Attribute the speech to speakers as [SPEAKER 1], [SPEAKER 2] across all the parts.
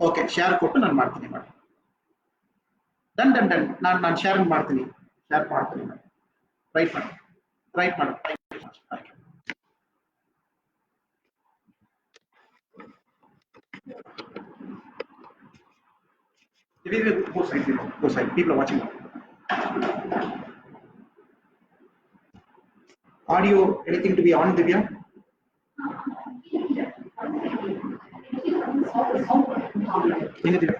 [SPEAKER 1] Okay, share ಕೊಟ್ಟು ನಾನು ಮಾಡ್ತೀನಿ ಮಾಡಿ. ಡನ್ ಡನ್ ಡನ್, ನಾನು ಶೇರ್ ಮಾಡ್ತೀನಿ, ಶೇರ್ ಮಾಡ್ತೀನಿ ಮಾಡಿ. ರೈಟ್ ಮಾಡಿ, ರೈಟ್ ಮಾಡಿ. Thank you. Go side, go side. People are watching. Audio, anything to be on, Divya? Anything?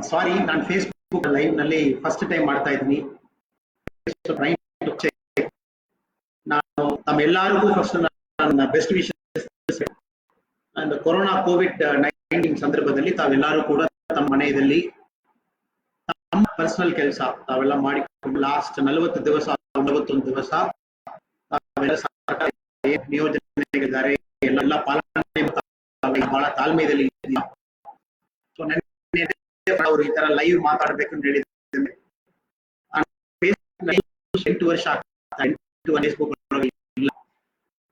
[SPEAKER 1] ಸಾರಿ, ನಾನು ಫೇಸ್ಬುಕ್ ಲೈವ್ ನಲ್ಲಿ ಫಸ್ಟ್ ಟೈಮ್ ಮಾಡ್ತಾ ಇದ್ದೀನಿ. ನಾನು ತಮ್ಮೆಲ್ಲರಿಗೂ ಫಸ್ಟ್ ನನ್ನ ಬೆಸ್ಟ್ ವಿಶಸ್. ಕೊರೋನಾ ಕೋವಿಡ್-19 ಸಂದರ್ಭದಲ್ಲಿ ತಾವೆಲ್ಲರೂ ಕೂಡ ತಮ್ಮ ಮನೆಯಲ್ಲಿ ತಮ್ಮ ಪರ್ಸನಲ್ ಕೆಲಸ ತಾವೆಲ್ಲ ಮಾಡಿಕೊಂಡು ಲಾಸ್ಟ್ 40 ದಿವಸ 41 ದಿವಸ ತಾವೆಲ್ಲ ಸರ್ಕಾರ ನಿಯೋಜನೆಗಳಿದ್ದಾರೆ ಎಲ್ಲ ಪಾಲನೆ ಬಹಳ ತಾಳ್ಮೆಯಲ್ಲಿ. ಸೊ ಅವರು ಈ ತರ ಲೈವ್ ಮಾತಾಡ್ಬೇಕು ಅಂತ ಹೇಳಿದ್ದಾರೆ. 8 ವರ್ಷ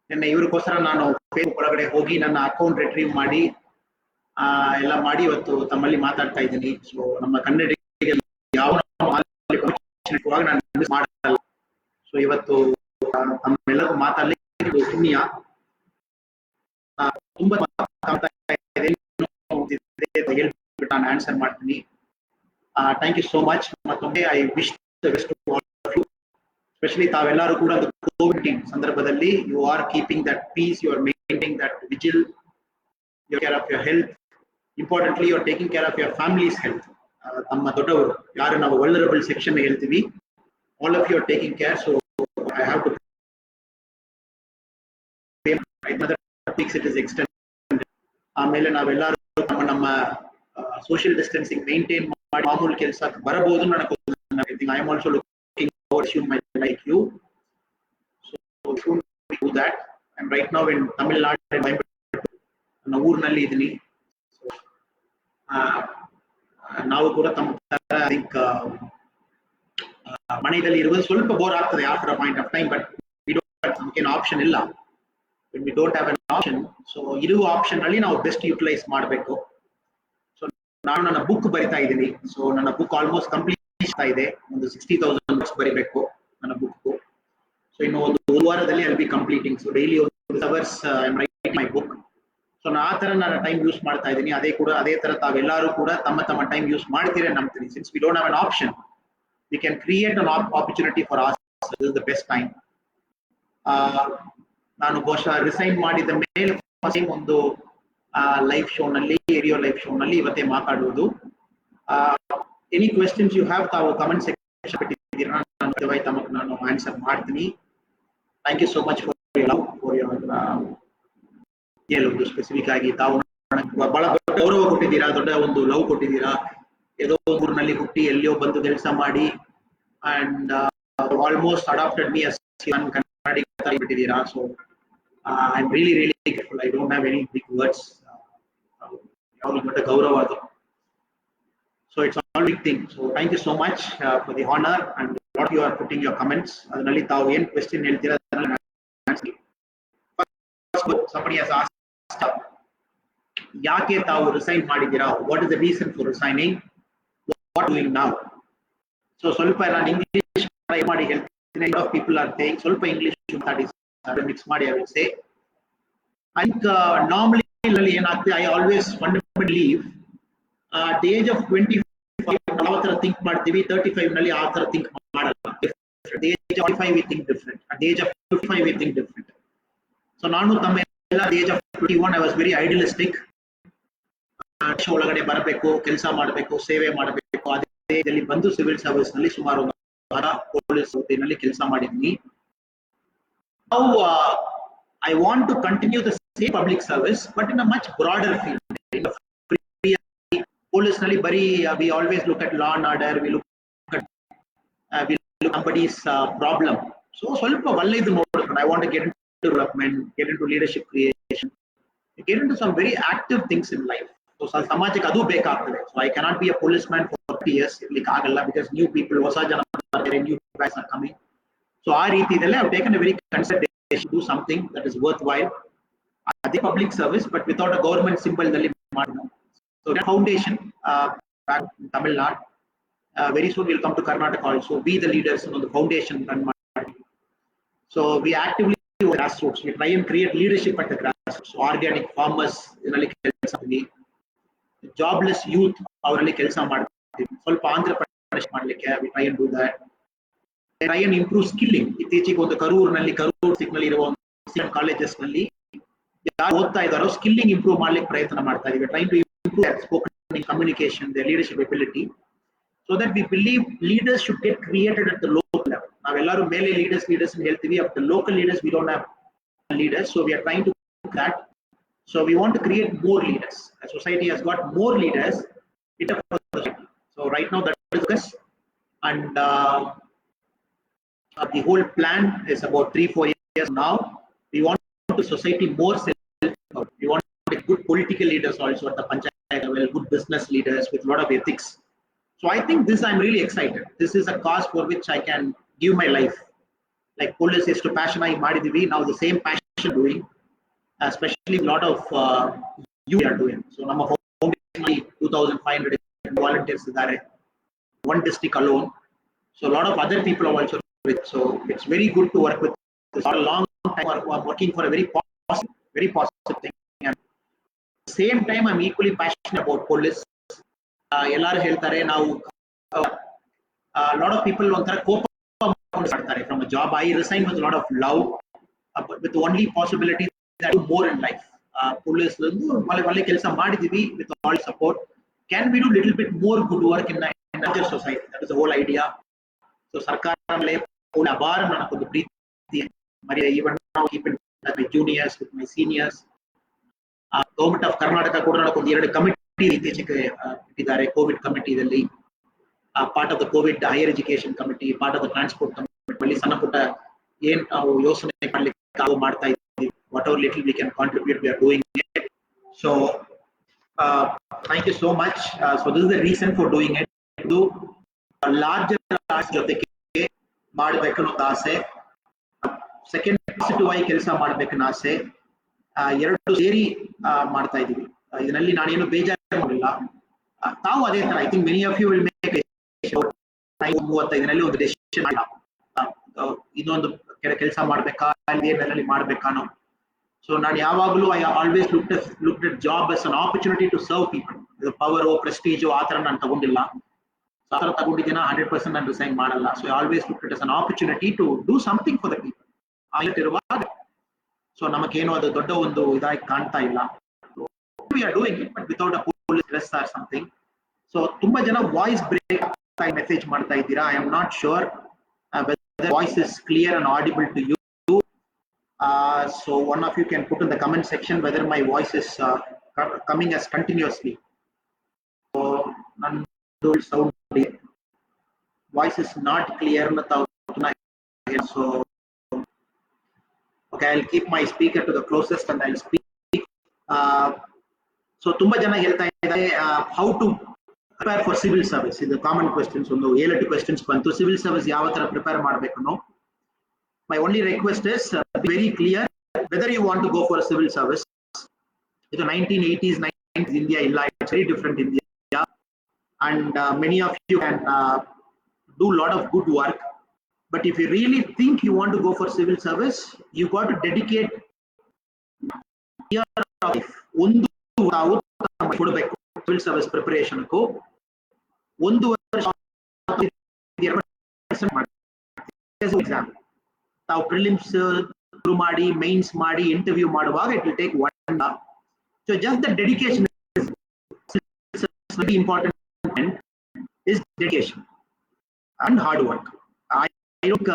[SPEAKER 1] ನಿನ್ನೆ ಇವ್ರಿಗೋಸ್ಕರ ನಾನು ಫೇಸ್ಬುಕ್ ಒಳಗಡೆ ಹೋಗಿ ನನ್ನ ಅಕೌಂಟ್ ರಿಟ್ರೀವ್ ಮಾಡಿ ಎಲ್ಲ ಮಾಡಿ ಇವತ್ತು ತಮ್ಮಲ್ಲಿ ಮಾತಾಡ್ತಾ ಇದ್ದೀನಿ. ಸೊ ನಮ್ಮ ಕನ್ನಡಿಗರಿಗೆ ಯಾವ ನಾನು ಮಿಸ್ ಮಾಡಲ್ಲ. ಸೊ ಇವತ್ತು ತಮ್ಮೆಲ್ಲರಿಗೂ ಮಾತಾಡಲಿಕ್ಕೆ ಪುಣ್ಯ ತುಂಬಾ ಹೇಳ್ಬಿಟ್ಟು ನಾನು ಆನ್ಸರ್ ಮಾಡ್ತೀನಿ. Thank you so much. ಮತ್ತೊಮ್ಮೆ I wish the best to all of you. Specially ತಾವೆಲ್ಲರೂ ಕೂಡ ಕೋವಿಡ್ ಸಂದರ್ಭದಲ್ಲಿ you are keeping that peace, you are maintaining that vigil, you care of your health. Importantly you are taking care of your families health. ತಮ್ಮ ದೊಡ್ಡವರು ಯಾರು ನಾವು vulnerable section ಹೇಳ್ತೀವಿ, all of you are taking care. So I have to it is extended. ಆಮೇಲೆ ನಾವೆಲ್ಲರೂ ನಮ್ಮ social distancing maintain ಮಾಡಿ ಮಾಮೂಲು ಕೆಲಸಕ್ಕೆ ಬರಬಹುದು. ನನಗೆ I am also looking forward to my like you. So soon we do that. I'm right now in Tamil Nadu. ನನ್ನ ಊರಿನಲ್ಲಿ ಇದ್ದೀನಿ. ನಾವು ಕೂಡ ತಮ್ಮ ಥಿಂಕ್ ಮನೆಯಲ್ಲಿ ಇರುವುದು ಸ್ವಲ್ಪ ಬೋರ್ ಆಗ್ತದೆ after a point of time, but we don't ನಮಗೇನು ಆಪ್ಷನ್ ಇಲ್ಲ. V don't have an option. So ಇರುವ ಆಪ್ಷನ್ ಅಲ್ಲಿ ನಾವು ಬೆಸ್ಟ್ ಯುಟಿಲೈಸ್ ಮಾಡಬೇಕು. ಸೊ ನಾನು ನನ್ನ ಬುಕ್ ಬರಿತಾ ಇದ್ದೀನಿ. ಸೊ ನನ್ನ ಬುಕ್ ಆಲ್ಮೋಸ್ಟ್ ಕಂಪ್ಲೀಟ್ ಇದೆ. ಒಂದು 60,000 ಬುಕ್ಸ್ ಬರಿಬೇಕು ನನ್ನ ಬುಕ್. ಸೊ ಇನ್ನು ಒಂದು ವಾರದಲ್ಲಿ I will be completing. So daily 1 hours I am writing my book. So ಆ ತರ ನಾನು ಟೈಮ್ ಯೂಸ್ ಮಾಡ್ತಾ ಇದ್ದೀನಿ. ಅದೇ ತರ ತಾವೆಲ್ಲರೂ ಕೂಡ ತಮ್ಮ ಟೈಮ್ ಯೂಸ್ ಮಾಡ್ತೀರಾ ನಂಬ್ತೀನಿ. Since we don't have an option, we can create an opportunity for us. This is the best time. ನಾನು ಬಹುಶಃ ರಿಸೈನ್ ಮಾಡಿದ ಮೇಲೆ ಒಂದು ಲೈವ್ ಶೋ ನಲ್ಲಿ, ರೇಡಿಯೋ ಲೈವ್ ಶೋ ನಲ್ಲಿ ಇವತ್ತೇ ಮಾತಾಡುವುದು. ಎನಿ ಕ್ವೆಶ್ಚನ್ಸ್ ಯು ಹ್ಯಾವ್ ತಾವು ಕಮೆಂಟ್ ಸೆಕ್ಷನ್ ಬಿಟ್ಟಿದ್ದೀರಾ, ನಾನು ಆನ್ಸರ್ ಮಾಡ್ತೀನಿ. Thank you so much for your ಒಂದು ಸ್ಪೆಸಿಫಿಕ್ ಆಗಿ ತಾವು ಬಹಳ ಗೌರವ ಕೊಟ್ಟಿದ್ದೀರಾ, ದೊಡ್ಡ ಒಂದು ಲವ್ ಕೊಟ್ಟಿದ್ದೀರಾ. ಏದೋ ಊರಿನಲ್ಲಿ ಹುಟ್ಟಿ ಎಲ್ಲಿಯೋ ಬಂದು ಕೆಲಸ ಮಾಡಿ and almost adapted me as Kannada ಬಿಟ್ಟಿದ್ದೀರಾ. So I am really grateful. I don't have any big words. ಯಾವುದು ದೊಡ್ಡ ಗೌರವ ಅದು. So it's all big thing. So thank you so much for the honor and what you are putting your comments. Adanalli tavu ಏನು question ಹೇಳ್ತೀರಾ ಅದನ್ನ somebody has asked ಯಾಕೆ ತಾವು resign ಮಾಡಿದ್ದೀರಾ, what is the reason for resigning, what doing now. So ಸ್ವಲ್ಪ ನಾನು English try ಮಾಡಿ ಹೇಳ್ತೀನಿ. lot of people are saying ಸ್ವಲ್ಪ ಇಂಗ್ಲಿಷ್ ಮಿಕ್ಸ್ ಮಾಡಿ I will say. I think normally ಏನಾಗ್ತದೆ, I always fundamentally believe at the age of 25 ಯಾವ ತರ think ಮಾಡ್ತೀವಿ, 35 ನಲ್ಲಿ ಆ ತರ ಥಿಂಕ್ ಮಾಡಲ್ಲ. At the age of 45 we think different, at the age of 55 we think different. So ನಾನು ತಮ್ಮ ಎಲ್ಲ at the age of 21 I was very idealistic. ಒಳಗಡೆ ಬರಬೇಕು, ಕೆಲಸ ಮಾಡಬೇಕು, ಸೇವೆ ಮಾಡಬೇಕು. ಅದೇ ಬಂದು ಸಿವಿಲ್ ಸರ್ವಿಸ್ ನಲ್ಲಿ ಸುಮಾರು ಪೊಲೀಸ್ ಹುದ್ದೆಯಲ್ಲಿ ಕೆಲಸ ಮಾಡಿದ್ವಿ. Now I want to continue the same public service but in a much broader field. Police nalli bari we always look at law and order, we look at somebody's problem. So ಸ್ವಲ್ಪ ಒಳ್ಳೆಯದು ನೋಡ್ಕೊಂಡು I want to get into development, get into leadership creation, get into some very active things in life. So ಸಮಾಜಕ್ಕೆ ಅದು ಬೇಕಾಗ್ತದೆ. So I cannot be a policeman for 30 years ಇರ್ಲಿಕ್ಕೆ ಆಗಲ್ಲ, because new people, ಹೊಸ ಜನ ಬರ್ತಾರೆ, new guys are coming. So ಆ ರೀತಿಯಲ್ಲಿ I have taken a very considered decision to do something that is worthwhile. ಅದೇ public service but without a government symbol ನಲ್ಲಿ ಮಾಡೋಣ. So that foundation back in Tamil Nadu, very soon we'll come to Karnataka also. We the leaders on the foundation run. So we actively do grassroots. We try and create leadership at the grassroots. So organic farmers inalli kelsa madidvi, jobless youth avaralli kelsa madidvi, ಸ್ವಲ್ಪ ಆಂಧ್ರ ಪ್ರದೇಶ ಮಾಡಲಿಕ್ಕೆ we try and do that. We try and improve skilling. ಇತ್ತೀಚೆಗೆ ಒಂದು ಕರೂರಿನಲ್ಲಿ ಸಿಗ್ನಲ್ಲಿ ಇರುವ colleges ನಲ್ಲಿ ಯಾರು ಓದ್ತಾ ಇದ್ದಾರೋ skilling improve ಮಾಡ್ಲಿಕ್ಕೆ ಪ್ರಯತ್ನ ಮಾಡ್ತಾ ಇದೀವಿ. Trying to improve their spoken communication, their leadership ability, so that we believe leaders should get created at the local level. ನಾವೆಲ್ಲರೂ ಮೇಲೆ leaders ಅಂತ ಹೇಳ್ತೀವಿ, at the local leaders we don't have leaders, so we are trying to do that. So we want to create more leaders. The society has got more leaders. So right now that is discuss, and the whole plan is about 3-4 years now. We want the society more self. We want good political leaders also at the panchayat level, good business leaders with a lot of ethics. So I think this, I'm really excited. This is a cause for which I can give my life. Like police is to passion I ಮಾಡಿದೀವಿ, now the same passion doing, especially a lot of you are doing. So ನಮ್ಮ foundation 2500 volunteers ಇದ್ದಾರೆ, one district alone. So a lot of other people are also with. So it's very good to work with. This for a long time working for a very positive thing. And at the same time I'm equally passionate about police. ಎಲ್ಲರೂ ಹೇಳ್ತಾರೆ ನಾವು lot of people ಒಂಥರ ಕೋಪ ಮಾಡ್ತಾರೆ from a job. I resign with a lot of love, but with the only possibility that do more in life. Police ಒಳ್ಳೆ ಕೆಲಸ ಮಾಡಿದೀವಿ with all support. Can we do little bit more good work in larger society? That is the whole idea. So ಸರ್ಕಾರ ಮೇಲೆ ಅಪಾರ ನನಗೊಂದು ಪ್ರೀತಿ, మరి even now keep in touch with my juniors, with my seniors. Government of Karnataka ಕೂಡ ನನಗೊಂದು 2 committee ಇತ್ತೀಚೆಗೆ ಇಟ್ಟಿದ್ದಾರೆ. Covid ಕಮಿಟಿದಲ್ಲಿ part of the covid higher education committee, part of the transport committee, ಸಣ್ಣ ಪುಟ್ಟ ಏನ್ ನಾವು ಯೋಚನೆ ಮಾಡ್ಲಿಕ್ಕೆ ನಾವು ಮಾಡ್ತಾ ಇದ್ದೀವಿ, whatever little we can contribute we are doing it. So thank you so much. So this is the reason for doing it. ಇದು ಲಾರ್ಜರ್ ಜೊತೆಗೆ ಮಾಡಬೇಕನ್ನೋ ಆಸೆ, ಸೆಕೆಂಡ್ ಪಾಸಿಟಿವ್ ಆಗಿ ಕೆಲಸ ಮಾಡ್ಬೇಕನ್ನೋ ಆಸೆ, ಎರಡು ಸೇರಿ ಮಾಡ್ತಾ ಇದೀವಿ. ಇದರಲ್ಲಿ ನಾನೇನು ಬೇಜಾರು ಮಾಡಿಲ್ಲ. ತಾವು ಅದೇ ತರ I think many of you will make 35ನಲ್ಲಿ ಒಂದು ಡೆಸಿಷನ್ ಮಾಡಿಲ್ಲ, ಇನ್ನೊಂದು ಕೆಲಸ ಮಾಡ್ಬೇಕಾ, ಏನಲ್ಲಿ ಮಾಡ್ಬೇಕಾನೋ. ಸೊ ನಾನು ಯಾವಾಗಲೂ I always looked at job as an opportunity to serve people. ಇದು ಪವರ್ ಪ್ರೆಸ್ಟೀಜ್ ಆ ತರ ನಾನು ತಗೊಂಡಿಲ್ಲ. ಆ ತರ ತಗೊಂಡಿದ್ದೀನ 100% ನಾನು ರಿಸೈನ್ ಮಾಡಲ್ಲ. So I always looked at as an opportunity to do something for the people. ಆಗಿರುವಾಗ ಸೊ ನಮಗೇನು ಅದು ದೊಡ್ಡ ಒಂದು ಇದಾಗಿ ಕಾಣ್ತಾ ಇಲ್ಲ. We are doing it but without a police arrest or something. So ತುಂಬಾ ಜನ ವಾಯ್ಸ್ ಬ್ರೇಕ್ ಮೆಸೇಜ್ ಮಾಡ್ತಾ ಇದ್ದೀರಾ. I am not sure whether the voice is clear and audible to you. So one of you can put in the comment section whether my voice is coming as continuously. So sound voice is not clear. So okay, I'll keep my speaker to the closest and I'll speak. So ತುಂಬಾ ಜನ ಹೇಳ್ತಾ ಇದ್ದಾರೆ how to prepare for civil service. ಇದು common questions, ಒಂದು 7-8 questions ಬಂತು. Civil service ಯಾವ ತರ prepare ಮಾಡಬೇಕು. My only request is be very clear whether you want to go for a civil service. ಇದು 1980s 90s India illa, it's very different India, and many of you can do a lot of good work. But if you really think you want to go for civil service, you got to dedicate year of life. ಒಂದು ಕೊಡಬೇಕು civil service preparation ಗೂ. ಒಂದು ವರ್ಷ exam ತಾವು prelims ಮಾಡಿ mains ಮಾಡಿ interview ಮಾಡುವಾಗ it will take 1 hour. So just the dedication is very important. Is dedication and hard work. I look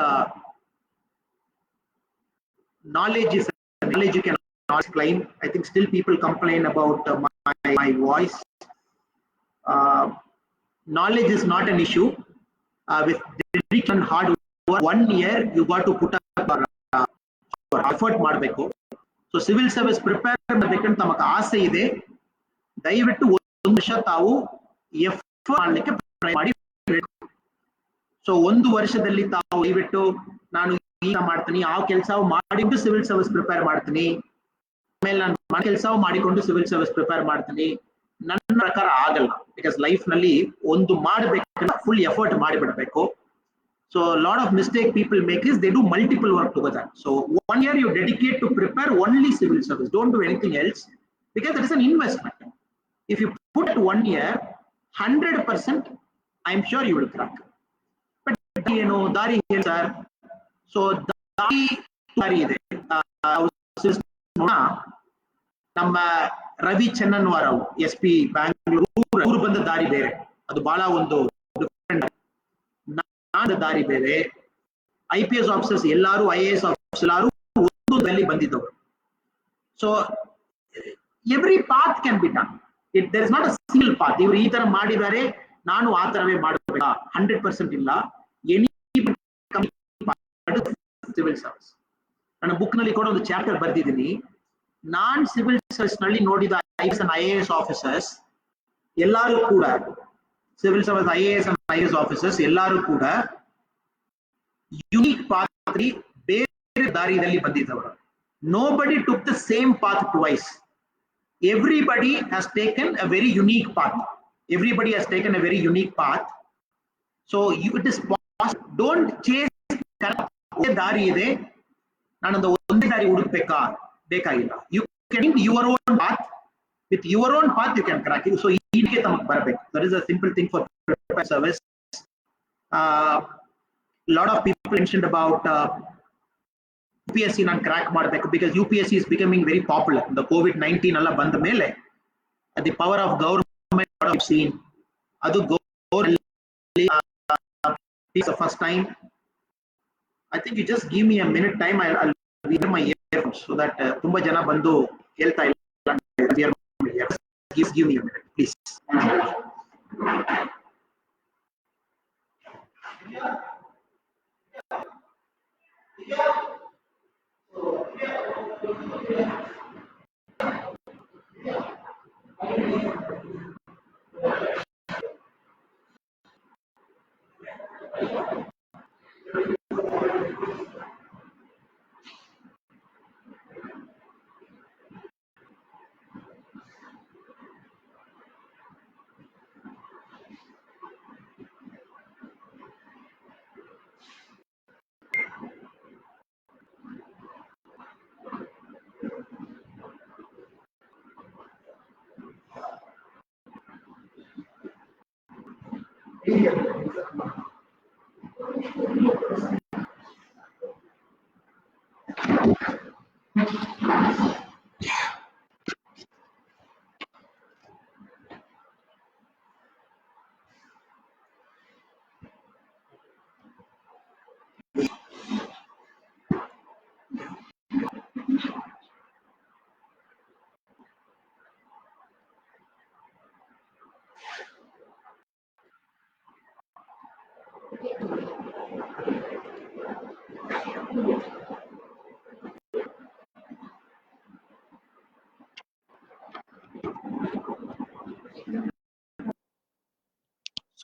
[SPEAKER 1] knowledge you can not claim. I think still people complain about my voice. Knowledge is not an issue. With dedication and hard work, 1 year you got to put up effort ಮಾಡಬೇಕು. So civil service prepare ಮಾಡಬೇಕಂತ ತಮಗೆ ಆಸೆ ಇದೆ, ದಯವಿಟ್ಟು 1 ವರ್ಷ ತಾವು effort ಮಾಡಲಿಕ್ಕೆ try ಮಾಡಿ. ಸೊ 1 ವರ್ಷದಲ್ಲಿ ತಾವು ದಯವಿಟ್ಟು ನಾನು ಈಗ ಮಾಡ್ತೀನಿ, ಆ ಕೆಲಸ ಮಾಡಿಕೊಂಡು ಸಿವಿಲ್ ಸರ್ವಿಸ್ ಪ್ರಿಪೇರ್ ಮಾಡ್ತೀನಿ, ಆಮೇಲೆ ನಾನು ಕೆಲಸ ಮಾಡಿಕೊಂಡು ಸಿವಿಲ್ ಸರ್ವಿಸ್ ಪ್ರಿಪೇರ್ ಮಾಡ್ತೀನಿ, ನನ್ನ ಪ್ರಕಾರ ಆಗಲ್ಲ. ಬಿಕಾಸ್ ಲೈಫ್ ನಲ್ಲಿ ಒಂದು ಮಾಡಬೇಕಂದ್ರೆ ಫುಲ್ ಎಫರ್ಟ್ ಮಾಡಿಬಿಡಬೇಕು. So a lot of mistake people make is they do multiple work together. So 1 year you dedicate to prepare only civil service. Don't do anything else, because it is an investment. If you put 1 year, 100%, I am sure you will crack. But you know, Dari here, sir. So Dari ide. ನಮ್ಮ ರವಿ ಚೆನ್ನನ್ವಾರ್ ಅವರು SP Bangalore ಬಂದ ದಾರಿ ಬೇರೆ, ಅದು ಬಹಳ ಒಂದು ದಾರಿ ಬೇರೆ. IPS ಆಫೀಸರ್ಸ್ ಎಲ್ಲರೂ, IAS ಆಫೀಸರ್ಸ್ ಎಲ್ಲರೂ ಒಂದೊಂದಲ್ಲಿ ಬಂದಿದ್ದವರು. So every path can be done. There is not a single path. ಇವರು ಈ ತರ ಮಾಡಿದ್ದಾರೆ, ನಾನು ಆ ತರವೇ ಮಾಡಬೇಕಾ? 100% ಇಲ್ಲ. Any civil service. ನನ್ನ ಬುಕ್ ನಲ್ಲಿ ಕೂಡ ಒಂದು ಚಾಪ್ಟರ್ ಬರ್ದಿದ್ದೀನಿ. ನಾನ್ ಸಿವಿಲ್ ಸರ್ವಿಸ್ ನಲ್ಲಿ ನೋಡಿದ IAS ಆಫೀಸರ್ಸ್ ಎಲ್ಲರೂ ಕೂಡ, civil service IAS and IAS officers ಎಲ್ಲರೂ ಕೂಡ ಯುನೀಕ್ ಪಾತ್, ಬೇರೆ ದಾರಿಯಲ್ಲಿ ಬಂದಿದ್ದವರು. Nobody took the same path twice. Everybody has taken a very unique path. Everybody has taken a very unique path. So it is possible. Don't chase ದಾರಿ ಇದೆ, ನಾನೊಂದು ಒಂದೇ ದಾರಿ ಹುಡುಕ್ಬೇಕಾ? ಬೇಕಾಗಿಲ್ಲ. You can your own path. With your own path you can crack it. So ಇದಕ್ಕೆ ತಮಗೆ ಬರಬೇಕು. That is a simple thing for prepare service. Lot of people mentioned about UPSC ನಾನು ಕ್ರ್ಯಾಕ್ ಮಾಡಬೇಕು, because UPSC is becoming very popular. The COVID-19 ಎಲ್ಲ ಬಂದ ಮೇಲೆ the power of government I've seen. ಅದು is the first time. I think you just give me a minute time. I'll wear my earphones so that ತುಂಬಾ ಜನ ಬಂದು ಹೇಳ್ತಾ ಇಲ್ಲ. Give me a minute, please.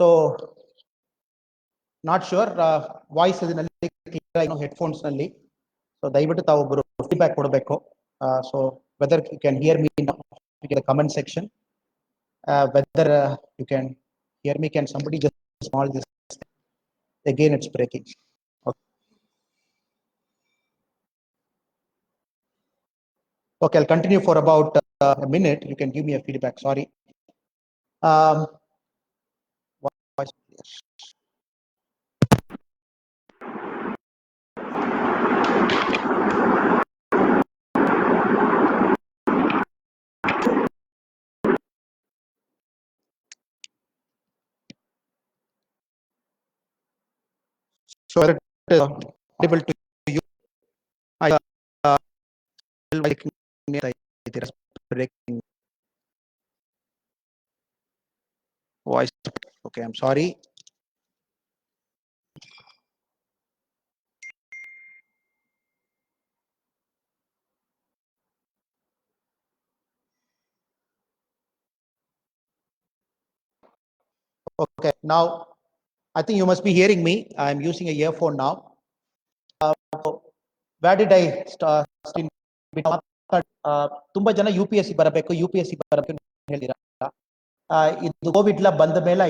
[SPEAKER 1] So not sure voice ನಲ್ಲಿ clear headphones ನಲ್ಲಿ. So ದಯವಿಟ್ಟು ತಾವು ಒಬ್ಬರು feedback ಕೊಡಬೇಕು. So whether you can hear me in the comment section, whether you can hear me, can somebody just small this again, it's breaking. Okay, I'll continue for about a minute. You can give me a feedback. Sorry. Voice clear. So it is able to you. I breaking voice. Okay, I'm sorry. Okay, now I think you must be hearing me. I'm using a earphone now. Where did I start? ತುಂಬಾ ಜನ UPSC ಬರಬೇಕು UPSC ಬರಬೇಕು ಹೇಳಿರಾ. ಇದು Covid ಬಂದ ಮೇಲೆ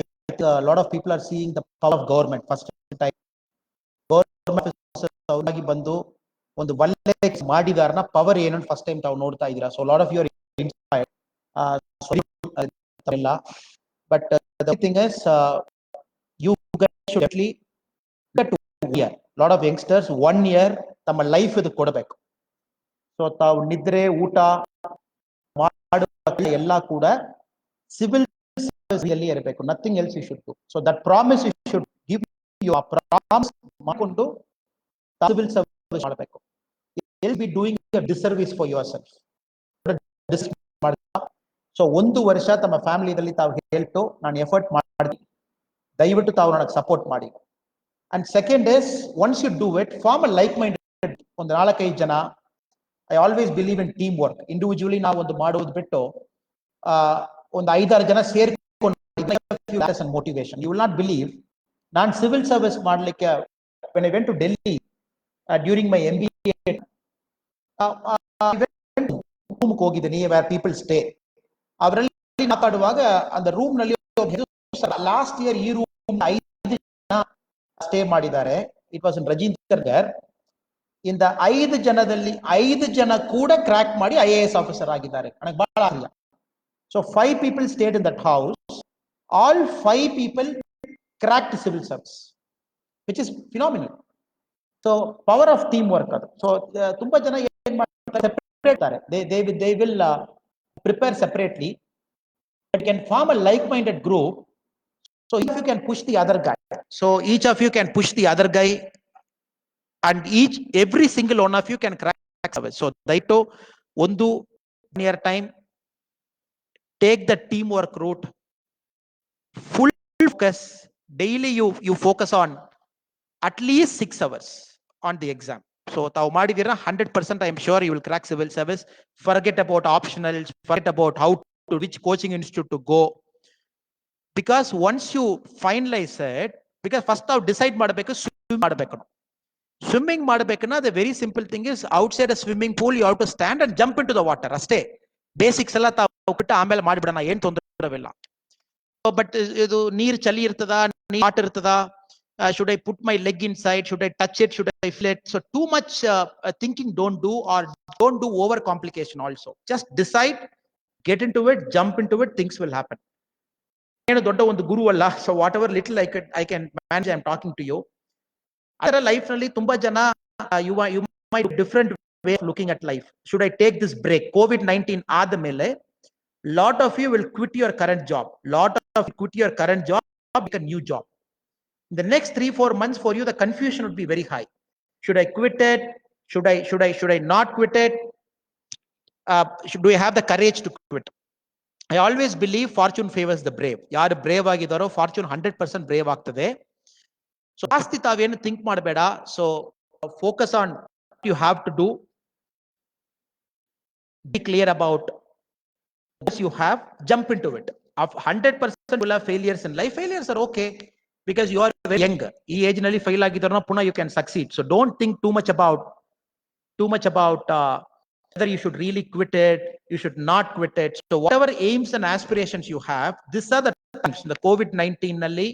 [SPEAKER 1] lot of people are seeing the power of government first time. Government ಬಂದು ಒಂದು ಒಳ್ಳೆ ಮಾಡಿದಾರನ ಪವರ್ ಏನು ಫಸ್ಟ್ ಟೈಮ್ ತಾವು ನೋಡ್ತಾ ಇದ್ದೀರಾ. So lot of you are inspired. But the thing is you guys should actually get to year. Lot of youngsters 1 year ತಮ್ಮ life ಇದು ಕೊಡಬೇಕು. ಸೊ ತಾವು ನಿದ್ರೆ ಊಟ ಮಾಡುವ ಎಲ್ಲ ಕೂಡ ಸಿವಿಲ್ ಸರ್ವಿಸ್ ಅಲ್ಲಿ ಇರಬೇಕು. Nothing else you should do. So that promise you should give you ಆ ಪ್ರಾಮಿಸ್ ಮಾಡಿಕೊಂಡು ಸಿವಿಲ್ ಸರ್ವಿಸ್ ಮಾಡಬೇಕು. Will be doing a disservice for yourself. ಸೊ 1 ವರ್ಷ ತಮ್ಮ ಫ್ಯಾಮಿಲಿಯಲ್ಲಿ ತಾವು ಹೇಳ್ತು ನಾನು ಎಫರ್ಟ್ ಮಾಡಿ ದಯವಿಟ್ಟು ತಾವು ನನಗೆ ಸಪೋರ್ಟ್ ಮಾಡಿ. And second is once you do it form a like minded ಒಂದು 4-5 ಜನ. I always believe in team work. Individually ನಾವು ಒಂದು ಮಾಡೋದು ಬಿಟ್ಟು ಒಂದು 5-6 ಜನ ಸೇರ್ಕೊಂಡು motivation. You will not believe, ನಾನು ಸಿವಿಲ್ ಸರ್ವಿಸ್ ಮಾಡ್ಲಿಕ್ಕೆ when I went to Delhi during my MBA, room ಹೋಗಿದ್ದೀನಿ where people stay. ಅವರಲ್ಲಿ ಮಾತಾಡುವಾಗ அந்த ರೂಮ್ ನಲ್ಲಿ ಲಾಸ್ಟ್ ಇಯರ್ ಈ ರೂಮ್ 5 ಜನ ಸ್ಟೇ ಮಾಡಿದ್ದಾರೆ. It was in Rajendra Nagar. ಇಂದ 5 ಜನದಲ್ಲಿ 5 ಜನ ಕೂಡ ಕ್ರ್ಯಾಕ್ ಮಾಡಿ IAS ಆಫೀಸರ್ ಆಗಿದ್ದಾರೆ. ನನಗೆ ಬಹಳ ಆಶ್ಚರ್ಯ. So 5 people stayed in that house. All 5 people cracked civil service, which is phenomenal. So power of teamwork ಅದು. ಸೊ ತುಂಬಾ ಜನ ಏನ್ ಮಾಡ್ತಾರೆ, ಸೆಪರೇಟ್ ಇದ್ದಾರೆ. they will prepare separately, but can form a like-minded group. So if you can push the other guy, so each of you can push the other guy, and every single one of you can crack service. So daito ಒಂದು near time take the teamwork route, full focus. Daily you focus on at least 6 hours on the exam. So ತಾವು ಮಾಡಿದಿರಾ 100% I am sure you will crack civil service. Forget about optionals, forget about how to which coaching institute to go, because once you finalize it, because first ತಾವು decide ಮಾಡಬೇಕು swim ಮಾಡಬೇಕು. Swimming ಮಾಡಬೇಕನ್ನ the very simple thing is outside a swimming pool you have to stand and jump into the water. ಅಷ್ಟೇ basics ಎಲ್ಲ ತಾವು ಬಿಟ್ಟು ಆಮೇಲೆ ಮಾಡಿಬಿಡೋಣ, ಏನು ತೊಂದರೆ ಇಲ್ಲ. ಬಟ್ ಇದು ನೀರು ಚಳಿ ಇರ್ತದ, ವಾಟರ್ ಇರ್ತದ, should I put my leg inside, should I touch it, should I feel it? So too much thinking don't do, or don't do over complication also. Just decide, get into it, jump into it, things will happen. ಏನು ದೊಡ್ಡ ಒಂದು ಗುರು ಅಲ್ಲ. So what ever little I can manage, I am talking to you. ಅದರ life ನಲ್ಲಿ ತುಂಬಾ ಜನ you might different way of looking at life. Should I take this break? COVID-19 ಆದ ಮೇಲೆ lot of you will quit your current job. Lot of you quit your current job, make a new job. In the next 3-4 months for you, the confusion would be very high. Should I quit it? Should I not quit it? Do I have the courage to quit? I always believe fortune favors the brave. ಯಾರು brave ಆಗಿದಾರೋ fortune 100% brave ಆಗ್ತದೆ. So ಜಾಸ್ತಿ ತಾವೇನು think ಮಾಡಬೇಡ. So focus on what you have to do. Be clear about what you have, jump into it.
[SPEAKER 2] of 100% will have failures in life. Failures are okay because you are very young. Ee age nalli fail agidorna puna you can succeed. So don't think too much about whether you should really quit it, you should not quit it. So whatever aims and aspirations you have, these are the times. The COVID-19 nalli,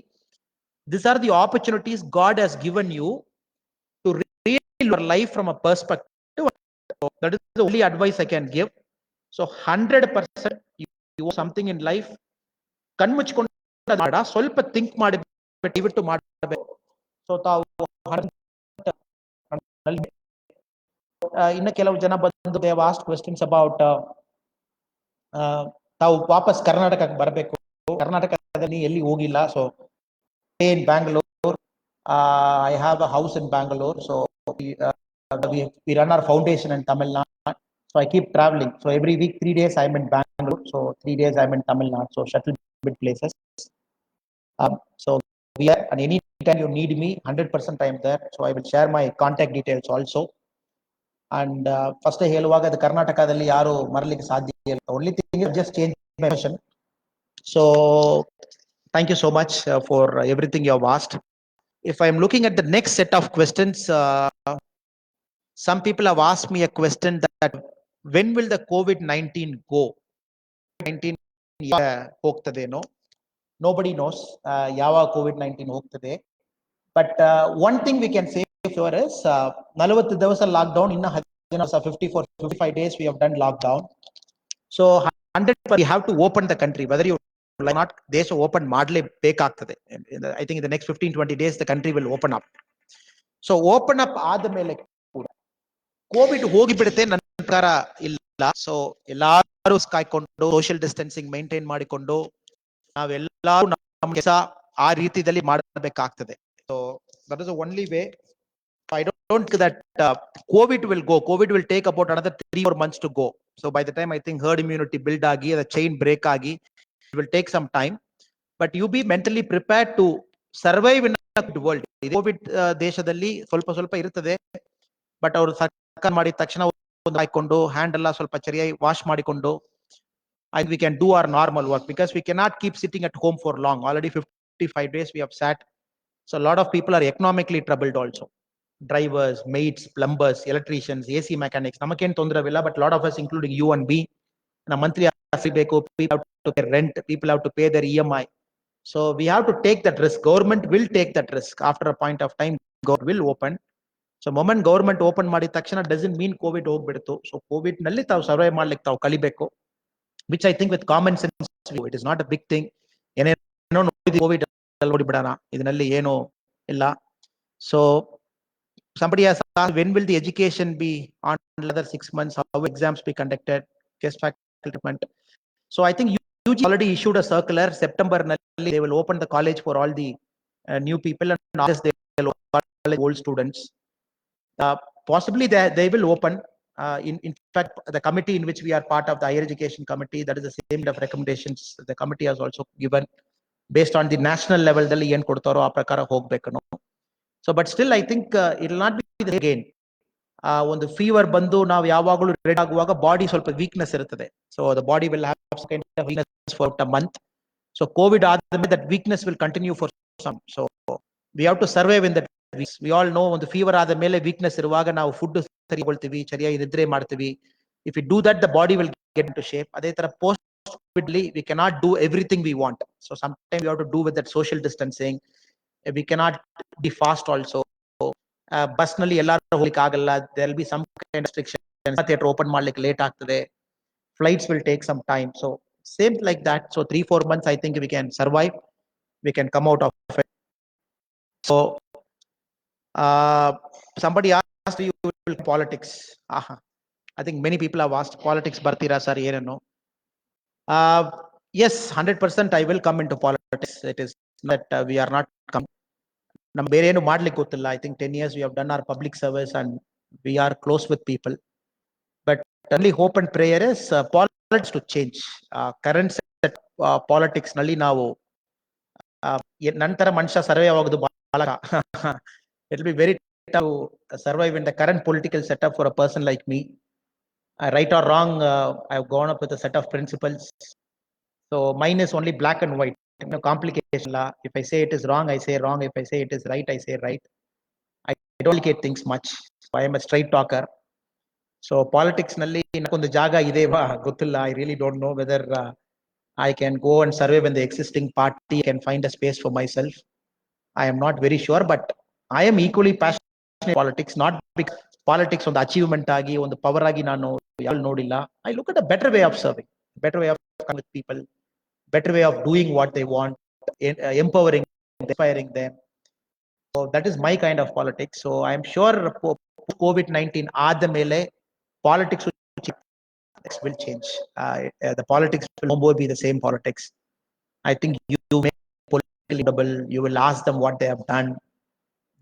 [SPEAKER 2] these are the opportunities God has given you to real your life from a perspective. So that is the only advice I can give. So 100% you want something in life, ಕಣ್ಮುಚ್ಕೊಂಡು ಮಾಡ, ಸ್ವಲ್ಪ think ಮಾಡಿ ದಯವಿಟ್ಟು ಮಾಡಬೇಕು. So ತಾವು ಇನ್ನು ಕೆಲವು ಜನ ಬಂದು they have asked questions about ತಾವು ವಾಪಸ್ ಕರ್ನಾಟಕಕ್ಕೆ ಬರಬೇಕು, ಕರ್ನಾಟಕದಲ್ಲಿ ಎಲ್ಲಿ ಹೋಗಿಲ್ಲ. So in Bangalore, I have a house in Bangalore. So we run our foundation in Tamil Nadu. So I keep traveling. So every week, 3 days I'm in Bangalore. So 3 days I'm in Tamil Nadu. So shuttle bit places. So we are, and any time you need me, 100% I am there. So I will share my contact details also. And first ಹೇಳುವಾಗ ಅದು ಕರ್ನಾಟಕದಲ್ಲಿ ಯಾರು ಮರಲಿಕ್ಕೆ ಸಾಧ್ಯ ಇಲ್ಲ. Only thing is just change my question. So thank you so much for everything you have asked. If I am looking at the next set of questions, some people have asked me a question that when will the COVID-19 go? 19 ಹೋಗ್ತದೇನೋ? Nobody knows ಯಾವಾಗ COVID-19 ಹೋಗ್ತದೆ. But one thing we can say sure is 40 ದಿವಸ lockdown, ಇನ್ನ 55 days we have done lockdown. So 100% we have to open the country, whether you like not, ದೇಶ open ಮಾಡಲೇಬೇಕಾಗ್ತದೆ. I think in the next 15-20 days the country will open up. So open up ಆದಮೇಲೆ ಕೂಡ Covid ಹೋಗಿಬಿಡುತ್ತೆ ನನ್ನ ಪ್ರಕಾರ ಇಲ್ಲ. So ಎಲ್ಲಾರು ಕಾಯ್ಕೊಂಡು social distancing maintain ಮಾಡಿಕೊಂಡು ನಾವೆಲ್ಲರೂ ನಮ್ಮ ಕೆಲಸ ಆ ರೀತಿಯಲ್ಲಿ ಮಾಡಬೇಕಾಗ್ತದೆ. So that is the only way. I don't think that COVID will go. COVID will take about another 3-4 months to go. So by the time I think herd immunity build agi, the chain break agi, it will take some time. But you be mentally prepared to survive in a world. COVID ದೇಶದಲ್ಲಿ ಸ್ವಲ್ಪ ಇರುತ್ತದೆ. But ಅವರು ಸರ್ಕಾರ ಮಾಡಿದ ತಕ್ಷಣ ಹಾಕೊಂಡು hand ಎಲ್ಲ ಸ್ವಲ್ಪ ಸರಿಯಾಗಿ ವಾಶ್ ಮಾಡಿಕೊಂಡು and we can do our normal work, because we cannot keep sitting at home for long. Already 55 days we have sat. So a lot of people are economically troubled also. Drivers, maids, plumbers, electricians, AC mechanics. Namaken tondravilla, but a lot of us, including you and me, in a monthly people have to pay rent, people have to pay their EMI. So we have to take that risk. Government will take that risk. After a point of time, government will open. So moment government open ಮಾಡಿದ ತಕ್ಷಣ doesn't mean COVID ಹೋಗ್ಬಿಡ್ತು. So COVID ನಲ್ಲಿ ತಾವು survive ಮಾಡ್ಲಿಕ್ಕೆ ತಾವು ಕಲಿಬೇಕು, which I think with common sense, it is not a big thing. ಏನೇನೋ ನೋಡಿ COVID ನೋಡಿಬಿಡೋಣ, ಇದರಲ್ಲಿ ಏನು ಇಲ್ಲ. So somebody has asked, when will the education be on another 6 months? How will exams be conducted? Guest faculty treatment. So I think UG already issued a circular. September they will open the college for all the new people, and August they will open old students. Possibly they will open. In fact, the committee in which we are part of, the higher education committee, that is the same of recommendations the committee has also given based on the national level dalli ಏನು ಕೊಡ್ತಾರೋ ಆ ಪ್ರಕಾರ ಹೋಗ್ಬೇಕು. So but still I think it will not be again ಒಂದು fever ಬಂದು ನಾವು ಯಾವಾಗಲೂ ready ಆಗುವಾಗ ಬಾಡಿ ಸ್ವಲ್ಪ ವೀಕ್ನೆಸ್ ಇರುತ್ತದೆ. So the body will have some kind of weakness for a month. So COVID ಆದಮೇಲೆ that weakness will continue for some. So we have to survive in that. We all know ಒಂದು fever ಆದ ಮೇಲೆ weakness ಇರುವಾಗ ನಾವು food ಸರಿ ತಗೊಳ್ತೀವಿ, ಸರಿಯಾಗಿ ನಿದ್ರೆ ಮಾಡ್ತೀವಿ. If we do that, the body will get into shape. ಅದೇ ತರ post covidly we cannot do everything we want. So sometimes we have to do with that social distancing. We cannot be fast also. Bus ನಲ್ಲಿ ಎಲ್ಲರೂ ಹೋಗ್ಲಿಕ್ಕೆ ಆಗಲ್ಲ. there will be some kind of restriction. Theatre open ಮಾಡ್ಲಿಕ್ಕೆ late ಆಗ್ತದೆ. Flights will take some time. So same like that. So 3-4 months I think we can survive. We can come out of it. So somebody asked you will politics. I think many people have asked politics bartira sir ಏನನ್ನು. Yes, 100% I will come into politics. It is that we are not come. ನಮ್ಗೆ ಬೇರೆ ಏನು ಮಾಡ್ಲಿಕ್ಕೆ ಗೊತ್ತಿಲ್ಲ. I think 10 years we have done our public service and we are close with people. But only hope and prayer is politics to change. Current set politics ನಲ್ಲಿ ನಾವು ನಂತರ ಮನುಷ್ಯ ಸರ್ವೇ ಆಗೋದು ಬಹಳ it will be very tough to survive in the current political setup for a person like me. Right or wrong, I have gone up with a set of principles. So mine is only black and white. No complication. If I say it is wrong, I say wrong. If I say it is right, I say right. I don't complicate things much. So I am a straight talker. So politics nalli nakondu jaga ideva gottilla. I really don't know whether I can go and survive in the existing party. I can find a space for myself. I am not very sure, but I am equally passionate in politics, not because politics on the achievement agi, on the power agi nanu yal nodilla. I look at a better way of serving, better way of connecting with people, better way of doing what they want, empowering, inspiring them. So that is my kind of politics. So I am sure COVID-19 aada mele politics will change. The politics will no more be the same politics. I think you make politically available. You will ask them what they have done.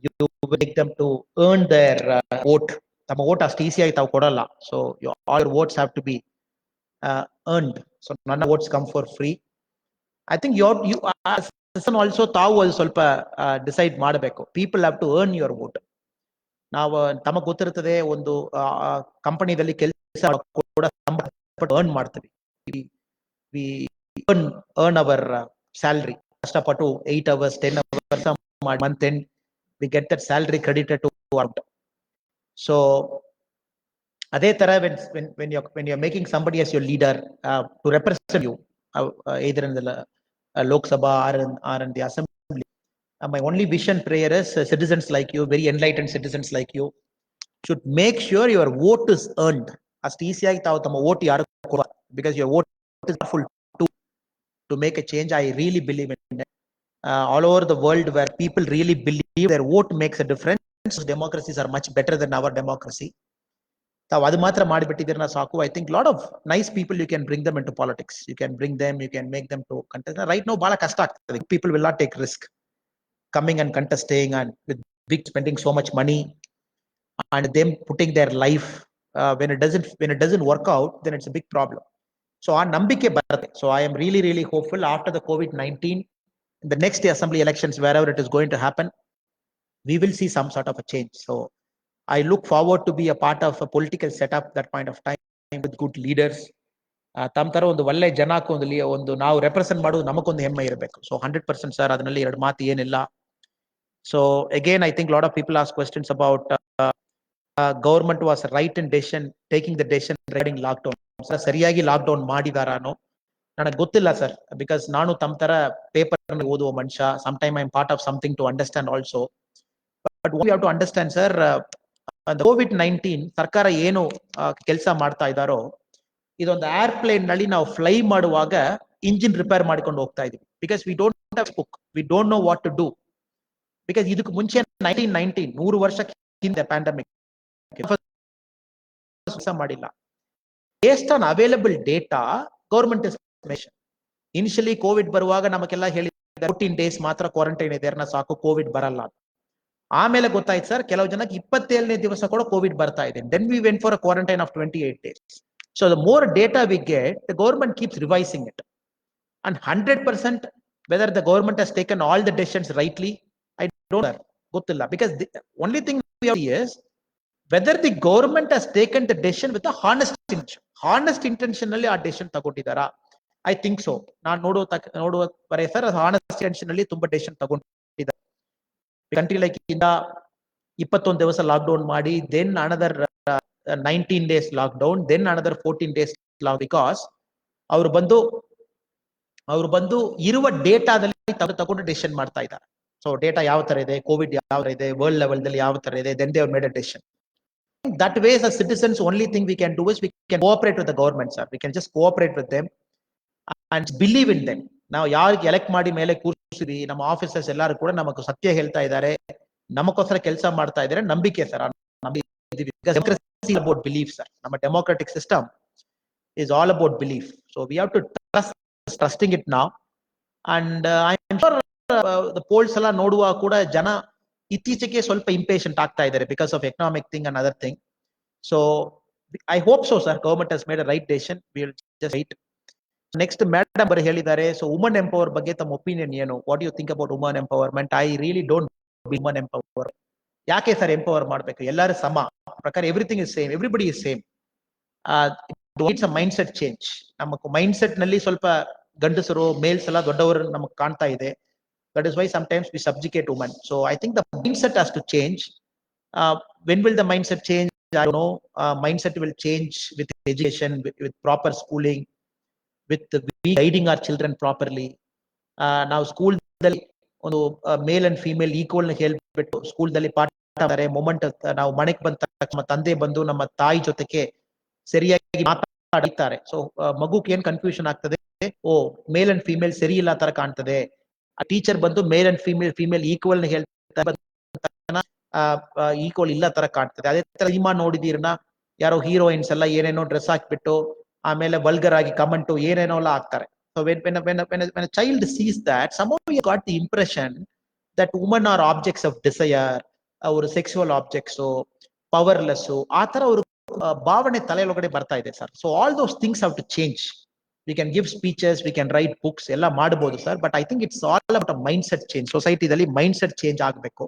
[SPEAKER 2] You will make them to earn their vote. The vote ಅಷ್ಟು ಈಸಿಯಾಗಿ ತಾವು ಕೊಡಲ್ಲ. So all your votes have to be earned. So none of votes come for free. I think you as citizen also ತಾವು ಅಲ್ಲಿ ಸ್ವಲ್ಪ decide ಮಾಡಬೇಕು. People have to earn your vote. ನಾವು ತಮಗೆ ಗೊತ್ತಿರ್ತದೆ ಒಂದು ಕಂಪನಿಯಲ್ಲಿ ಕೆಲಸ ಕೂಡ earn ಮಾಡ್ತೀವಿ. We earn our salary. ಕಷ್ಟಪಟ್ಟು 8 hours, 10 hours month end, we get that salary credited to account. So ಅದೇ ತರ when you're making somebody as your leader to represent you, either in the Lok Sabha or in the assembly, my only wish and prayer is citizens like you, very enlightened citizens like you, should make sure your vote is earned. ಅಷ್ಟು ಈಸಿಯಾಗಿ ತಾವು ತಮ್ಮ vote ಯಾರು ಕೊಡಲ್ಲ, because your vote is powerful to make a change. I really believe in it. All over the world where people really believe their vote makes a difference, democracies are much better than our democracy. ತಾವು ಅದು ಮಾತ್ರ ಮಾಡಿಬಿಟ್ಟಿದ್ದೀರನ್ನ ಸಾಕು. I think lot of nice people you can bring them into politics. You can bring them, you can make them to contest. Right now ಬಹಳ ಕಷ್ಟ ಆಗ್ತದೆ. People will not take risk coming and contesting and with big spending so much money and them putting their life when it doesn't work out, then it's a big problem. So ಆ ನಂಬಿಕೆ ಬರುತ್ತೆ. So I am really hopeful after the COVID-19, in the next assembly elections, wherever it is going to happen, we will see some sort of a change. So I look forward to be a part of a political setup that point of time with good leaders. ತಮ್ಮ ತರ ಒಂದು ಒಳ್ಳೆ ಜನಕ್ಕೆ ಒಂದು ನಾವು represent ಮಾಡೋದು ನಮಗೊಂದು ಹೆಮ್ಮೆ ಇರಬೇಕು. So 100% ಸರ್, ಅದರಲ್ಲಿ ಎರಡು ಮಾತು ಏನಿಲ್ಲ. So again, I think a lot of people ask questions about government was right in decision, taking the decision regarding lockdown. Sir, ಸರಿಯಾಗಿ ಲಾಕ್ಡೌನ್ ಮಾಡಿದಾರಾನೋ ನನಗೆ ಗೊತ್ತಿಲ್ಲ ಸರ್, ಬಿಕಾಸ್ ನಾನು ತಮ್ಮ ತರ ಪೇಪರ್ ಓದುವ ಮನುಷ್ಯ. Some time I am part of something to understand also. But we have to understand sir, COVID-19 ಸರ್ಕಾರ ಏನು ಕೆಲಸ ಮಾಡ್ತಾ ಇದ್ದಾರೋ, ಇದೊಂದು ಏರ್ಪ್ಲೇನ್ ನಲ್ಲಿ ನಾವು ಫ್ಲೈ ಮಾಡುವಾಗ ಇಂಜಿನ್ ರಿಪೇರ್ ಮಾಡ್ಕೊಂಡು ಹೋಗ್ತಾ ಇದೀವಿ. Because we don't have book, we don't know what to do. Because ಇದಕ್ಕೆ ಮುಂಚೆ 1919 100 ವರ್ಷಕ್ಕೆ ಹಿಂದೆ ಪ್ಯಾಂಡಮಿಕ್ ಮಾಡಿಲ್ಲ. Based on available data government initially COVID ಬರುವಾಗ ನಮಗೆಲ್ಲ ಹೇಳಿ 14 days ಮಾತ್ರ ಕ್ವಾರಂಟೈನ್ ಇದೆ, ಸಾಕು, ಕೋವಿಡ್ ಬರಲ್ಲ. ಆಮೇಲೆ ಗೊತ್ತಾಯ್ತು ಸರ್, ಕೆಲವು ಜನಕ್ಕೆ 27ನೇ ದಿವಸ ಕೂಡ ಕೋವಿಡ್ ಬರ್ತಾ ಇದೆ. Then we went for a quarantine of 28 days. So the more data we get, the government keeps revising it. And 100% whether the government has taken all the decisions rightly, I don't know. ಗೊತ್ತಿಲ್ಲ. Because the only thing we have is whether the government has taken the decision with a honest intention ನಲ್ಲಿ ಆ decision ತಗೊಂಡಿದ್ದಾರಾ. I think so. ನಾನು ನೋಡುವ sir, honest intention ನಲ್ಲಿ ತುಂಬಾ decision ತಗೊಂಡಿದ್ದಾರೆ. Country like ಇಂದ 21 ದಿವಸ ಲಾಕ್ಡೌನ್ ಮಾಡಿ, then another 19 days lockdown, then another 14 days lock, because ಅವರು ಬಂದು ಇರುವ ಡೇಟಾದಲ್ಲಿ ತಗೊಂಡು ಡಿಸಿಷನ್ ಮಾಡ್ತಾ ಇದ್ದಾರೆ. ಸೊ ಡೇಟಾ ಯಾವ ತರ ಇದೆ, ಕೋವಿಡ್ ಯಾವ ತರ ಇದೆ, ವರ್ಲ್ಡ್ ಲೆವೆಲ್ ದಲ್ಲಿ ಯಾವ ತರ ಇದೆ, then they have made a decision. That way, as citizens, only thing we can do is we can cooperate with the government, sir. We can just cooperate with them and believe in them. ನಾವು ಯಾರಿಗೆ elect ಮಾಡಿ ಮೇಲೆ ಕೂರಿಸಿದ್ವಿ, ನಮ್ಮ officers ಎಲ್ಲರೂ ಕೂಡ ನಮಗೆ ಸತ್ಯ ಹೇಳ್ತಾ ಇದ್ದಾರೆ, ನಮಗೋಸ್ಕರ ಕೆಲಸ ಮಾಡ್ತಾ ಇದ್ದಾರೆ, ನಂಬಿಕೆ ಸರ್. About belief sir. ನಮ್ಮ democratic system is all about belief. So we have to trusting it now. And I am sure the polls ಎಲ್ಲ ನೋಡುವ ಕೂಡ ಜನ ಇತ್ತೀಚೆಗೆ ಸ್ವಲ್ಪ ಇಂಪೇಷಂಟ್ ಆಗ್ತಾ ಇದ್ದಾರೆ because of economic thing and other thing. So I hope so, sir. Government has made a right decision. We will just wait. Next, madam ಅವರು ಹೇಳಿದ್ದಾರೆ, so women empower ಬಗ್ಗೆ ತಮ್ಮ ಒಪಿನಿಯನ್ ಏನು? What do you think about women empowerment? I really don't believe women empower. ಯಾಕೆ sir empower ಮಾಡಬೇಕು? ಎಲ್ಲರೂ ಸಮ ಪ್ರಕಾರ, everything is same, everybody is same. It's a mind set change. ನಮ್ಮ ಮೈಂಡ್ ಸೆಟ್ ನಲ್ಲಿ ಸ್ವಲ್ಪ ಗಂಡಸರು ಮೇಲ್ಸ್ ಎಲ್ಲ ದೊಡ್ಡವರು ನಮಗೆ ಕಾಣ್ತಾ ಇದೆ. That is why sometimes we subjugate women. So I think the mindset has to change. When will the mindset change? I don't know. Mindset will change with education, with proper schooling, with guiding our children properly. Now school ಒಂದು male and female equal ಹೇಳ್ಬಿಟ್ಟು ಸ್ಕೂಲ್ದಲ್ಲಿ ಪಾಠ ಮಾಡ್ತಾರೆ. Moment ನಾವು ಮನೆಗೆ ಬಂದ ನಮ್ಮ ತಂದೆ ಬಂದು ನಮ್ಮ ತಾಯಿ ಜೊತೆಗೆ ಸರಿಯಾಗಿ ಮಾತಾಡ್ತಾರೆ. ಸೊ ಮಗುಗೆ ಏನ್ ಕನ್ಫ್ಯೂಷನ್ ಆಗ್ತದೆ, ಓ ಮೇಲ್ ಅಂಡ್ ಫಿಮೇಲ್ ಸರಿ ಇಲ್ಲ ತರ ಕಾಣ್ತದೆ. ಆ ಟೀಚರ್ ಬಂದು ಮೇಲ್ ಅಂಡ್ ಫಿಮೇಲ್ ಈಕ್ವಲ್ ಹೇಳ್ತಾರೆ, ಈಕ್ವಲ್ ಇಲ್ಲ ತರ ಕಾಣ್ತದೆ. ಅದೇ ತರ ಸಿನಿಮಾ ನೋಡಿದೀರ್ನ, ಯಾರೋ ಹೀರೋಯಿನ್ಸ್ ಎಲ್ಲ ಏನೇನೋ ಡ್ರೆಸ್ ಹಾಕ್ಬಿಟ್ಟು ಆಮೇಲೆ ವಲ್ಗರ್ ಆಗಿ ಕಮೆಂಟ್ ಏನೇನೋ ಎಲ್ಲ ಆಗ್ತಾರೆ. So when a child sees that, somehow you got the impression that women are objects of desire, or sexual objects, so powerless, ಆ ತರ ಅವರು ಭಾವನೆ ತಲೆಯೊಳಗಡೆ ಬರ್ತಾ ಇದೆ sir. So all those things have to change. We can give speeches, we can write books, ಎಲ್ಲ ಮಾಡಬಹುದು sir. But I think it's all about a mindset change. ಸೊಸೈಟಿದಲ್ಲಿ mindset change ಆಗಬೇಕು,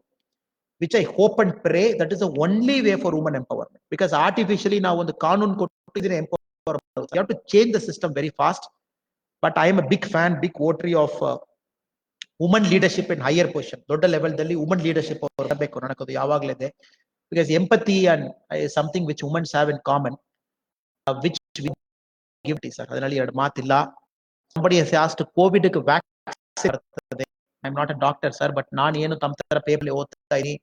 [SPEAKER 2] which I hope and pray that is the only way for women empowerment. Because artificially ನಾವು ಒಂದು ಕಾನೂನು ಕೊಟ್ಟಿದ್ರೆ empowerment, you have to change the system very fast. But I am a big fan, big votary of women leadership in higher position. ದೊಡ್ಡ ಲೆವೆಲ್ದಲ್ಲಿ women leadership ಬರಬೇಕು ನನಗದು ಯಾವಾಗಲೇ ಇದೆ. Because empathy and is something which women have in common, which we give to sir. ಅದರಲ್ಲಿ ಎರಡು ಮಾತಿಲ್ಲ. Somebody has asked COVID ಗೆ vaccine ಬರ್ತದೆ. I am not a doctor sir, but ನಾನು ಏನು ತಮ್ಮ ತರ ಪೇಪರ್ ಓದ್ತಾ ಇದೀನಿ.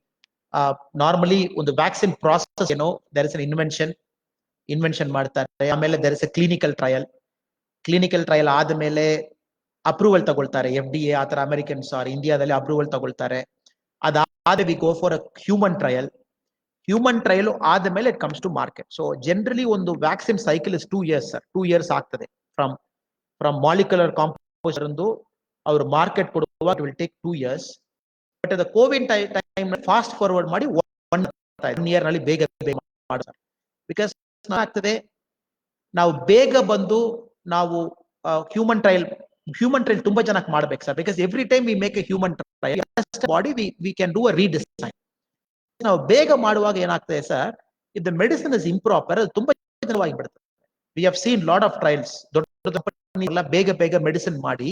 [SPEAKER 2] ನಾರ್ಮಲಿ ಒಂದು ವ್ಯಾಕ್ಸಿನ್ ಪ್ರಾಸೆಸ್ ಏನೋ, there is an ಇನ್ವೆನ್ಷನ್ ಮಾಡ್ತಾರೆ. ಆಮೇಲೆ there is a clinical trial ಆದ್ಮೇಲೆ ಅಪ್ರೂವಲ್ ತಗೊಳ್ತಾರೆ. FDA ಆತರ ಅಮೆರಿಕನ್ಸ್ ಆರ್ ಇಂಡಿಯಾದಲ್ಲಿ ಅಪ್ರೂವಲ್ ತಗೊಳ್ತಾರೆ. ಅದಾದ we go for a human trial ಆದ್ಮೇಲೆ it comes to market. So generally ಒಂದು vaccine cycle is 2 years sir. 2 years ಆಗ್ತದೆ ಫ್ರಮ್ ಮಾಲಿಕ್ಯುಲರ್ ಕಾಂಪೋಸಿಷನ್ ಒಂದು ಅವರು ಮಾರ್ಕೆಟ್ ಕೊಡುವಾಗ ವಿಲ್ ಟೇಕ್ 2 years. ಬಟ್ ಅದ ಕೋವಿಡ್ ಟೈಮ್ ಫಾಸ್ಟ್ ಫಾರ್ವರ್ಡ್ ಮಾಡಿ 1 year ನಲ್ಲಿ ಬೇಗ ಮಾಡ್ತಾರೆ. ಬಿಕಾಸ್ ಆಗ್ತದೆ ನಾವು ಬೇಗ ಬಂದು ನಾವು ಹ್ಯೂಮನ್ ಟ್ರಯಲ್ ತುಂಬಾ ಜನಕ್ಕೆ ಮಾಡ್ಬೇಕು sir. Because every time we make a human trial body we can do a redesign. ನಾವು ಬೇಗ ಮಾಡುವಾಗ ಏನಾಗ್ತದೆ sir, if the medicine is improper, ಅದು ತುಂಬಾ ಜನವಾಗಿ ಬಿಡುತ್ತೆ. We have seen lot of trials. ದೊಡ್ಡ ಎಲ್ಲ ಬೇಗ ಮೆಡಿಸಿನ್ ಮಾಡಿ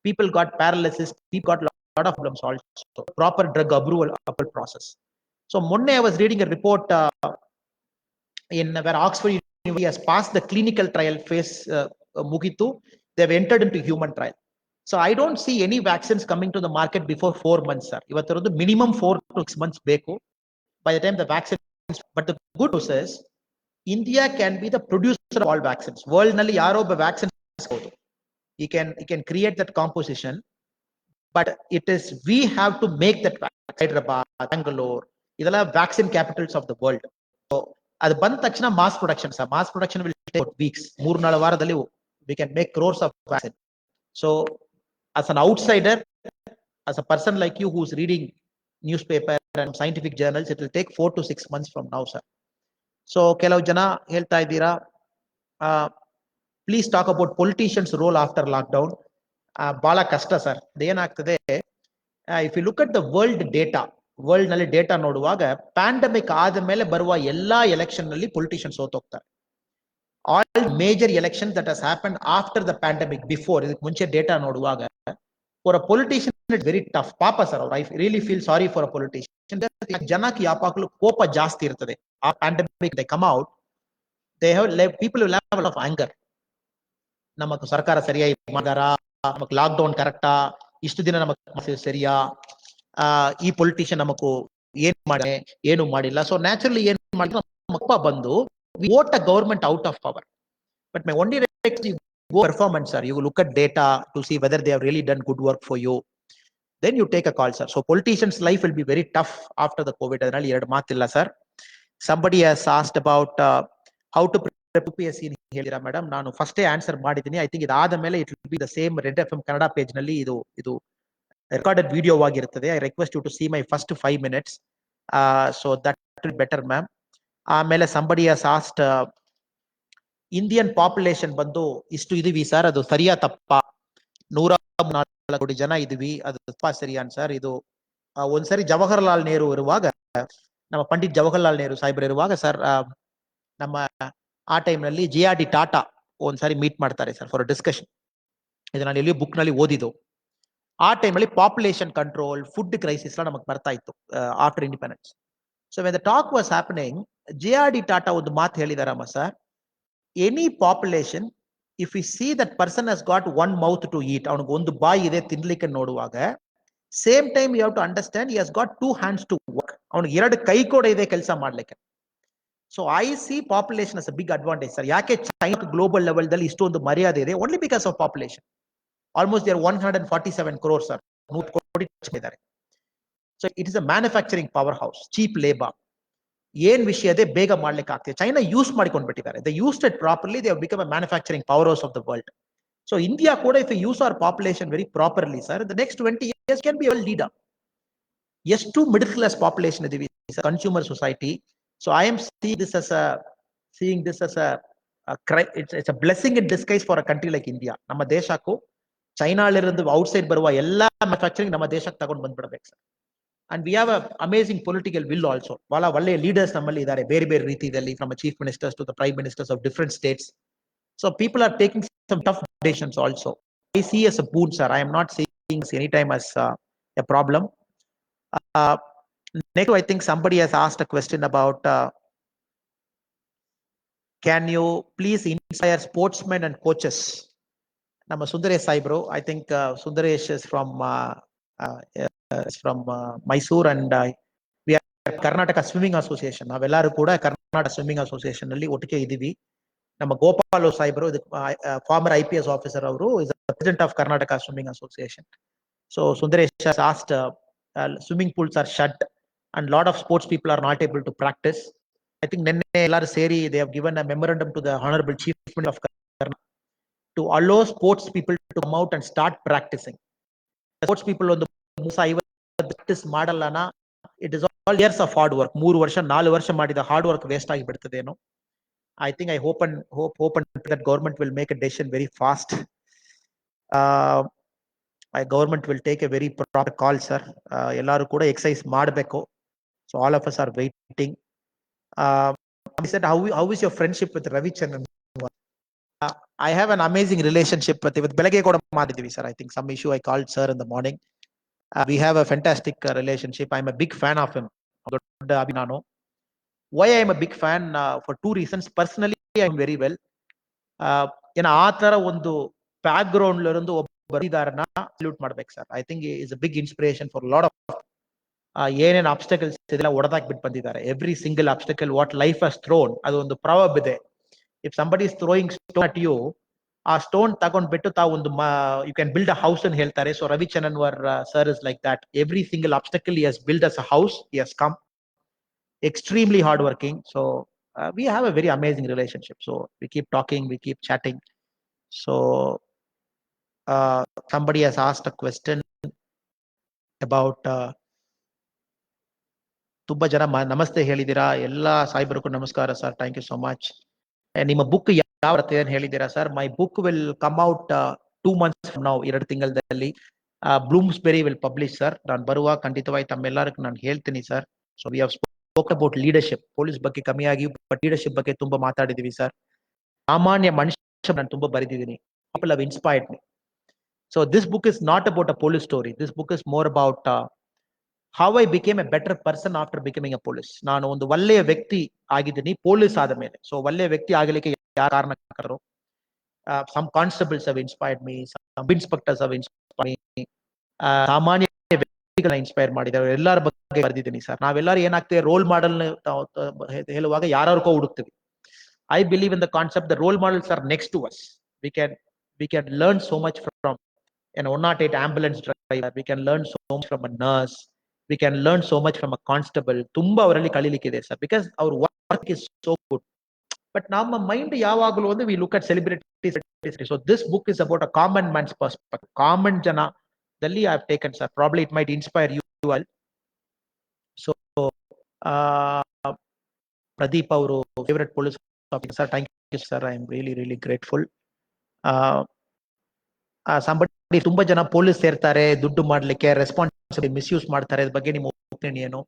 [SPEAKER 2] people got paralysis, people got lot of problems also. Proper drug approval process. So ಮೊನ್ನೆ I was reading a report in where Oxford University has passed the clinical trial phase mugitu, they have entered into human trial. So I don't see any vaccines coming to the market before 4 months sir. Ivattu minimum 4 to 6 months beku by the time the vaccines. But the good news is India can be the producer of all vaccines. World nalli yaro ba vaccine he can create that composition, but it is we have to make that vaccine. Hyderabad, Bangalore, idella vaccine capitals of the world. So ಅದು ಬಂದ ತಕ್ಷಣ mass production will take weeks. 3-4 ವಾರದಲ್ಲಿ we can make crores of vaccine. So as an outsider, as a person like you who's reading newspaper and scientific journals, it will take 4 to 6 months from now sir. So ಕೆಲವು ಜನ ಹೇಳ್ತಾ ಇದ್ದೀರಾ, please talk about politicians role after lockdown. ಬಹಳ ಕಷ್ಟ sir. ಅದೇನಾಗ್ತದೆ, if you look at the world ನಲ್ಲಿ data ನೋಡುವಾಗ, pandemic ಆದ ಮೇಲೆ ಬರುವ ಎಲ್ಲಾ ಎಲೆಕ್ಷನ್ ನಲ್ಲಿ ಪೊಲಿಟಿಷಿಯನ್ಸ್ ಸೋತೋಗ್ತಾರೆ. All major election that has happen after the pandemic, before, ಇದಕ್ಕೆ ಮುಂಚೆ ಡೇಟಾ ನೋಡುವಾಗ for a politician it's very tough. ಪಾಪ ಸರ್ ಅವ್ರು, I really feel sorry for a politician. ಜನಕ್ಕೆ ಯಾವಾಗಲೂ ಕೋಪ ಜಾಸ್ತಿ ಇರ್ತದೆ. ಆ pandemic they come out, they have people will have of anger. ನಮಗ್ ಸರ್ಕಾರ ಸರಿಯಾಗಿ ಮಾಡಿದಾರಾ, ನಮಗ್ ಲಾಕ್ ಡೌನ್ ಕರೆಕ್ಟಾ, ಇಷ್ಟು ದಿನ ನಮಗ್ ಸರಿಯಾ, ಈ ಪೊಲಿಟಿಷಿಯನ್ ನಮಗೂ ಏನು ಮಾಡಿಲ್ಲ. ಸೊ ನ್ಯಾಚುರಲಿ ಏನ್ ಮಾಡಿದ್ರೆ ನಮ್ಮಪ್ಪ ಬಂದು vote a government out of power. But my only request, you go performance sir. You look at data to see whether they have really done good work for you, then you take a call sir. So politicians life will be very tough after the covid. Adanalli ಎರಡು ಮಾತಿಲ್ಲ sir. Somebody has asked about how to prepare UPSC ಹೇಳಿರಾ madam. ನಾನು ಫಸ್ಟೇ answer ಮಾಡಿದ್ದೀನಿ. I think ಇದಾದ ಮೇಲೆ it will be the same red FM Kannada page ನಲ್ಲಿ ಇದು recorded video ಆಗಿರುತ್ತದೆ. I request you to see my first 5 minutes. So that will better ma'am. ಆಮೇಲೆ somebody has asked Indian population ಬಂದು ಇಷ್ಟು ಇದೀವಿ ಸರ್, ಅದು ಸರಿಯಾ ತಪ್ಪಾ? 104 ಕೋಟಿ ಜನ ಇದೀವಿ, ಅದು ತಪ್ಪಾ ಸರಿಯಾ ಸರ್? ಇದು ಒಂದ್ಸರಿ ಜವಾಹರ್ಲಾಲ್ ನೆಹರು ಇರುವಾಗ, ನಮ್ಮ ಪಂಡಿತ್ ಜವಾಹರ್ಲಾಲ್ ನೆಹರು ಸಾಹೇಬ್ರು ಇರುವಾಗ ಸರ್, ನಮ್ಮ ಆ ಟೈಮ್ ನಲ್ಲಿ JRD ಟಾಟಾ ಒಂದ್ಸಾರಿ ಮೀಟ್ ಮಾಡ್ತಾರೆ ಸರ್ ಫಾರ್ ಡಿಸ್ಕಷನ್. ಇದು ನಾನು ಎಲ್ಲಿಯೋ ಬುಕ್ ನಲ್ಲಿ ಓದಿದ್ದು. ಆ ಟೈಮಲ್ಲಿ ಪಾಪ್ಯುಲೇಷನ್ ಕಂಟ್ರೋಲ್, ಫುಡ್ ಕ್ರೈಸಿಸ್ ಎಲ್ಲ ನಮಗೆ ಬರ್ತಾ ಇತ್ತು after independence. So when the talk was happening, JRD Tata ಒಂದು ಮಾತು ಹೇಳಿದಾರಮ್ಮ sir, any population if you see that person has got one mouth to eat, ಅವನಿಗೆ ಒಂದು ಬಾಯಿ ಇದೆ ತಿನ್ಲಿಕ್ಕೆ ನೋಡುವಾಗ, same time you have to understand he has got 2 hands to work, ಅವನಿಗೆ 2 ಕೈ ಕೂಡ ಇದೆ ಕೆಲಸ ಮಾಡ್ಲಿಕ್ಕೆ. So I see population as a big advantage sir. ಯಾಕೆ ಚೈನಾ ಗ್ಲೋಬಲ್ ಲೆವೆಲ್ ದಲ್ಲಿ ಇಷ್ಟೊಂದು ಮರ್ಯಾದೆ ಇದೆ? Only because of population. Almost there 147 crores sir, 100 ಕೋಟಿ ಇದ್ದಾರೆ. So it is a manufacturing power house, cheap labour. ಏನ್ ವಿಷಯ ಇದೆ ಬೇಗ ಮಾಡ್ಲಿಕ್ಕೆ ಆಗ್ತದೆ. ಚೈನಾ ಯೂಸ್ ಮಾಡಿಕೊಂಡ್ಬಿಟ್ಟಿದ್ದಾರೆ. They used it properly, they have become a manufacturing power house of the world. So India ಕೂಡ if you use hour population very properly sir, the next 20 years can be a leader. ಎಷ್ಟು middle class population ಇದೀವಿ, consumer society. So I am seeing this as it's a blessing in disguise for a country like India. ನಮ್ಮ ದೇಶಕ್ಕೂ ಚೈನಾಲಿருந்து outside ಬರುವ ಎಲ್ಲಾ manufacturing ನಮ್ಮ ದೇಶಕ್ಕೆ ತಗೊಂಡು ಬಂದ್ಬಿಡ್ಬೇಕು sir. And we have a amazing political will also. ಬಹಳ ಒಳ್ಳೆಯ ಲೀಡರ್ಸ್ ನಮ್ಮಲ್ಲಿ ಇದ್ದಾರೆ, ಬೇರೆ ಬೇರೆ ರೀತಿಯಲ್ಲಿ, from chief ministers to the prime ministers of different states. So people are taking some tough decisions also. I see as a boon sir. I am not seeing any time as a problem. Next, I think somebody has asked a question about can you please inspire sportsmen and coaches? Nama Sundaresh Saibro, I think Sundaresh is from Mysore, and we are Karnataka Swimming Association. ನಾವೆಲ್ಲರೂ ಕೂಡ Karnataka swimming association ಅಲ್ಲಿ ಒಟ್ಟಿಗೆ ಇದ್ದೀವಿ. ನಮ್ಮ Gopal ಸಾಯಿಬ್ರು, farmer IPS officer, ಅವರು is president of Karnataka swimming association. So Sundaresh has asked, swimming pools are shut and lot of sports people are not able to practice. I think nenne ellaru seri they have given a memorandum to the honorable chief minister of Karnataka to allow sports people to come out and start practicing. Sports people ಒಂದು 350 practice ಮಾಡಲ್ಲನಾ, it is all years of hard work. 3 ವರ್ಷ 4 ವರ್ಷ ಮಾಡಿದ hard work waste ಆಗಿ ಬಿಡ್ತದೇನೋ. I think I hope and that government will make a decision very fast. Government will take a very proper call, sir. Ellaru kuda exercise ಮಾಡಬೇಕು. So all of us are waiting. He said, how is your friendship with Ravichandran? I have an amazing relationship with ಬೆಳಗ್ಗೆ ಕೂಡ ಮಾಡಿದ್ವಿ sir. I think some issue I called sir in the morning. We have a fantastic relationship. I'm a big fan of him. ದೊಡ್ಡ ಅಭಿಮಾನಿ. Why I am a big fan? For 2 reasons. Personally, I am very well. ಆ ತರ ಒಂದು background ಇருந்து ಬರಿದಾರನ salute ಮಾಡ್ಬೇಕು sir. I think is a big inspiration for lot of ಏನೇನ್ obstacles ಇದೆಲ್ಲ ಹೊಡೆದಾಕ್ಬಿಟ್ಟು ಬಂದಿದ್ದಾರೆ. Every single obstacle what life has thrown, ಅದು ಒಂದು ಪ್ರಾವರ್ಬ್ ಇದೆ. If somebody is throwing stone at you, ಆ ಸ್ಟೋನ್ ತಗೊಂಡ್ಬಿಟ್ಟು ತಾವು ಒಂದು you can build a house ಅಂತ ಹೇಳ್ತಾರೆ. So Ravichandran sir is like that. Every single obstacle he has build as a house, he has come extremely hardworking. So we have a very amazing relationship. So we keep talking, we keep chatting. So somebody has asked a question about ತುಂಬಾ ಜನ ನಮಸ್ತೆ ಹೇಳಿದಿರಾ. ಎಲ್ಲಾ ಸಾಯಿಬರಿಗೂ ನಮಸ್ಕಾರ sir, thank you so much. ನಿಮ್ಮ book ಯಾವ ಬರುತ್ತೆ ಅಂತ ಹೇಳಿದಿರಾ sir. My book will come out 2 months from now, 2 ತಿಂಗಳಲ್ಲಿ. Bloomsbury will publish sir. ನಾನು ಬರುವಾಗ ಖಂಡಿತವಾಗಿ ತಮ್ಮೆಲ್ಲರಿಗೂ ನಾನು ಹೇಳ್ತೀನಿ sir. So we have spoke about leadership. Police ಬಗ್ಗೆ ಕಮ್ಮಿಯಾಗಿ ಬಟ್ ಲೀಡರ್ಶಿಪ್ ಬಗ್ಗೆ ತುಂಬಾ ಮಾತಾಡಿದೀವಿ ಸರ್. ಸಾಮಾನ್ಯ ಮನುಷ್ಯ ನಾನು ತುಂಬಾ ಬರೆದಿದ್ದೀನಿ. People have inspired me. So this book is not about a police story. This book is more about how I became a better person after becoming a police. ನಾನು ಒಂದು ಒಳ್ಳೆಯ ವ್ಯಕ್ತಿ ಆಗಿದ್ದೀನಿ ಪೊಲೀಸ್ ಆದ ಮೇಲೆ. ಸೊ ಒಳ್ಳೆಯ ವ್ಯಕ್ತಿ ಆಗಲಿಕ್ಕೆ ಯಾರು ಕಾರಣಕರ್ತರು? Some constables have inspired me, some inspectors have inspired me. ಸಾಮಾನ್ಯ ವ್ಯಕ್ತಿಗಳನ್ನ ಇನ್ಸ್ಪೈರ್ ಮಾಡಿದ್ದಾರೆ. ಎಲ್ಲರ ಬಗ್ಗೆ ಬರೆದಿದ್ದೀನಿ ಸರ್. ನಾವೆಲ್ಲರೂ ಏನಾಗ್ತೇವೆ, ರೋಲ್ ಮಾಡೆಲ್ ಹೇಳುವಾಗ ಯಾರ್ಯಾರಿಗೋ ಹುಡುಕ್ತೀವಿ. I believe in the concept the role models are next to us. We can learn so much from an 108 ambulance driver. We can learn so much from a nurse. We can learn so much from a constable. ತುಂಬಾ ಅವರಲ್ಲಿ ಕಲಿಲಿಕ್ಕಿದೆ sir, because our work is so good. But ನಮ್ಮ mind ಯಾವಾಗಲೂ ಒಂದು we look at celebrities. So this book is about a common man's perspective. Common ಜನದಲ್ಲಿ I have taken sir. Probably it might inspire you all. So Pradeep, our favorite police officer, sir, thank you sir. I am really grateful. Somebody ತುಂಬಾ ಜನ police ಸೇರ್ತಾರೆ ದುಡ್ಡು ಮಾಡ್ಲಿಕ್ಕೆ, responsibility misuse ಮಾಡ್ತಾರೆ. ಅದ್ರ ಬಗ್ಗೆ ನಿಮ್ಮ ಒಪಿನಿಯನ್ ಏನು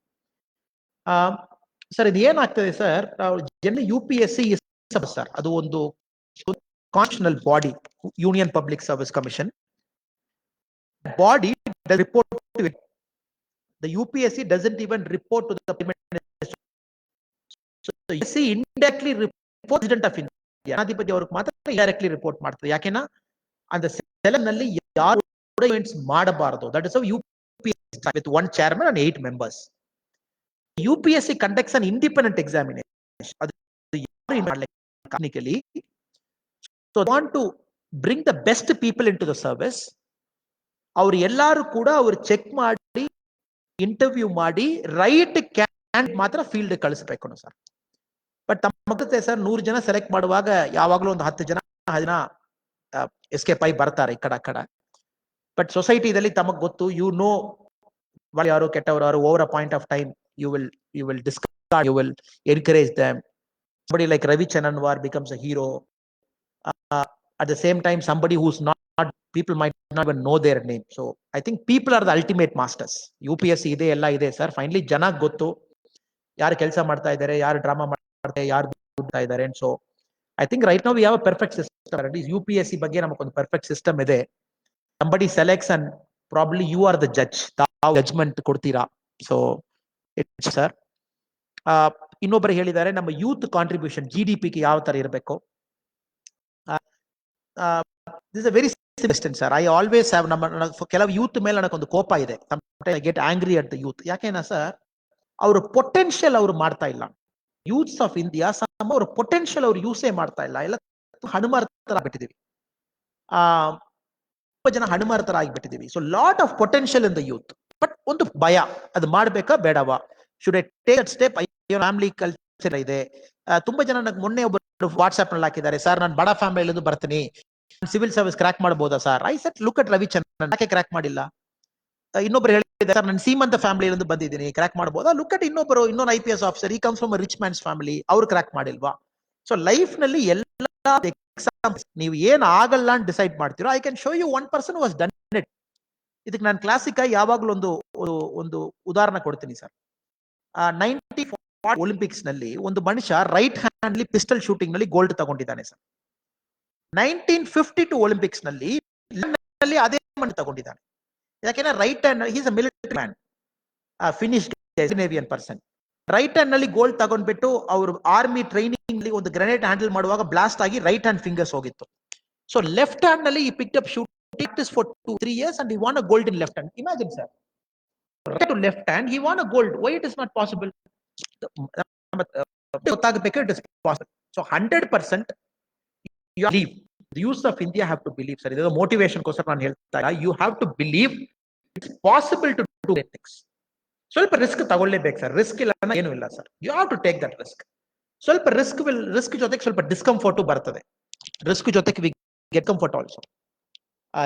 [SPEAKER 2] ಸರ್? ಇದು ಏನಾಗ್ತದೆ ಸರ್, ಜನ UPSC ಸರ್, ಅದು ಒಂದು constitutional body, Union Public Service Commission. Body does report to it. The UPSC doesn't even report to the Prime Minister. So the UPSC indirectly reports President of India. ಜನಾಧಿಪತಿ ಅವ್ರಿಗೆ ಮಾತ್ರ directly report ಮಾಡ್ತಾರೆ. ಯಾಕೆನಾ அந்த ಸೆಲೆನಲ್ಲಿ ಯಾರು events ಮಾಡಬಾರದು. That is UPSC with one chairman and 8 members. UPSC conducts an independent examination. ಅದು ಯಾರು ಮಾಡಲಿಕ್ಕೆ technically. So they want to bring the best people into the service. ಅವ್ರು ಎಲ್ಲರೂ ಕೂಡ ಅವ್ರು ಚೆಕ್ ಮಾಡಿ ಇಂಟರ್ವ್ಯೂ ಮಾಡಿ ರೈಟ್ ಕ್ಯಾಂಡಿಡೇಟ್ ಮಾತ್ರ ಫೀಲ್ಡ್ ಕಳಿಸಬೇಕು ಸರ್. ಬಟ್ ತಮ್ಮ ಸರ್ 100 ಜನ ಸೆಲೆಕ್ಟ್ ಮಾಡುವಾಗ ಯಾವಾಗಲೂ ಒಂದು 10 ಜನ ಎಸ್ಕೇಪ್ ಆಗಿ ಬರ್ತಾರೆ ಈ ಕಡೆ ಆ ಕಡೆ. ಬಟ್ ಸೊಸೈಟಿದಲ್ಲಿ ತಮಗ್ ಗೊತ್ತು, ಯಾರು ಕೆಟ್ಟವರು ಯಾರು, over a point of time you will discard, you will encourage them. Somebody like Ravi Chananwar becomes a hero. At the same time, somebody who's not, people might not even know their name. So I think people are the ultimate masters. UPSC ide ella ide sir. Finally jana gottu yaru kelsa ಮಾಡ್ತಾ ಇದ್ದಾರೆ, ಯಾರು drama ಮಾಡ್ತಾರೆ, ಯಾರು ದುಡ್ತಾ ಇದ್ದಾರೆ. And so I think right now we have a perfect system. At least UPSC ಬಗ್ಗೆ ನಮಗೊಂದು perfect system ಇದೆ. Somebody selects and probably you are the judge. ತಾವು judgment ಕೊಡ್ತೀರಾ. So it's sir. ಇನ್ನೊಬ್ಬರು ಹೇಳಿದ್ದಾರೆ ನಮ್ಮ ಯೂತ್ ಕಾಂಟ್ರಿಬ್ಯೂಷನ್ GDP ಗೆ ಯಾವ ತರ ಇರಬೇಕು. This is a very simple question sir. I always have ಕೆಲವು ಯೂತ್ ಮೇಲೆ ನನಗೊಂದು ಕೋಪ ಇದೆ. Sometimes I get angry at the youth. ಯಾಕೆನಾ ಸರ್, ಅವರ ಪೊಟೆನ್ಷಿಯಲ್ ಅವರು ಮಾಡ್ತಾ ಇಲ್ಲ. ಯೂತ್ಸ್ ಆಫ್ ಇಂಡಿಯಾ ಅವರ ಪೊಟೆನ್ಷಿಯಲ್ ಅವರು ಯೂಸೇ ಮಾಡ್ತಾ ಇಲ್ಲ. ಎಲ್ಲ ಹನುಮಾರ್ತರ ಆಗ್ಬಿಟ್ಟಿದೀವಿ. ತುಂಬಾ ಜನ ಹನುಮಾರ್ತರ ಆಗಿಬಿಟ್ಟಿದೀವಿ. So lot of potential in the youth. But ಒಂದು ಭಯ, ಅದು ಮಾಡ್ಬೇಕಾ ಬೇಡವಾ, should I take that step. Family culture ಇದೆ. ತುಂಬಾ ಜನ ನನಗೆ ಮೊನ್ನೆ ಒಬ್ಬರು ವಾಟ್ಸ್ಆಪ್ ನಲ್ಲಿ ಹಾಕಿದ್ದಾರೆ, ಸರ್ ನಾನು ಬಡ ಫ್ಯಾಮಿಲಿಯಿಂದ ಬರ್ತೀನಿ, ಸಿವಿಲ್ ಸರ್ವಿಸ್ ಕ್ರಾಕ್ ಮಾಡಬಹುದಾ sir. I set look at Ravichandran, ಯಾಕೆ ಕ್ರಾಕ್ ಮಾಡಿಲ್ಲ. ಇನ್ನೊಬ್ರು ಹೇಳಿದ್ದಾರೆ, ಸರ್ ನಾನು ಸೀಮಂತ ಫ್ಯಾಮಿಲಿಯಿಂದ ಬಂದಿದ್ದೀನಿ, ಕ್ರಾಕ್ ಮಾಡಬಹುದಾ. ಲುಕ್ ಅಟ್ ಇನ್ನೊಂದು IPS ಆಫೀಸರ್, ಈ comes from rich man's family, ಅವ್ರು ಕ್ರಾಕ್ ಮಾಡಿಲ್ವಾ. ಸೊ ಲೈಫ್ ನಲ್ಲಿ ಎಲ್ಲ ಎಕ್ಸಾಂಪಲ್ಸ್ ನೀವು ಏನ್ ಆಗಲ್ಲ ಅಂತ ಡಿಸೈಡ್ ಮಾಡ್ತೀರೋ, I can show you one person was done it. ಇದಕ್ಕೆ ನಾನು ಕ್ಲಾಸಿಕ್ ಆಗಿ ಯಾವಾಗ್ಲೂ ಒಂದು ಉದಾಹರಣೆ ಕೊಡ್ತೀನಿ ಸರ್. 1940 ಒಲಿಂಪಿಕ್ಸ್ ನಲ್ಲಿ ಒಂದು ಮನುಷ್ಯ ರೈಟ್ ಹ್ಯಾಂಡ್ ಪಿಸ್ಟಲ್ ಶೂಟಿಂಗ್ ನಲ್ಲಿ ಗೋಲ್ಡ್ ತಗೊಂಡಿದ್ದಾನೆ ಸರ್. 1952 ಒಲಿಂಪಿಕ್ಸ್ ನಲ್ಲಿ ಅದೇ ಮನುಷ್ಯ ತಗೊಂಡಿದ್ದಾನೆ. ಯಾಕೆಂದ್ರೆ right hand, he is a military man, finish Scandinavian person. Right hand ನಲ್ಲಿ ಗೋಲ್ಡ್ ತಗೊಂಡ್ಬಿಟ್ಟು ಅವರು ಆರ್ಮಿ ಟ್ರೈನಿಂಗ್ ನಲ್ಲಿ ಒಂದು ಗ್ರೆನೇಡ್ ಹ್ಯಾಂಡಲ್ ಮಾಡುವಾಗ ಬ್ಲಾಸ್ಟ್ ಆಗಿ ರೈಟ್ ಹ್ಯಾಂಡ್ ಫಿಂಗರ್ಸ್ ಹೋಗಿತ್ತು. ಸೊ ಲೆಫ್ಟ್ ಹ್ಯಾಂಡ್ ನಲ್ಲಿ ಈ picked up shooting for 2-3 years and he won a gold in left hand. Imagine sir, right to left hand he won a gold. Why it is not possible? It is possible. So 100% you believe. The youth of India have to believe sir. This is a motivation question ನಾನು ಹೇಳ್ತಾ ಇಲ್ಲ. You have to believe it's possible to do things. ಸ್ವಲ್ಪ risk ತಗೊಳ್ಳೇಬೇಕು sir. Risk ಇಲ್ಲ ಏನು ಇಲ್ಲ sir. You have to take that risk. ಸ್ವಲ್ಪ risk ಜೊತೆಗೆ ಸ್ವಲ್ಪ ಡಿಸ್ಕಂಫರ್ಟ್ ಬರ್ತದೆ. ರಿಸ್ಕ್ ಜೊತೆಗೆ we get comfort also.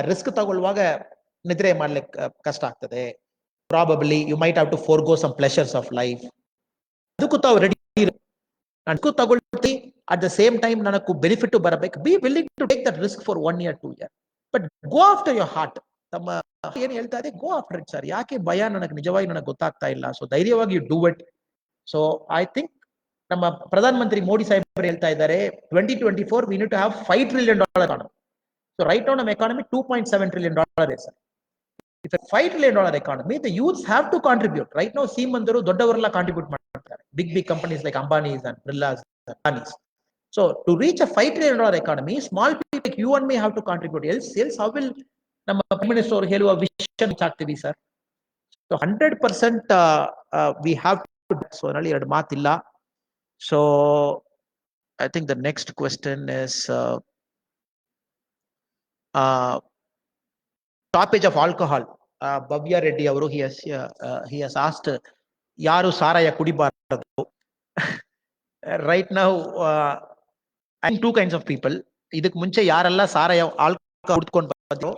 [SPEAKER 2] Risk ತಗೊಳ್ಳುವಾಗ ನಿದ್ರೆ ಮಾಡ್ಲಿಕ್ಕೆ ಕಷ್ಟ ಆಗ್ತದೆ. Probably you might have to forgo some pleasures of life. ಅದಕ್ಕೂ ತಾವು ರೆಡಿ ನಾನು ತಗೊಳ್ತಿ. ಅಟ್ ದ ಸೇಮ್ ಟೈಮ್ ನನಗೂ ಬೆನಿಫಿಟ್ ಬರಬೇಕು. Be willing to take that risk for 1 year 2 year. But go after your heart. ತಮ್ಮ ಏನ್ ಹೇಳ್ತಾ ಇದೆ, ಗೋ ಆಫ್ಟರ್ ಇಟ್ ಸರ್. ಯಾಕೆ ಭಯ, ನನಗೆ ನಿಜವಾಗಿ ನನಗೆ ಗೊತ್ತಾಗ್ತಾ ಇಲ್ಲ. ಸೊ ಧೈರ್ಯವಾಗಿ you do it. So I think ನಮ್ಮ ಪ್ರಧಾನ ಮಂತ್ರಿ ಮೋದಿ ಸಾಹೇಬರು ಹೇಳ್ತಾ ಇದ್ದಾರೆ 2024 we need to have $5 trillion economy. So right now ನಮ್ಮ economy $2.7 trillion is sir. If a $5 trillion economy, the youths have to contribute. Right now ಸೀಮಂತರು ದೊಡ್ಡವರೆಲ್ಲ contribute ಮಾಡ್ತಾರೆ. Big companies like Ambani's and Birla's, Adani's. So to reach a $5 trillion economy, small people like you and me have to contribute. Else how will ನಮ್ಮ prime minister ಅವರು ಹೇಳುವ vision ಆಗ್ತೀವಿ sir. So 100% we have to. So ನಲ್ಲಿ ಎರಡು ಮಾತಿಲ್ಲ. So I think the next question is stoppage of alcohol. Bhavya Reddy ಅವರು he has asked ಯಾರು ಸಾರಾಯ ಕುಡಿಬಾರದು. Right now I think 2 kinds of people. ಇದಕ್ಕೆ ಮುಂಚೆ ಯಾರೆಲ್ಲ ಸಾರಾಯ ಆಲ್ಕೋಹಾಲ್ ಕುಡ್ಕೊಂಡು ಬಂದ್ರು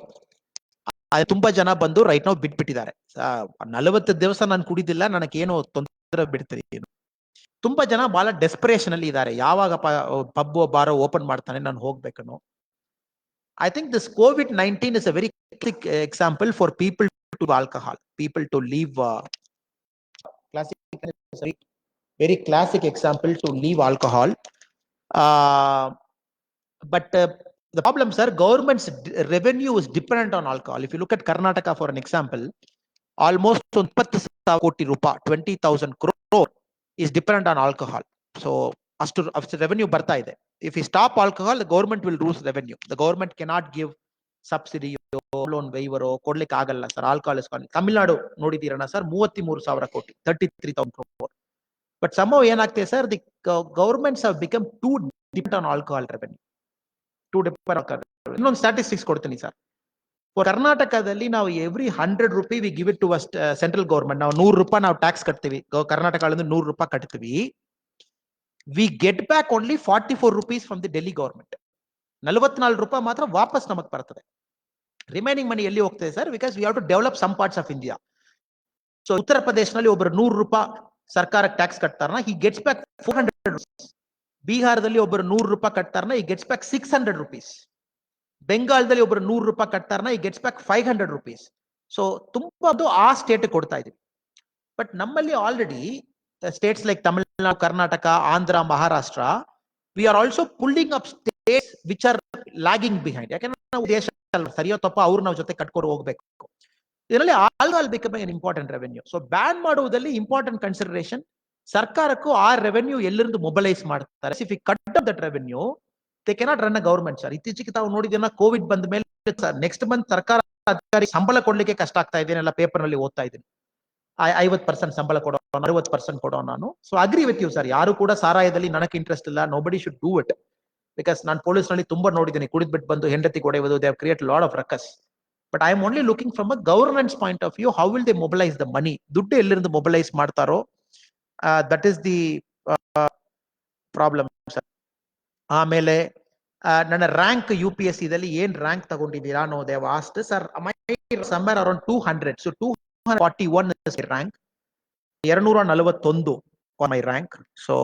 [SPEAKER 2] ತುಂಬಾ ಜನ ಬಂದು ರೈಟ್ ನಾವು ಬಿಟ್ಬಿಟ್ಟಿದ್ದಾರೆ. 40 ದಿವಸ ನಾನು ಕುಡಿದಿಲ್ಲ, ನನಗೇನೋ ತೊಂದರೆ ಬಿಡ್ತೀನಿ. ತುಂಬಾ ಜನ ಬಹಳ ಡೆಸ್ಪರೇಷನ್ ಅಲ್ಲಿ ಇದ್ದಾರೆ. ಯಾವಾಗ ಪಬ್ ಬಾರೋ ಓಪನ್ ಮಾಡ್ತಾನೆ ನಾನು ಹೋಗ್ಬೇಕನ್ನು. I think this COVID-19 is a very classic example for people to alcohol, people to leave. Very classic example to leave alcohol. But The problem, sir, government's revenue is dependent on alcohol. If you look at Karnataka for an example, almost 20,000 koti rupa, 20,000 crore is dependent on alcohol. So ಅಷ್ಟು revenue ಬರ್ತಾ ಇದೆ. If we stop alcohol, the government will lose revenue. The government cannot give subsidy loan waiver ಕೊಡ್ಲಿಕ್ಕೆ ಆಗಲ್ಲ sir. Alcohol is Tamil Nadu ನೋಡಿದೀರಣ್ಣ sir, 33,000 ಕೋಟಿ, 33,000 crore. But somehow ಏನಾಗ್ತಿದೆ sir, the governments have become too dependent on alcohol revenue. ಇನ್ನೊಂದು statistics ಕೊಡ್ತೀನಿ sir. ಕರ್ನಾಟಕದಲ್ಲಿ ನಾವು every 100 rupee we give it to central government. ನಾವು 100 ರೂಪಾಯಿ ನಾವು ಟ್ಯಾಕ್ಸ್ ಕಟ್ತೀವಿ, ಕರ್ನಾಟಕ 100 ರೂಪಾಯಿ ಕಟ್ತೀವಿ. We get back only 44 rupees from the Delhi government. 44 ರೂಪಾಯಿ ಮಾತ್ರ ವಾಪಸ್ ನಮಗೆ ಬರ್ತದೆ. ರಿಮೈನಿಂಗ್ ಮನಿ ಎಲ್ಲಿ ಹೋಗ್ತದೆ sir? Because we have to develop some parts of India. So ಉತ್ತರ ಪ್ರದೇಶನಲ್ಲಿ ಒಬ್ಬರು 100 ರೂಪಾಯಿ ಸರ್ಕಾರಕ್ಕೆ ಟ್ಯಾಕ್ಸ್ ಕಟ್ತಾರನ, ಹಿ ಗೆಟ್ಸ್ ಬ್ಯಾಕ್ 400 rupees. ಬಿಹಾರದಲ್ಲಿ ಒಬ್ಬರು 100 ರೂಪಾಯಿ ಕಟ್ತಾರನ, ಹಿ ಗೆಟ್ಸ್ ಬ್ಯಾಕ್ 600 rupees. ಬೆಂಗಾಲದಲ್ಲಿ ಒಬ್ಬರು 100 ರೂಪಾಯಿ ಕಟ್ತಾರನ, ಈ ಗೆಟ್ಸ್ ಬ್ಯಾಕ್ 500 rupees. ಸೊ ತುಂಬಾ ಆ ಸ್ಟೇಟ್ ಕೊಡ್ತಾ ಇದೀವಿ. ಬಟ್ ನಮ್ಮಲ್ಲಿ already States like Tamil Nadu, Karnataka, Andhra, Maharashtra, we are also pulling up States which are lagging behind. ಯಾಕಂದ್ರೆ ನಾವು ದೇಶ ಸರಿಯೋ ತಪ್ಪ ಅವ್ರು ನಾವು ಜೊತೆ ಕಟ್ಕೊಂಡು ಹೋಗ್ಬೇಕು. ಇದರಲ್ಲಿ alcohol become an important revenue. So ban ಮಾಡುವುದಲ್ಲಿ ಇಂಪಾರ್ಟೆಂಟ್ ಕನ್ಸಿಡರೇಷನ್ ಸರ್ಕಾರಕ್ಕೂ ಆ ರೆವೆನ್ಯೂ ಎಲ್ಲಿಂದ ಮೊಬಲೈಸ್ ಮಾಡ್ತಾರೆ. If you cut up that revenue, they cannot run a government sir. ಇತ್ತೀಚೆಗೆ ತಾವು ನೋಡಿದೇನ, ಕೋವಿಡ್ ಬಂದ ಮೇಲೆ ನೆಕ್ಸ್ಟ್ ಮಂತ್ ಸರ್ಕಾರ ಅಧಿಕಾರಿ ಸಂಬಳ ಕೊಡ್ಲಿಕ್ಕೆ ಕಷ್ಟ ಆಗ್ತಾ ಇದೆನೆಲ್ಲ ಪೇಪರ್ ನಲ್ಲಿ ಓದ್ತಾ ಇದ್ದೀನಿ. 50% ಸಂಬಳ ಕೊಡೋ, 60% ಕೊಡೋ ನಾನು. So agree with you sir, ಯಾರು ಕೂಡ ಸಾರಾಯದಲ್ಲಿ ನನಗೆ ಇಂಟ್ರೆಸ್ಟ್ ಇಲ್ಲ. Nobody should do it. Because ನಾನು ಪೊಲೀಸ್ ನಲ್ಲಿ ತುಂಬಾ ನೋಡಿದ್ದೀನಿ, ಕುಡಿದ್ಬಿಟ್ಟು ಬಂದು ಹೆಂಡತಿ ಕೊಡೆಯುವುದು. They have create lot of ruckus. But I am only looking from a governance point of view, how will they mobilise the money. ದುಡ್ಡು ಎಲ್ಲಿಂದ ಮೊಬಲೈಸ್ ಮಾಡ್ತಾರೋ, that is the problem sir. ಆಮೇಲೆ ನನ್ನ ರ್ಯಾಂಕ್ UPSC ದಲ್ಲಿ ಏನ್ rank ತಗೊಂಡಿದ್ದೀರಾ ಅನ್ನೋ they asked sir. My somewhere around 200. So 241 is rank. 241 my rank. So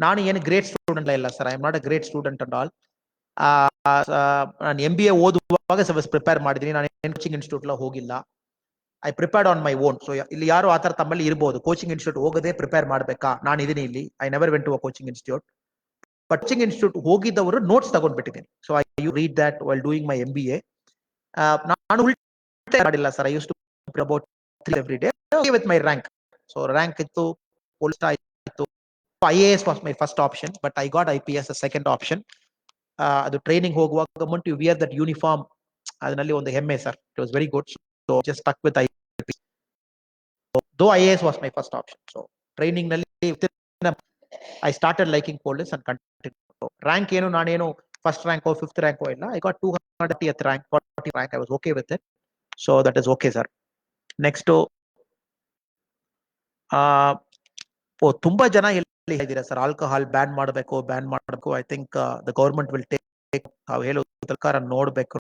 [SPEAKER 2] ನಾನು ಏನು ಗ್ರೇಟ್ ಸ್ಟೂಡೆಂಟ್ ಇಲ್ಲ sir. I am not a great student and all. ನಾನು MBA ಓದುವಾಗ ಪ್ರಿಪೇರ್ ಮಾಡಿದೀನಿ. ನಾನು ಕೋಚಿಂಗ್ ಇನ್ಸ್ಟಿಟ್ಯೂಟ್ ಹೋಗಿಲ್ಲ. I prepared on my own. So ಇಲ್ಲಿ ಯಾರು ಆತರ ತಮ್ಮಲ್ಲಿ ಇರಬಹುದು, ಕೋಚಿಂಗ್ ಇನ್ಸ್ಟಿಟ್ಯೂಟ್ ಹೋಗದೆ ಪ್ರಿಪೇರ್ ಮಾಡ್ಬೇಕಾ? ನಾನು ಇದೀನಿ ಇಲ್ಲಿ. I never went to a coaching institute. Coaching institute ಹೋಗಿದ್ದವರು ನೋಟ್ಸ್ ತಗೊಂಡ್ಬಿಟ್ಟಿದ್ದೀನಿ. So I you read that while doing my MBA. ನಾನು ಉಲ್ಟಾ ಮಾಡಿಲ್ಲ sir. I use to about 3 every day with my rank. So rank ಇತ್ತು, police ಇತ್ತು. IAS was my first option, but I got IPS second option. ಅದು training ಹೋಗುವಾಗ ಮುಂಟು you wear that uniform, ಅದರಲ್ಲಿ ಒಂದು ಹೆಮ್ಮೆ sir. It was very good. So just stuck with IPS. Though IAS was my first option. So training ನಲ್ಲಿ I started liking police and continue. Rank ಏನು, ನಾನೇನು first rank 5th rank ಇಲ್ಲ. I got 230th rank, 40 rank. I was okay with it. So that is okay sir. Next, ತುಂಬಾ ಜನ ಹೇಳಿದ್ದೀರಾ sir, alcohol ban ಮಾಡಬೇಕು. I think the government will take. ತಾವು ಹೇಳೋ ಸರ್ಕಾರ ನೋಡ್ಬೇಕು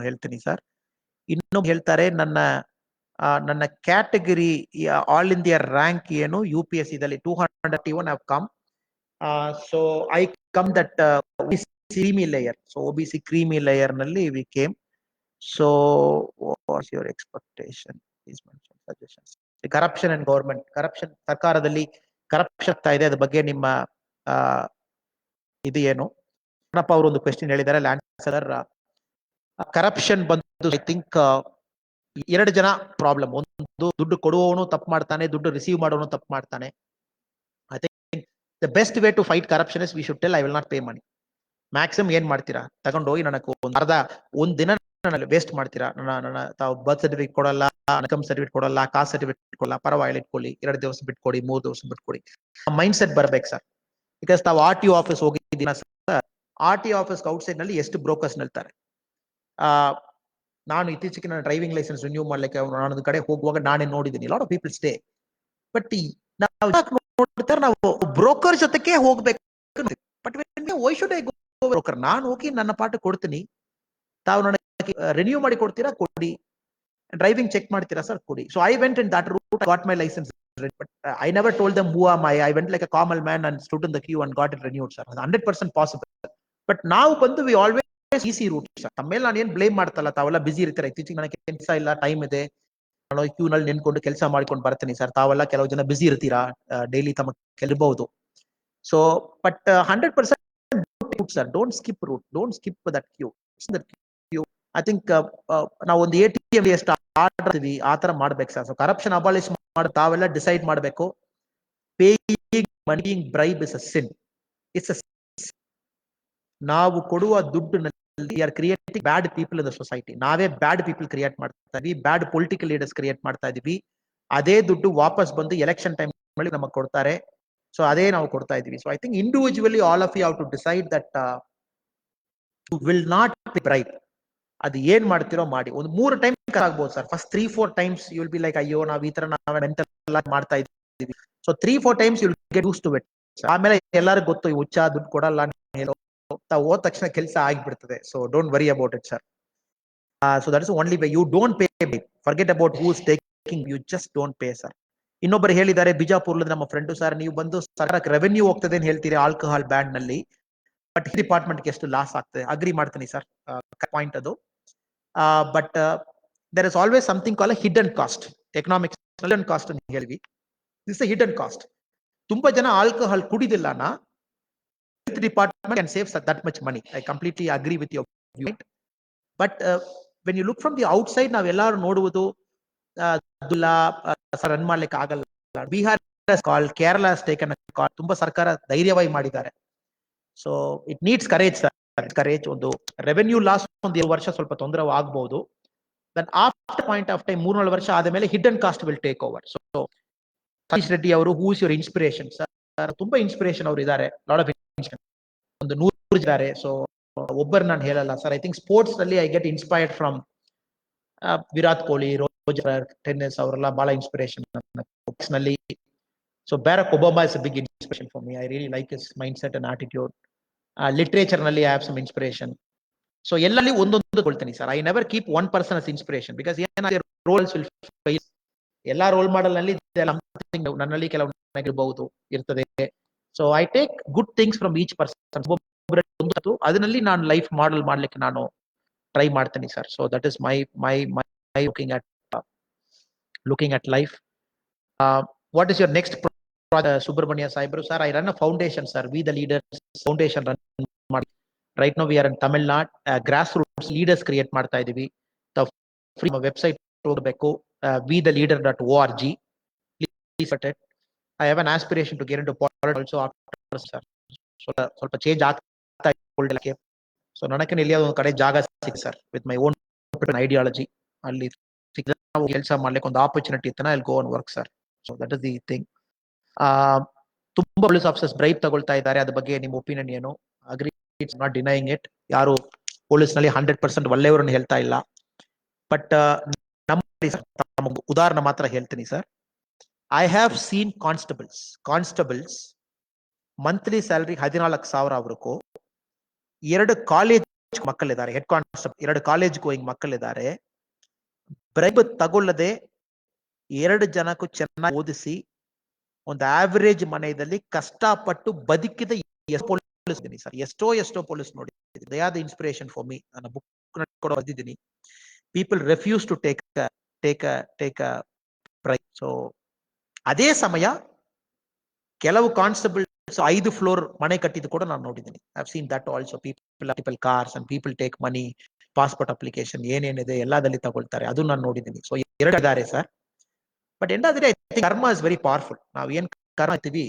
[SPEAKER 2] ಹೇಳ್ತೀನಿ ಸರ್. ಇನ್ನು ಹೇಳ್ತಾರೆ, ನನ್ನ ಕ್ಯಾಟಗರಿ ಆಲ್ ಇಂಡಿಯಾ ರ್ಯಾಂಕ್ ಏನು UPSC ದಲ್ಲಿ 231 have come. So I come that creamy layer. So OBC creamy layer ನಲ್ಲಿ we came. So what's your expectation? Suggestions. Corruption and government. Corruption, ಸರ್ಕಾರದಲ್ಲಿ ಕರಪ್ಷನ್ ಆಗ್ತಾ ಇದೆ, ಅದ್ರ ಬಗ್ಗೆ ನಿಮ್ಮ ಇದು ಏನು? ಅವರು ಒಂದು ಕ್ವೆಶ್ಚನ್ ಹೇಳಿದ್ದಾರೆ. ಕರಪ್ಷನ್ ಬಂದು ಐ ಥಿಂಕ್ 2 ಜನ ಪ್ರಾಬ್ಲಮ್. ಒಂದು, ದುಡ್ಡು ಕೊಡುವವನು ತಪ್ಪು ಮಾಡ್ತಾನೆ, ದುಡ್ಡು ರಿಸೀವ್ ಮಾಡೋನು ತಪ್ಪು ಮಾಡ್ತಾನೆ. I think the best way to fight corruption is we should tell I will not pay money. Maximum ಏನ್ ಮಾಡ್ತೀರಾ, ತಗೊಂಡೋಗಿ ನನಗೆ ಒಂದ್ ದಿನ ವೇಸ್ಟ್ ಮಾಡ್ತೀರಾ. ತಾವು ಬರ್ತ್ ಸರ್ಟಿಫಿಕೇಟ್ ಕೊಡಲ್ಲ, ಇನ್ಕಮ್ ಸರ್ಟಿಫಿಕೇಟ್ ಕೊಡಲ್ಲ, ಕಾಸ್ಟ್ ಸರ್ಟಿಫಿಕೇಟ್ ಕೊಡಲ್ಲ, ಪರವಾಗಿಲ್ಲ ಇಟ್ಕೊಳ್ಳಿ, 2 ದಿವಸ ಬಿಟ್ಕೊಡಿ, 3 ದಿವಸ ಬಿಟ್ಕೊಡಿ. ಮೈಂಡ್ ಸೆಟ್ ಬರ್ಬೇಕು ಸರ್. ಬಿಕಾಸ್ ತಾವು RTO ಆಫೀಸ್ ಹೋಗಿದ್ದೀನ ಸರ್. RTO ಆಫೀಸ್ ಔಟ್ಸೈಡ್ ನಲ್ಲಿ ಎಷ್ಟು ಬ್ರೋಕರ್ಸ್ ನಿಲ್ತಾರೆ. ನಾನು ಇತ್ತೀಚೆಗೆ ನನ್ನ ಡ್ರೈವಿಂಗ್ ಲೈಸೆನ್ಸ್ ರಿನ್ಯೂ ಮಾಡ್ಲಿಕ್ಕೆ ನಾನೊಂದು ಕಡೆ ಹೋಗುವಾಗ ನಾನೇ ನೋಡಿದ್ದೀನಿ, lot of people stay. But ನಾವು ಬ್ರೋಕರ್ ಜೊತೆಗೆ ಹೋಗ್ಬೇಕು. But why should I go broker? ನಾನು ಹೋಗಿ ನನ್ನ ಪಾಠ ಕೊಡ್ತೀನಿ, ತಾವು ನನಗೆ ರಿನ್ಯೂ ಮಾಡಿ ಕೊಡ್ತೀರಾ, ಕೊಡಿ. ಡ್ರೈವಿಂಗ್ ಚೆಕ್ ಮಾಡ್ತೀರಾ ಸರ್, ಕೊಡಿ. So I went in that route, got my licence. But I never told them who am I. I went like a common man and stood in the queue and got it renewed sir. 100% possible. But ನಾವು ಬಂದು we always easy route sir. ತಮ್ಮೇಲೆ ನಾನು ಏನ್ blame ಮಾಡ್ತಲ್ಲ, ತಾವೆಲ್ಲ ಬಿಸಿ ಇರ್ತಾರೆ. ಇತ್ತೀಚೆಗೆ ನನಗೆ ಕೆಲಸ ಇಲ್ಲ, ಟೈಮ್ ಇದೆ, ನಾನು ಕ್ಯೂ ನಲ್ಲಿ ನಿಂತ್ಕೊಂಡು ಕೆಲಸ ಮಾಡ್ಕೊಂಡು ಬರ್ತೀನಿ ಸರ್. ತಾವೆಲ್ಲ ಕೆಲವು ಜನ ಬಿಸಿ ಇರ್ತೀರಾ, ಡೈಲಿ ತಮ್ಮ ಕೆಲಬಹುದು. So but 100% sir. Don't skip route. Don't skip that queue. That queue. I think ನಾವು ಒಂದು ATM ಎಷ್ಟು ಆಡ್ತೀವಿ ಆ ತರ ಮಾಡ್ಬೇಕು ಸರ್. ಸೊ ಕರಪ್ಷನ್ ಅಬಾಲಿಷ್ ಮಾಡಿ ತಾವೆಲ್ಲ ಡಿಸೈಡ್ ಮಾಡಬೇಕು. Paying money bribe is a sin. It's a ನಾವು ಕೊಡುವ ದುಡ್ಡಿನಲ್ಲಿ are creating bad people in the society. ನಾವೇ ಬ್ಯಾಡ್ ಪೀಪಲ್ ಕ್ರಿಯೇಟ್ ಮಾಡ್ತಾ ಇದೀವಿ, ಬ್ಯಾಡ್ ಪೊಲಿಟಿಕಲ್ ಲೀಡರ್ಸ್ ಕ್ರಿಯೇಟ್ ಮಾಡ್ತಾ ಇದೀವಿ. ಅದೇ ದುಡ್ಡು ವಾಪಸ್ ಬಂದು ಎಲೆಕ್ಷನ್ ಟೈಮ್ ಅಲ್ಲಿ ನಮಗೆ ಕೊಡ್ತಾರೆ. ಸೊ ಅದೇ ನಾವು ಕೊಡ್ತಾ ಇದೀವಿ. So I think individually all of you have to decide that you will not pay bribe. ಅದು ಏನ್ ಮಾಡ್ತಿರೋ ಮಾಡಿ. ಒಂದು 3 ಟೈಮ್ ಆಗ್ಬೋದು sir. First 3-4 times you will be like ಅಯ್ಯೋ ನಾವು ಈ ತರ ಮೆಂಟಲ್ ಮಾಡ್ತಾ ಇದೀವಿ. So 3-4 times you will get used to it. ಆಮೇಲೆ ಎಲ್ಲರಿಗೂ ಗೊತ್ತು ಈ ಹುಚ್ಚ ದುಡ್ಡು ಕೊಡಲ್ಲ ಹೇಳೋ ಹೋದ ತಕ್ಷಣ ಕೆಲಸ ಆಗಿಬಿಡ್ತದೆ. So don't worry about it sir. So that is only way. You don't pay. Forget about who is taking. You just don't pay sir. ಇನ್ನೊಬ್ಬರು ಹೇಳಿದ್ದಾರೆ ಬಿಜಾಪುರದಲ್ಲಿ ನಮ್ಮ ಫ್ರೆಂಡು, ಸರ್ ನೀವು ಬಂದು ಸರ್ಕಾರಕ್ಕೆ ರೆವೆನ್ಯೂ ಹೋಗ್ತದೆ ಅಂತ ಹೇಳ್ತೀರಿ ಆಲ್ಕೋಹಾಲ್ ಬ್ಯಾನ್ ನಲ್ಲಿ, ಬಟ್ ಡಿಪಾರ್ಟ್ಮೆಂಟ್ಗೆ ಎಷ್ಟು ಲಾಸ್ ಆಗ್ತದೆ. ಅಗ್ರಿ ಮಾಡ್ತೀನಿ ಸರ್, ಪಾಯಿಂಟ್ ಅದು. But there is always something call hidden cost. Economics hidden cost ಅಂತ ಹೇಳಿವಿ. This hidden cost. ತುಂಬಾ ಜನ ಆಲ್ಕೋಹಾಲ್ ಕುಡಿದಿಲ್ಲನಾ department can save that much money. I completely agree with your point. But when you look from the outside, ನಾವು ಎಲ್ಲರೂ ನೋಡುವುದು run ಮಾಡ್ಲಿಕ್ಕೆ ಆಗಲ್ಲ. Bihar call, Kerala taken call. ತುಂಬಾ ಸರ್ಕಾರ ಧೈರ್ಯವಾಗಿ ಮಾಡಿದ್ದಾರೆ. So it needs courage sir. Courage. ಒಂದು ರೆವೆನ್ಯೂ ಲಾಸ್ ಒಂದು 2 ವರ್ಷ ಸ್ವಲ್ಪ ತೊಂದರೆ ಆಗಬಹುದು. Then after point of time 3-4 ವರ್ಷ ಆದಮೇಲೆ hidden cost will take over. So Satish Reddy ಅವರು, who is your inspiration sir? ತುಂಬಾ ಇನ್ಸ್ಪಿರೇಷನ್ ಅವರು ಇದ್ದಾರೆ. ಲಾಟ್ ಆಫ್ ಒಂದು 100 ಇದ್ದಾರೆ. ಸೊ ಒಬ್ಬರು ನಾನು ಹೇಳಲ್ಲ ಸರ್. ಐ ಥಿಂಕ್ ಸ್ಪೋರ್ಟ್ಸ್ ಅಲ್ಲಿ I get inspired from Virat Kohli, Roger, tennis ಅವರೆಲ್ಲ ಬಹಳ ಇನ್ಸ್ಪಿರೇಷನ್ ನಲ್ಲಿ. So Barack Obama is a big inspiration for me. I really like his mind set and attitude. Literature ನಲ್ಲಿ I have some inspiration. So ಎಲ್ಲಲ್ಲಿ ಒಂದೊಂದು ಕೊಳ್ತೀನಿ sir. I never keep one person as inspiration because roles will fail. ಎಲ್ಲಾ role model ನಲ್ಲಿ ನನ್ನಲ್ಲಿ ಕೆಲವು ಇರಬಹುದು, ಇರ್ತದೆ. So I take good things from each person. ಅದರಲ್ಲಿ ನಾನು ಲೈಫ್ ಮಾಡೆಲ್ ಮಾಡ್ಲಿಕ್ಕೆ ನಾನು ಟ್ರೈ ಮಾಡ್ತೀನಿ sir. So that is my looking at life. What is your next Subrahmanya ಸಾಹೇಬ್ರು? Sir I run a foundation sir, we the leaders foundation run ಮಾಡಿ. Right now we are in Tamil Nadu. Grass roots leaders create ಮಾಡ್ತಾ ಇದೀವಿ. Free website ಹೋಗಬೇಕು, WeTheLeader.org. I have an aspiration to get into politics also after sir. ಸ್ವಲ್ಪ change ಆಗ್ತಾ ಇದೆ. So ನನಗೆ ಇಲ್ಲಿ ಒಂದು ಕಡೆ ಜಾಗ ಸಿಕ್ಕಿದೆ sir, with my own ideology. ಅಲ್ಲಿ ಕೆಲಸ ಮಾಡ್ಲಿಕ್ಕೆ ಒಂದು ಆಪರ್ಚುನಿಟಿ ಇತ್ತು. I will go and work sir. So that is the thing. ತುಂಬಾ ಪೊಲೀಸ್ ಆಫೀಸರ್ಸ್ ಬ್ರೈಬ್ ತಗೊಳ್ತಾ ಇದ್ದಾರೆ. ಅದ್ರ ಬಗ್ಗೆ ನಿಮ್ಮ ಒಪಿನಿಯನ್ ಏನು? Agri, it's not denying it. ಯಾರು ಪೊಲೀಸ್ ನಲ್ಲಿ 100% ಒಳ್ಳೆಯವರನ್ನು ಹೇಳ್ತಾ ಇಲ್ಲ. ಬಟ್ ನಮ್ಮ ಉದಾಹರಣೆ ಮಾತ್ರ ಹೇಳ್ತೀನಿ sir. I have seen constables monthly salary 14,000 ಅವರಿಗೂ. 2 ಕಾಲೇಜ್ ಮಕ್ಕಳಿದ್ದಾರೆ, ಹೆಡ್ ಕಾನ್ಸ್ಟೇಬಲ್ 2 ಕಾಲೇಜ್ ಗೋಯಿಂಗ್ ಮಕ್ಕಳಿದ್ದಾರೆ. ಬ್ರೈಬ್ ತಗೊಳ್ಳದೆ 2 ಜನಕ್ಕೂ ಚೆನ್ನಾಗಿ ಓದಿಸಿ ಒಂದು ಆವರೇಜ್ ಮನೆಯಲ್ಲಿ ಕಷ್ಟಪಟ್ಟು ಬದುಕಿದ ಪೊಲೀಸ್ ಸರ್. ಎಷ್ಟೋ ಪೊಲೀಸ್ ನೋಡಿ. They are the inspiration for me. ನನ್ನ ಬುಕ್ ಕೂಡ ಓದಿದ್ದೀನಿ. People refuse to take a bribe. So ಅದೇ ಸಮಯ ಕೆಲವು ಕಾನ್ಸ್ಟೇಬಲ್ 5 ಫ್ಲೋರ್ ಮನೆ ಕಟ್ಟಿದ್ದು ಕೂಡ ನಾನು ನೋಡಿದ್ದೀನಿ. I have seen that also. People cars and people take money, passport application ಏನೇನಿದೆ ಎಲ್ಲದಲ್ಲಿ ತಗೊಳ್ತಾರೆ. ಅದು ನಾನು ನೋಡಿದ್ದೀನಿ. ಸೊ 2 ಇದ್ದಾರೆ sir. But end of the day ಕರ್ಮ ಇಸ್ ವೆರಿ ಪವರ್ಫುಲ್. ನಾವು ಏನ್ ಕರ್ಮ ಇರ್ತೀವಿ,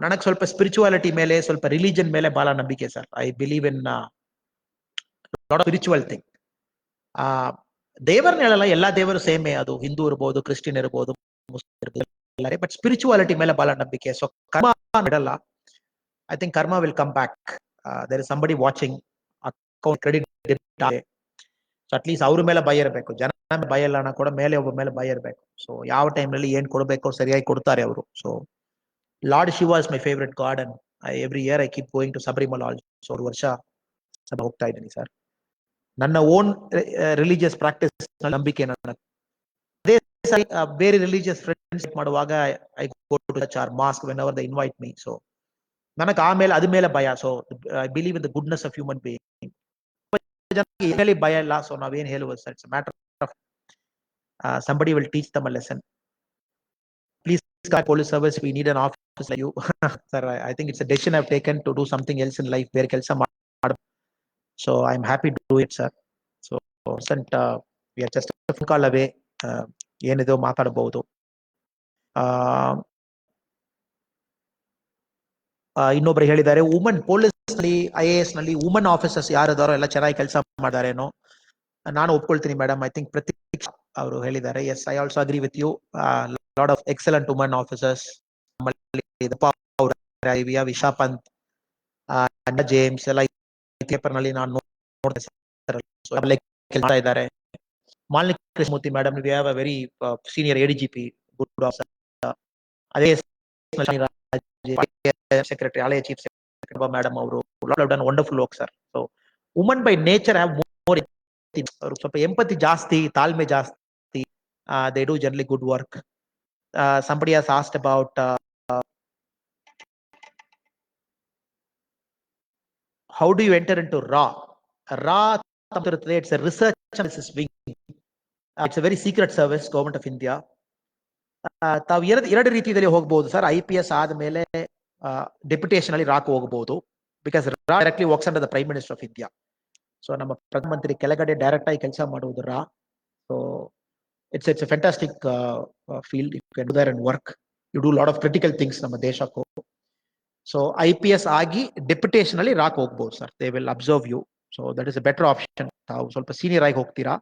[SPEAKER 2] ನನಗೆ ಸ್ವಲ್ಪ ಸ್ಪಿರಿಚುವಾಲಿಟಿ ಮೇಲೆ, ಸ್ವಲ್ಪ ರಿಲಿಜನ್ ಮೇಲೆ ಬಹಳ ನಂಬಿಕೆ sir. I believe in lot of spiritual thing. ದೇವರನ್ನ ಹೇಳಲ್ಲ, ಎಲ್ಲಾ ದೇವರು ಸೇಮೇ. ಅದು ಹಿಂದೂ ಇರ್ಬೋದು, ಕ್ರಿಶ್ಚಿಯನ್ ಇರ್ಬೋದು, ಮುಸ್ಲಿಂ ಇರ್ಬೋದು, ಬಟ್ ಸ್ಪಿರಿಚುವಾಲಿಟಿ ಮೇಲೆ ಬಹಳ ನಂಬಿಕೆ. ಸೊ ಕರ್ಮ ಬಿಡಲ್ಲ. I think karma will come back. There is somebody watching. Account credit. So at least ಅವ್ರ ಮೇಲೆ ಭಯ ಇರಬೇಕು. ಜನ ಭಯ ಇಲ್ಲ ಕೂಡ ಮೇಲೆ ಒಬ್ಬ ಮೇಲೆ ಭಯ ಇರಬೇಕು. ಸೊ ಯಾವ ಟೈಮ್ ನಲ್ಲಿ ಏನ್ ಕೊಡಬೇಕೋ ಸರಿಯಾಗಿ ಕೊಡ್ತಾರೆ ಅವರು. So Lord Shiva is my favourite god and every year I keep going to Sabarimala also. So 1 ವರ್ಷ ಹೋಗ್ತಾ ಇದ್ದೀನಿ ಸರ್. ನನ್ನ ಓನ್ ರಿಲಿಜಿಯಸ್ ಪ್ರಾಕ್ಟೀಸ್ ನಂಬಿಕೆ. ನನ್ನ ಅದೇ ಬೇರೆ ರಿಲಿಜಿಯಸ್ ಫ್ರೆಂಡ್ಸ್ ಮಾಡುವಾಗ I go to church or mosque whenever they invite me. So ನನಗೆ ಆಮೇಲೆ ಅದ ಮೇಲೆ ಭಯ. So I believe in the goodness of human being. ಜನರಿಗೆ ಭಯ ಇಲ್ಲ. ಸೊ ನಾವೇನ್ ಹೇಳುವುದು sir, it's a matter of somebody will teach them a lesson. Please guy police service, we need an office like you. Sir, I think it's a decision I've taken to do something else in life. Where ಕೆಲಸ ಮಾಡ. So I'm happy to do it, sir. So we are just a phone call away. ಏನಿದೋ ಮಾತಾಡಬಹುದು. ಇನ್ನೊಬ್ರು ಹೇಳಿದ್ದಾರೆ woman police ನಲ್ಲಿ IAS ನಲ್ಲಿ woman officers ಯಾರಿದಾರೋ ಎಲ್ಲ ಚೆನ್ನಾಗಿ ಕೆಲಸ ಮಾಡಿದಾರೇನೋ. ನಾನು ಒಪ್ಕೊಳ್ತೀನಿ ಮೇಡಮ್. ಐ ಥಿಂಕ್ ಪ್ರತೀಕ್ ಅವರು ಹೇಳಿದ್ದಾರೆ. Yes, I also agree with you. Lot of excellent woman officers. Visha Pant, James ಎಲ್ಲ ಪೇಪರ್ ನಲ್ಲಿ ನಾನು ನೋಡ್ತಾ ಇದ್ದಾರೆ. Malini Krishnamurthy madam, we have a very senior ADGP, good officer. ಅದೇ ಸೆಕ್ರೆಟರಿ, ಆಲಯ ಚೀಫ್ ಸೆಕ್ರೆಟರಿ ಮೇಡಮ್ ಅವರು done wonderful work sir. So woman by nature have more, ಅವರು ಸ್ವಲ್ಪ ಎಂಪತಿ ಜಾಸ್ತಿ, ತಾಳ್ಮೆ ಜಾಸ್ತಿ. They do generally good work. Somebody has asked about how do you enter into RA? RA, it's a research analysis wing. It's a very secret service, government of India. ತಾವು ಎರಡು ರೀತಿಯಲ್ಲಿ ಹೋಗಬಹುದು sir. IPS ಆದ್ಮೇಲೆ deputation ಅಲ್ಲಿ ರಾಕ್ ಹೋಗಬಹುದು. Because ರಾ directly works under the prime minister of India. So ನಮ್ಮ ಪ್ರಧಾನಮಂತ್ರಿ ಕೆಳಗಡೆ ಡೈರೆಕ್ಟ್ ಆಗಿ ಕೆಲಸ ಮಾಡುವುದು ರಾ. So it's a fantastic field. You can do there and work. You do a lot of critical things ನಮ್ಮ ದೇಶಕ್ಕೂ. ಸೊ IPS ಆಗಿ ಡೆಪ್ಯುಟೇಷನ್ ಅಲ್ಲಿ ರಾಕ್ ಹೋಗ್ಬಹುದು sir. They will observe you. So that is a better option. ತಾವು ಸ್ವಲ್ಪ senior ಆಗಿ ಹೋಗ್ತೀರಾ.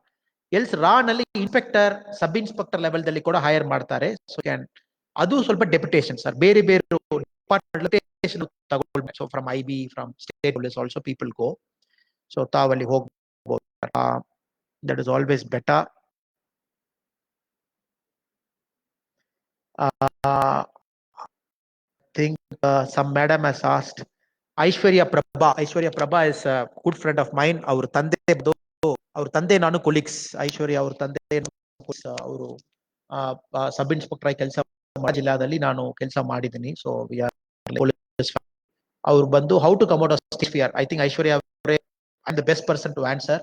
[SPEAKER 2] ಎಲ್ಸ್ ರಾ ನಲ್ಲಿ ಇನ್ಸ್ಪೆಕ್ಟರ್, ಸಬ್ ಇನ್ಸ್ಪೆಕ್ಟರ್ ಲೆವೆಲ್ ದಲ್ಲಿ ಕೂಡ ಹೈರ್ ಮಾಡ್ತಾರೆ. ಸೊ ಅದು ಸ್ವಲ್ಪ ಡೆಪ್ಯುಟೇಷನ್ ಸರ್. ಬೇರೆ ಬೇರೆ ಡಿಪಾರ್ಟ್ಮೆಂಟ್ ತಗೊಳ್ಬೇಕು. So from IB, from state police also people go. So ತಾವಲ್ಲಿ ಹೋಗ್ಬೋದು. That is always better. think some madam has asked Aishwarya Prabha. Aishwarya Prabha is a good friend of mine. Our ತಂದೆ ನಾನು colleagues. ಐಶ್ವರ್ಯ ಅವ್ರ ತಂದೆ ಅವರು sub inspector ಆಗಿ ಕೆಲಸ ಜಿಲ್ಲಾದಲ್ಲಿ ನಾನು ಕೆಲಸ ಮಾಡಿದ್ದೀನಿ. ಸೊ ವಿ ಆರ್ ಅವ್ರು ಬಂದು how to come out of fear. I think Aishwarya ಅವರೇ the best person to answer.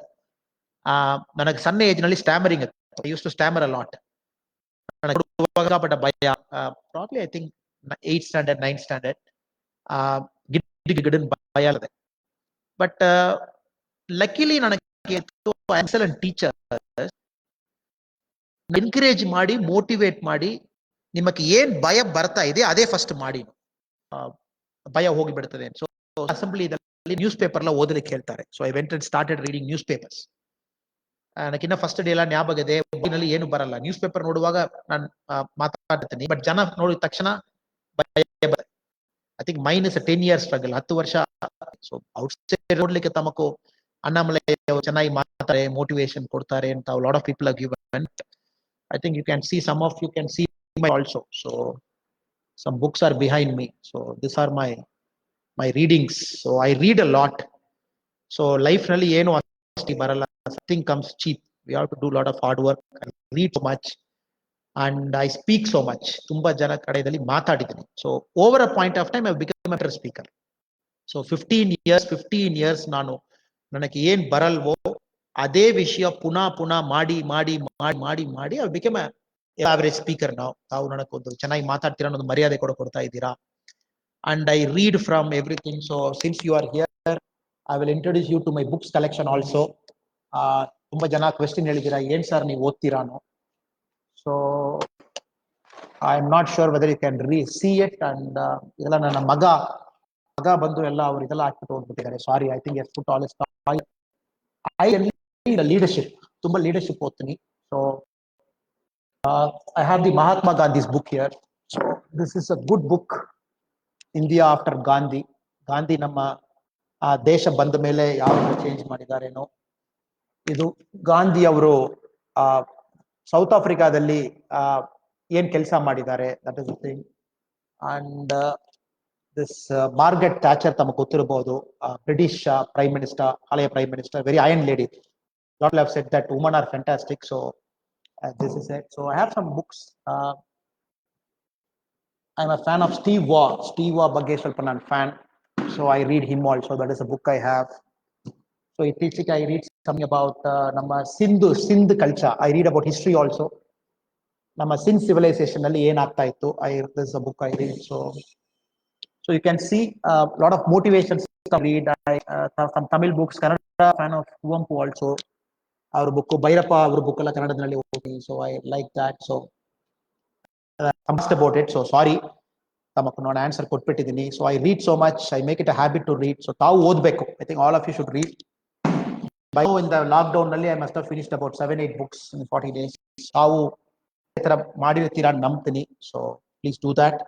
[SPEAKER 2] ನನಗೆ ಸಣ್ಣ ಏಜ್ ನಲ್ಲಿ stammering, I use to stammer a lot. ನನಗೆ ಭಯ. Probably I think 8th standard, 9th standard. ಭಯ ಅಲ್ಲದೆ. ಬಟ್ ಲಕ್ಕಿಲಿ ನನಗೆ ಎಕ್ಸಲೆಂಟ್ ಟೀಚರ್ ಎನ್ಕರೇಜ್ ಮಾಡಿ, ಮೋಟಿವೇಟ್ ಮಾಡಿ, ನಿಮಗೆ ಏನ್ ಭಯ ಬರ್ತಾ ಇದೆ ಅದೇ ಫಸ್ಟ್ ಮಾಡಿ, ಭಯ ಹೋಗಿ ಬಿಡ್ತದೆ. ಸೊ ಅಸೆಂಬ್ಲಿದಲ್ಲಿ ನ್ಯೂಸ್ ಪೇಪರ್ ಎಲ್ಲ ಓದಲಿಕ್ಕೆ ಹೇಳ್ತಾರೆ. So I went and started reading newspapers. ನನಗಿನ್ನ ಫಸ್ಟ್ ಡೇ ಎಲ್ಲ ಜ್ಞಾಪಕ ಇದೆ. ನಲ್ಲಿ ಏನು ಬರಲ್ಲ. ನ್ಯೂಸ್ ಪೇಪರ್ ನೋಡುವಾಗ ನಾನು ಮಾತಾಡ್ತೀನಿ. ಬಟ್ ಜನ ನೋಡಿದ ತಕ್ಷಣ I think main is 10 years struggle, 10 ವರ್ಷ. ಸೊ ಔಟ್ಸೈಡ್ ನೋಡ್ಲಿಕ್ಕೆ ತಮಕು ಅಣ್ಣಾಮಲೈ ಚೆನ್ನಾಗಿ ಮಾತಾಡ್ತಾರೆ, ಮೋಟಿವೇಶನ್ ಕೊಡ್ತಾರೆ ಅಂತ lot of people are given. I think you can see some of you can see my also. So some books are behind me. So this are my readings. So I read a lot. So life ನಲ್ಲಿ ಏನು ಅಷ್ಟು ಬರಲ್ಲ. Something comes cheap. We have to do a lot of hard work. I read so much and I speak so much. ತುಂಬಾ ಜನ ಕಡೆಯಲ್ಲಿ ಮಾತಾಡಿದ್ದೀನಿ. So over a point of time I became a better speaker. So 15 years ನಾನು ನನಗೆ ಏನ್ ಬರಲ್ವೋ ಅದೇ ವಿಷಯ ಪುನಃ ಮಾಡಿ I became a average speaker now. ತಾವು ನನಗೊಂದು ಚೆನ್ನಾಗಿ ಮಾತಾಡ್ತೀರಾ ಅನ್ನೋದು ಮರ್ಯಾದೆ ಕೊಡ್ತಾ ಇದ್ದೀರಾ. And I read from everything. So since you are here, I will introduce you to my books collection also. ತುಂಬಾ ಜನ ಕ್ವೆಶ್ಚನ್ ಹೇಳಿದ್ದೀರಾ, ಏನ್ ಸರ್ ನೀವು ಓದ್ತೀರಾನೋ. So I am not sure whether you can see it. And ಇದೆಲ್ಲ ನನ್ನ ಮಗ ಬಂದು ಎಲ್ಲ ಅವ್ರು ಇದೆಲ್ಲ ಹಾಕ್ಬಿಟ್ಟು ಹೋಗ್ಬಿಟ್ಟಿದ್ದಾರೆ. Sorry, I think put all leadership. ತುಂಬಾ ಲೀಡರ್ಶಿಪ್ ಓದ್ತೀನಿ. So I have the Mahatma Gandhi's book here. So this is a good book. India after Gandhi. Gandhi ನಮ್ಮ ದೇಶ ಬಂದ ಮೇಲೆ ಯಾವ ಚೇಂಜ್ ಮಾಡಿದಾರೇನೋ. ಇದು ಗಾಂಧಿ ಅವರು ಸೌತ್ ಆಫ್ರಿಕಾದಲ್ಲಿ ಏನ್ ಕೆಲಸ ಮಾಡಿದ್ದಾರೆ, that is the thing. And this Margaret Thatcher ತಮಗೆ ಗೊತ್ತಿರಬಹುದು, ಬ್ರಿಟಿಷ್ ಪ್ರೈಮ್ ಮಿನಿಸ್ಟರ್, ಹಳೆಯ prime minister, very iron lady. Lot have said that woman are fantastic. So this is it. So I have some books. I am a fan of Steve Waugh ಬಗ್ಗೆ ಸ್ವಲ್ಪ ನಾನು fan. So I read him also. That is a book I have. So ಇತ್ತೀಚೆಗೆ I read something about ನಮ್ಮ Sindh culture. I read about history also. ನಮ್ಮ ಸಿನ್ civilisation ಅಲ್ಲಿ ಏನಾಗ್ತಾ ಇತ್ತು. This a book I read. So you can see a lot of motivations to read. Some Tamil books, Kannada fan of Kuvempu also. Our book Bhairappa, our book alla Kannadadanalli ಓದಿ. So I like that. So asked about it. So sorry, ತಮக்கு ನಾನು answer ಕೊಟ್ಬಿಟ್ಟಿದ್ದೀನಿ. So I read so much. I make it a habit to read. So ತಾವು ಓದಬೇಕು. I think all of you should read. By now in the lockdown ನಲ್ಲಿ I must have finished about 7-8 books in 40 days. ತಾವು ಈ ತರ ಮಾಡಿರ್ತೀರಾ ನಂಬ್ತೀನಿ. So please do that.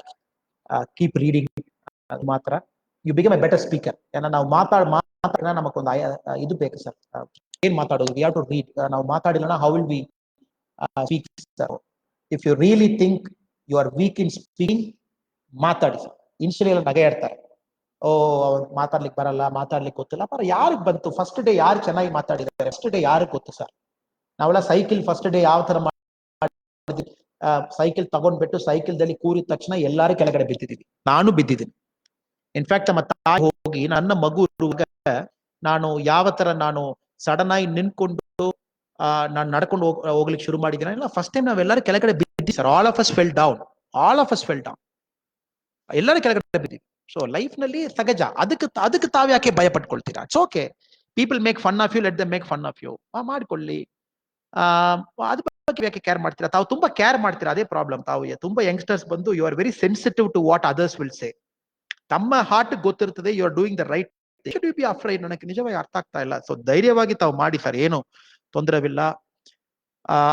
[SPEAKER 2] Keep reading. ಅದು ಮಾತ್ರ you become a better speaker. ಯಾಕಂದ್ರೆ ನಾವು ಮಾತಾಡ ನಮಗೊಂದು ಇದು ಬೇಕು ಸರ್. ಏನ್ ಮಾತಾಡೋದು, ವಿ ಹ್ಯಾವ್ ಟು ರೀಡ್. ನಾವು ಮಾತಾಡಿಲ್ಲ how will we speak sir. If you really think you are weak in speaking, ಮಾತಾಡಿ ಸರ್. ಇನ್ಶಿಯಲಿ ನಗೆ ಇರ್ತಾರೆ, ಓ ಅವ್ರು ಮಾತಾಡ್ಲಿಕ್ಕೆ ಬರಲ್ಲ, ಮಾತಾಡ್ಲಿಕ್ಕೆ ಗೊತ್ತಿಲ್ಲ. ಬರ ಯಾರಿಗೆ ಬಂತು? ಫಸ್ಟ್ ಡೇ ಯಾರು ಚೆನ್ನಾಗಿ ಮಾತಾಡಿದ್ದಾರೆ? ಫಸ್ಟ್ ಡೇ ಯಾರಿಗೆ ಗೊತ್ತು ಸರ್? ನಾವೆಲ್ಲ ಸೈಕಲ್ ಫಸ್ಟ್ ಡೇ ಯಾವ ತರ ಸೈಕಲ್ ತಗೊಂಡ್ಬಿಟ್ಟು ಸೈಕಲ್ದಲ್ಲಿ ಕೂರಿದ ತಕ್ಷಣ ಎಲ್ಲಾರು ಕೆಳಗಡೆ ಬಿದ್ದಿದ್ದೀವಿ. ನಾನು ಬಿದ್ದಿದ್ದೀನಿ. ಇನ್ಫ್ಯಾಕ್ಟ್ ನಮ್ಮ ತಾಯಿ ಹೋಗಿ ನನ್ನ ಮಗು ನಾನು ಯಾವ ತರ ನಾನು ಸಡನ್ ಆಗಿ ನಿಂತ್ಕೊಂಡು ನಾನು ನಡ್ಕೊಂಡು ಹೋಗ್ಲಿಕ್ಕೆ ಶುರು ಮಾಡಿದ್ದೀನಿ. ಇಲ್ಲ, ಫಸ್ಟ್ ಟೈಮ್ ನಾವೆಲ್ಲರೂ ಕೆಳಗಡೆ ಬಿದ್ದಿ sir. All of us fell down. ಎಲ್ಲರೂ ಕೆಳಗಡೆ ಬಿದ್ದಿವಿ. ಸೊ ಲೈಫ್ ನಲ್ಲಿ ಸಹಜ. ಅದಕ್ಕೆ ತಾವ್ ಯಾಕೆ ಭಯ ಪಟ್ಕೊಳ್ತೀರಾ? It's okay. People make fun of you, let them make fun of you. ಮಾಡ್ಕೊಳ್ಳಿ. ಅದ್ರ ಬಗ್ಗೆ ಯಾಕೆ ಕೇರ್ ಮಾಡ್ತೀರಾ? ತಾವು ತುಂಬಾ ಕೇರ್ ಮಾಡ್ತೀರಾ, ಅದೇ ಪ್ರಾಬ್ಲಮ್. ತಾವು ತುಂಬಾ ಯಂಗ್ಸ್ಟರ್ಸ್ ಬಂದು you are very sensitive to what others will say. ತಮ್ಮ ಹಾರ್ಟ್ ಗೊತ್ತಿರ್ತದೆ you are doing the right thing. Be afraid. ನನಗೆ ನಿಜವಾಗಿ ಅರ್ಥ ಆಗ್ತಾ ಇಲ್ಲ. ಸೊ ಧೈರ್ಯವಾಗಿ ತಾವು ಮಾಡಿ ಸರ್, ಏನು ತೊಂದರೆವಿಲ್ಲ.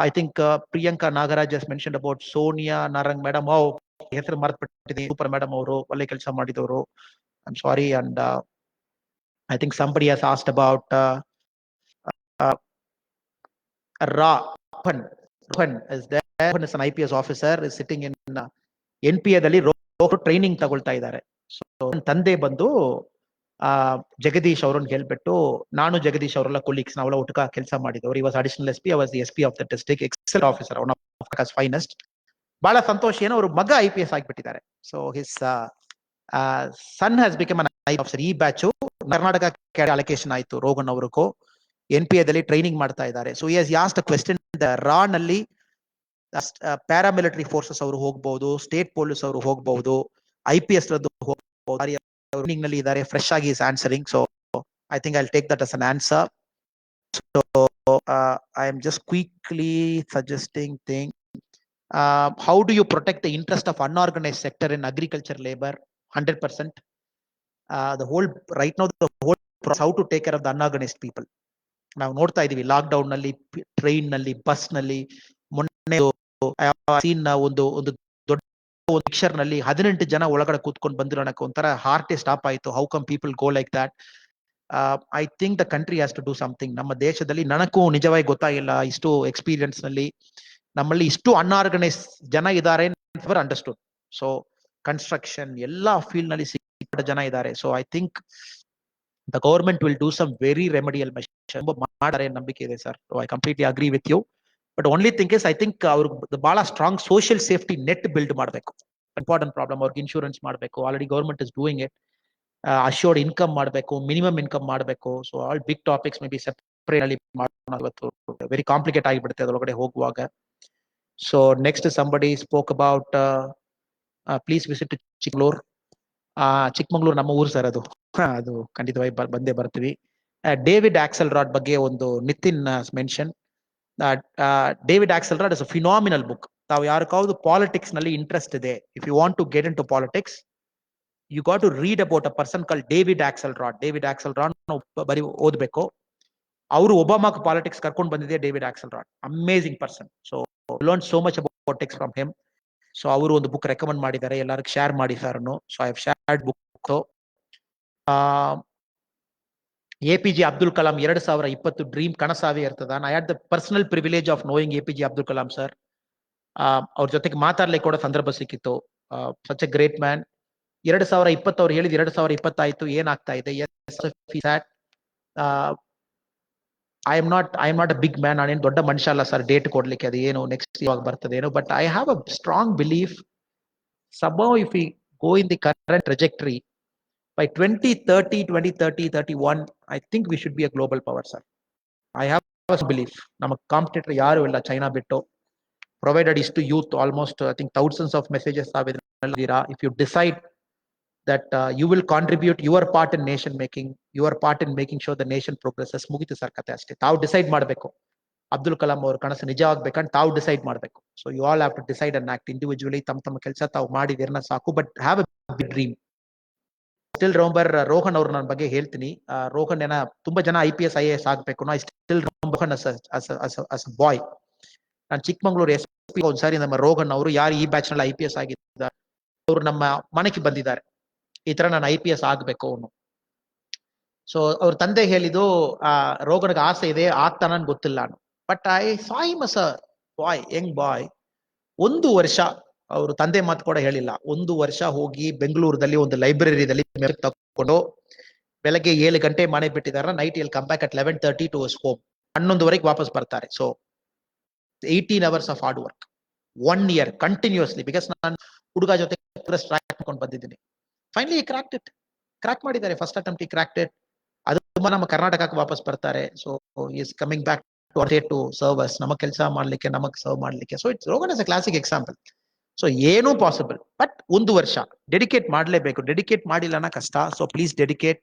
[SPEAKER 2] I think Priyanka Nagaraj has mentioned about Sonia Narang madam. ಹೆಸರು ಮರೆತುಬಿಟ್ಟಿದ್ದೀನಿ. ಸೂಪರ್ ಮೇಡಮ್ ಅವರು, ಒಳ್ಳೆ ಕೆಲಸ ಮಾಡಿದವರು. I am sorry. And I think somebody has asked about Rohan is there. Rohan is an IPS officer, is sitting in NPA ದಲ್ಲಿ training ತಗೊಳ್ತಾ ಇದ್ದಾರೆ. So ತಂದೆ ಬಂದು ಜಗದೀಶ್ ಅವರನ್ನು ಹೇಳ್ಬಿಟ್ಟು, ನಾನು ಜಗದೀಶ್ ಅವರೆಲ್ಲ ಕೊಲೀಗ್ಸ್, ನಾವೆಲ್ಲ ಒಟ್ಟುಕ ಕೆಲಸ ಮಾಡಿದವರು. ಈ was additional SP, I was the SP of the district. Excel officer, one of finest. ಬಹಳ ಸಂತೋಷ ಏನೋ ಅವ್ರ ಮಗ IPS ಆಗಿಬಿಟ್ಟಿದ್ದಾರೆ. So his son has become an IPS officer. ಈ ಬ್ಯಾಚು ಕರ್ನಾಟಕ ಅಲೋಕೇಶನ್ ಆಯ್ತು ರೋಗನ್ ಅವ್ರಿಗೂ. NPA ದಲ್ಲಿ ಟ್ರೈನಿಂಗ್ ಮಾಡ್ತಾ ಇದ್ದಾರೆ. So he has asked a question. ರಾ ನಲ್ಲಿ ಪ್ಯಾರಾಮಿಲಿಟರಿ ಫೋರ್ಸಸ್ ಅವರು ಹೋಗಬಹುದು, ಸ್ಟೇಟ್ ಪೊಲೀಸ್ ಅವರು ಹೋಗಬಹುದು, IPS ಹೋಗಬಹುದು. ನಲ್ಲಿ ಇದ್ದಾರೆ, ಫ್ರೆಶ್ ಆಗಿ is answering. So I think I will take that as an answer. So I am just quickly suggesting thing. How do you protect the interest of unorganized sector in agriculture labor? 100%. The whole right now the whole process, how to take care of the unorganized people. ನಾವು ನೋಡ್ತಾ ಇದೀವಿ lockdown ನಲ್ಲಿ, train ನಲ್ಲಿ, bus ನಲ್ಲಿ. ಮೊನ್ನೆ ಒಂದು ದೊಡ್ಡ picture ನಲ್ಲಿ 18 ಜನ ಒಳಗಡೆ ಕೂತ್ಕೊಂಡು ಬಂದಿರೋ ಒಂಥರ ಹಾರ್ಟೇ ಸ್ಟಾಪ್ ಆಯ್ತು. How come people go like that? I think the country has to do something. ನಮ್ಮ ದೇಶದಲ್ಲಿ ನನಗೂ ನಿಜವಾಗಿ ಗೊತ್ತಾಗಿಲ್ಲ, ಇಷ್ಟು ಎಕ್ಸ್ಪೀರಿಯನ್ಸ್ ನಲ್ಲಿ ನಮ್ಮಲ್ಲಿ ಇಷ್ಟು ಅನ್ಆರ್ಗನೈಸ್ ಜನ ಇದ್ದಾರೆ ಅಂಡರ್ಸ್ಟುಡ್. ಸೊ ಕನ್ಸ್ಟ್ರಕ್ಷನ್ ಎಲ್ಲಾ ಫೀಲ್ಡ್ ನಲ್ಲಿ ಸಿಕ್ಕ ಜನ ಇದ್ದಾರೆ. So I think the government will do some very remedial measures. ಮಾಡare ನಂಬಿಕೆ ಇದೆ sir. I completely agree with you. But only thing is, I think ಅವರು ಬಹಳ strong social safety net build ಮಾಡಬೇಕು. Important problem. ಅವ್ರಿಗೆ ಇನ್ಶೂರೆನ್ಸ್ ಮಾಡಬೇಕು. Already government is doing it. Assured income ಮಾಡಬೇಕು, minimum income ಮಾಡಬೇಕು. So all big topics may be separate ಅಲ್ಲಿ ಮಾಡೋದು very complicate ಆಗಿಬಿಡುತ್ತೆ ಅದರೊಳಗಡೆ ಹೋಗುವಾಗ. So next somebody spoke about please visit Chikkamagaluru. Chikkamagaluru ನಮ್ಮ ಊರು ಸರ್. ಅದು ಖಂಡಿತವಾಗಿ ಬಂದೇ ಬರ್ತೀವಿ. ಡೇವಿಡ್ ಆಕ್ಸೆಲ್ರಾಡ್ ಬಗ್ಗೆ ಒಂದು Nitin mention. David Axelrod is a phenomenal book. ತಾವು ಯಾರಿಗಾவது ಪಾಲಿಟಿಕ್ಸ್ ನಲ್ಲಿ ಇಂಟ್ರೆಸ್ಟ್ ಇದೆ, if you want to get into politics, you got to read about a person call David Axelrod. David Axelrod ಬರೀ ಓದ್ಬೇಕು. ಅವರು ಒಬಾಮಾಕ್ ಪಾಲಿಟಿಕ್ಸ್ ಕರ್ಕೊಂಡು ಬಂದಿದೆ David Axelrod. Amazing person. So learn so much about politics from him. So ಅವರು ಒಂದು book recommend ಮಾಡಿದ್ದಾರೆ, ಎಲ್ಲರಿಗೂ ಶೇರ್ ಮಾಡಿ sir. So I have shared book. APJ Abdul Kalam 2020 dream ಕನಸಾವೇ ಇರ್ತದ. I had the personal privilege of knowing APJ Abdul Kalam sir. ಅವ್ರ ಜೊತೆಗೆ ಮಾತಾಡ್ಲಿಕ್ಕೆ ಕೂಡ ಸಂದರ್ಭ ಸಿಕ್ಕಿತ್ತು. Such A great man. 2020 ಅವ್ರು ಹೇಳಿದ್ 2020 ಆಯ್ತು, ಏನಾಗ್ತಾ ಇದೆ? I am not a big man. ನಾನೇನು ದೊಡ್ಡ ಮನುಷ್ಯ ಅಲ್ಲ ಸರ್ ಡೇಟ್ ಕೊಡ್ಲಿಕ್ಕೆ, ಅದು ಏನು ನೆಕ್ಸ್ಟ್ ಇವಾಗ ಬರ್ತದೆ ಏನೋ. But I have a strong belief, somehow if we go in the current trajectory, by 2030, 2031, I think we should be a global power, sir. I have a belief. ನಮ್ಮ competitor ಯಾರು ಇಲ್ಲ China ಬಿಟ್ಟು. provided is to youth. Almost I think thousands of messages are with if you decide that you will contribute your part in nation making, your part in making sure the nation progresses. ಮುಗಿತು sir ಕತೆ ಅಷ್ಟೇ. ತಾವು decide ಮಾಡಬೇಕು ಅಬ್ದುಲ್ ಕಲಾಂ ಅವ್ರ ಕನಸು ನಿಜ ಆಗ್ಬೇಕಂತ ತಾವು ಡಿಸೈಡ್ ಮಾಡಬೇಕು. So you all have to decide and act individually. ತಮ್ಮ ಕೆಲಸ ತಾವು ಮಾಡಿದಿರನ್ನ ಸಾಕು, but have a big dream. Still remember Rohan ಅವ್ರ ನನ್ನ ಬಗ್ಗೆ ಹೇಳ್ತೀನಿ. ರೋಹನ್ ತುಂಬಾ ಜನ IPS IAS ಆಗ್ಬೇಕು. I still remember as a boy. ನಾನು ಚಿಕ್ಕಮಂಗ್ಳೂರು SP ಒಂದ್ಸಾರಿ ನಮ್ಮ ರೋಹನ್ ಅವರು ಯಾರು ಈ ಬ್ಯಾಚ್ ನಲ್ಲಿ IPS ಆಗಿದ್ದಾರೆ ಅವರು ನಮ್ಮ ಮನೆಗೆ ಬಂದಿದ್ದಾರೆ. ಈ ತರ ನಾನು IPS ಆಗ್ಬೇಕು ಅವನು. ಸೊ ಅವ್ರ ತಂದೆ ಹೇಳಿದ್ದು ರೋಗನಿಗೆ ಆಸೆ ಇದೆ, ಆಗ್ತಾನ ಗೊತ್ತಿಲ್ಲ ನಾನು. But I saw him as a boy, young boy. 1 ವರ್ಷ ಅವರು ತಂದೆ ಮಾತು ಕೂಡ ಹೇಳಿಲ್ಲ. 1 ವರ್ಷ ಹೋಗಿ ಬೆಂಗಳೂರಲ್ಲಿ ಒಂದು ಲೈಬ್ರರಿದಲ್ಲಿ ತಗೊಂಡು ಬೆಳಗ್ಗೆ 7 ಗಂಟೆ ಮನೆ ಬಿಟ್ಟಿದಾರ. ನೈಟ್ ಇಲ್ಲಿ come back at 11:30 to his home. 11ವರೆಗೆ ವಾಪಸ್ ಬರ್ತಾರೆ. So 18 hours of hard work, 1 year continuously. Because ನಾನು ಹುಡುಗ ಜೊತೆ ಟ್ರ್ಯಾಕ್ ಮಾಡ್ಕೊಂಡು ಬಂದಿದ್ದೀನಿ. ಫೈನಲಿ ಕ್ರಾಕ್ ಮಾಡಿದ್ದಾರೆ. First attempt cracked it. ಅದು ತುಂಬಾ ನಮ್ಮ ಕರ್ನಾಟಕಕ್ಕೆ ವಾಪಸ್ ಬರ್ತಾರೆ. So is coming back to serve us, ನಮ್ಮ ಕೆಲಸ ಮಾಡ್ಲಿಕ್ಕೆ, ನಮಗ್ ಸರ್ವ್ ಮಾಡ್ಲಿಕ್ಕೆ. So it's Rohan is a classic example. So ಏನೂ ಪಾಸಿಬಲ್, ಬಟ್ 1 ವರ್ಷ ಡೆಡಿಕೇಟ್ ಮಾಡ್ಲೇಬೇಕು. ಡೆಡಿಕೇಟ್ ಮಾಡಿಲ್ಲನ ಕಷ್ಟ. So please dedicate.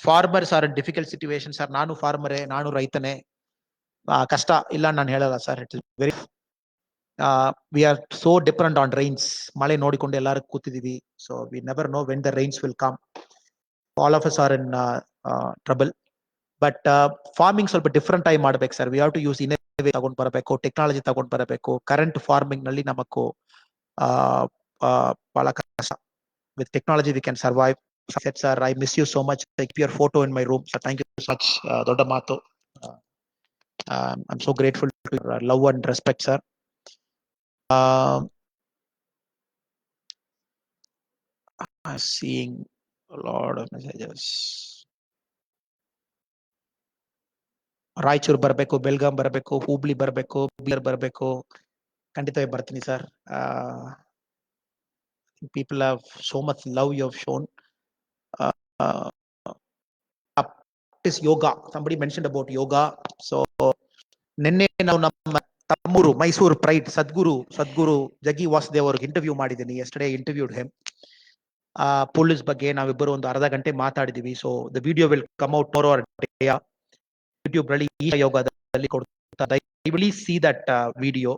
[SPEAKER 2] Farmers are difficult situation sir. ನಾನು ಫಾರ್ಮರೇ, ನಾನು ರೈತನೇ. ಕಷ್ಟ ಇಲ್ಲ ನಾನು ಹೇಳಲ್ಲ sir. It is very we are so dependent on rains. ಮಳೆ ನೋಡಿಕೊಂಡು ಎಲ್ಲರೂ ಕೂತಿದೀವಿ. So we never know when the rains will come. All of us are in trouble. But farming ಸ್ವಲ್ಪ ಡಿಫ್ರೆಂಟ್ ಆಗಿ ಮಾಡ್ಬೇಕು sir. We have to use innovation ತಗೊಂಡ್ ಬರಬೇಕು, technology ತಗೊಂಡ್ ಬರಬೇಕು. ಕರೆಂಟ್ ಫಾರ್ಮಿಂಗ್ ನಲ್ಲಿ ನಮಗೂ ಬಹಳ ಕಷ್ಟ. With technology we can survive. Sir I miss you so much. Take your photo in my room sir. Thank you so much. ದೊಡ್ಡ ಮಾತು. I am so grateful to your love and respect sir. I'm seeing a lot of messages. Raichur ಬರಬೇಕು, ಬೆಲ್ಗಾಂ ಬರಬೇಕು, ಹುಬ್ಳಿ ಬರಬೇಕು, ಬೀದರ್ ಬರಬೇಕು. ಖಂಡಿತವಾಗಿ ಬರ್ತೀನಿ sir. People have so much love you have shown. Practise yoga. Somebody mentioned about yoga. So ನಿನ್ನೆ ನಾವು ನಮ್ಮ ತಮ್ಮೂರು ಮೈಸೂರು ಪ್ರೈಡ್ ಸದ್ಗುರು ಜಗ್ಗಿ ವಾಸುದೇವ್ ಅವ್ರಿಗೆ ಇಂಟರ್ವ್ಯೂ ಮಾಡಿದ್ದೀನಿ. Yesterday interviewed him. ಪೊಲೀಸ್ ಬಗ್ಗೆ ನಾವಿಬ್ಬರು ಒಂದು ಅರ್ಧ ಗಂಟೆ ಮಾತಾಡಿದೀವಿ. So the video will come out tomorrow YouTube ನಲ್ಲಿ ಈ ಯೋಗದಲ್ಲಿ ಕೊಡ್ತಾ. See that video.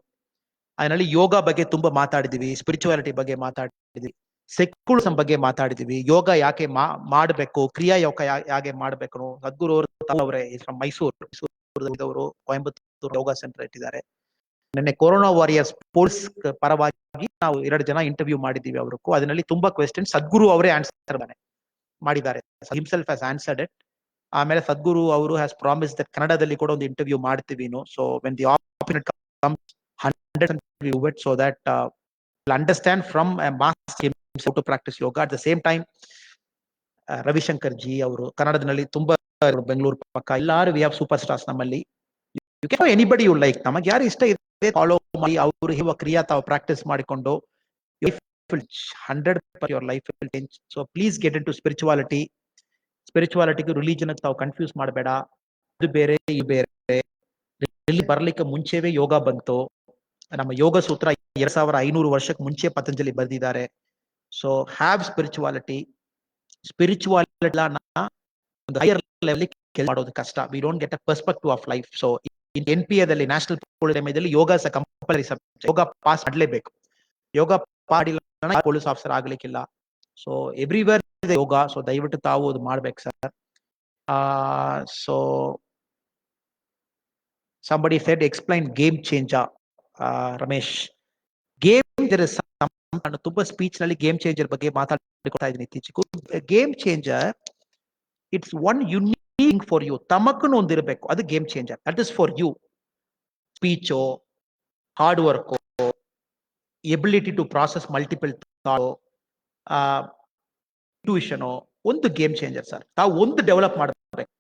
[SPEAKER 2] ಅದರಲ್ಲಿ ಯೋಗ ಬಗ್ಗೆ ತುಂಬಾ ಮಾತಾಡಿದೀವಿ, ಸ್ಪಿರಿಚುವಾಲಿಟಿ ಬಗ್ಗೆ ಮಾತಾಡಿದೀವಿ, ಸೆಕ್ಯುಲರಿಸಂ ಬಗ್ಗೆ ಮಾತಾಡಿದೀವಿ, ಯೋಗ ಯಾಕೆ ಮಾಡಬೇಕು, ಕ್ರಿಯಾ ಯೋಗ ಯಾಕೆ ಮಾಡಬೇಕು. ಸದ್ಗುರು ಅವರೇ ಮೈಸೂರು ಕೊಯಂಬತ್ತೂರು ಯೋಗ ಸೆಂಟರ್ ಇಟ್ಟಿದ್ದಾರೆ. ನಿನ್ನೆ ಕೊರೋನಾ ವಾರಿಯರ್ಸ್ ಪೋಲ್ಸ್ ಪರವಾಗಿ ನಾವು 2 ಜನ ಇಂಟರ್ವ್ಯೂ ಮಾಡಿದ್ದೀವಿ ಅವ್ರಿಗೂ. ಅದರಲ್ಲಿ ತುಂಬಾ ಕ್ವೆಶ್ಚನ್ ಸದ್ಗುರು ಅವರೇ ಆನ್ಸರ್ ಮಾಡಿದ್ದಾರೆ. Himself has answered it. ಆಮೇಲೆ ಸದ್ಗುರು ಅವರು ಹ್ಯಾಸ್ ಪ್ರಾಮಿಸ್ ದಟ್ ಕನ್ನಡದಲ್ಲಿ ಕೂಡ ಒಂದು ಇಂಟರ್ವ್ಯೂ ಮಾಡ್ತೀವಿ. So when the opportunity comes 100% we do it, so that we'll understand from a master how to practice yoga. At the same time, Ravishankar ji ಅವರು ಕನ್ನಡದಲ್ಲಿ ತುಂಬಾ, ಬೆಂಗಳೂರು ಪಕ್ಕ ಎಲ್ಲಾರು ವಿ ಹ್ಯಾವ್ ಸೂಪರ್ ಸ್ಟಾರ್ಸ್ ನಮ್ಮಲ್ಲಿ. You can anybody you like. ನಮಗೆ ಯಾರು ಇಷ್ಟ ಇದೆ ಫಾಲೋ ಮಾಡಿ ಅವರು ಹೇಳುವ ಕ್ರಿಯಾ ತಾವು ಪ್ರಾಕ್ಟೀಸ್ ಮಾಡಿಕೊಂಡು 100% your life will change. So please get into spirituality. ಸ್ಪಿರಿಚುವಾಲಿಟಿಗೂ ರಿಲಿಜನ್ ತಾವು ಕನ್ಫ್ಯೂಸ್ ಮಾಡಬೇಡ. ಅದು ಬೇರೆ ಇದು ಬೇರೆ. ಇಲ್ಲಿ ಬರ್ಲಿಕ್ಕೆ ಮುಂಚೆವೇ ಯೋಗ ಬಂತು. ನಮ್ಮ ಯೋಗ ಸೂತ್ರ 2500 ವರ್ಷಕ್ಕೆ ಮುಂಚೆ ಪತಂಜಲಿ ಬರೆದಿದ್ದಾರೆ. So have spirituality. ಒಂದು ಹೈಯರ್ ಲೆವೆಲ್ ಮಾಡೋದು ಕಷ್ಟ. We don't get a perspective of life. So NPA national police yoga compulsory subject. Yoga pass ಮಾಡಲೇಬೇಕು. ಯೋಗ ಮಾಡಿಲ್ಲ ಪೊಲೀಸ್ ಆಫೀಸರ್ ಆಗ್ಲಿಕ್ಕಿಲ್ಲ. So everywhere yoga. ಸೊ ದಯವಿಟ್ಟು ತಾವು ಅದು ಮಾಡ್ಬೇಕು sir. So somebody said explain game changer. Ramesh, game ನಾನು ತುಂಬಾ ಸ್ಪೀಚ್ ನಲ್ಲಿ ಗೇಮ್ ಚೇಂಜರ್ ಬಗ್ಗೆ ಮಾತಾಡ್ಕೊತಾ ಇದ್ದೀನಿ ಇತ್ತೀಚೆಗೂ. Game changer it's one unique for you. ತಮಕ್ಕೂ ಒಂದಿರಬೇಕು, ಅದು game changer. That is for you. Speech, hard work, ability to process multiple intuition ಒಂದು ಗೇಮ್ ಚೇಂಜರ್ ಸರ್. ತಾವು ಒಂದು ಡೆವಲಪ್ ಮಾಡಬೇಕು.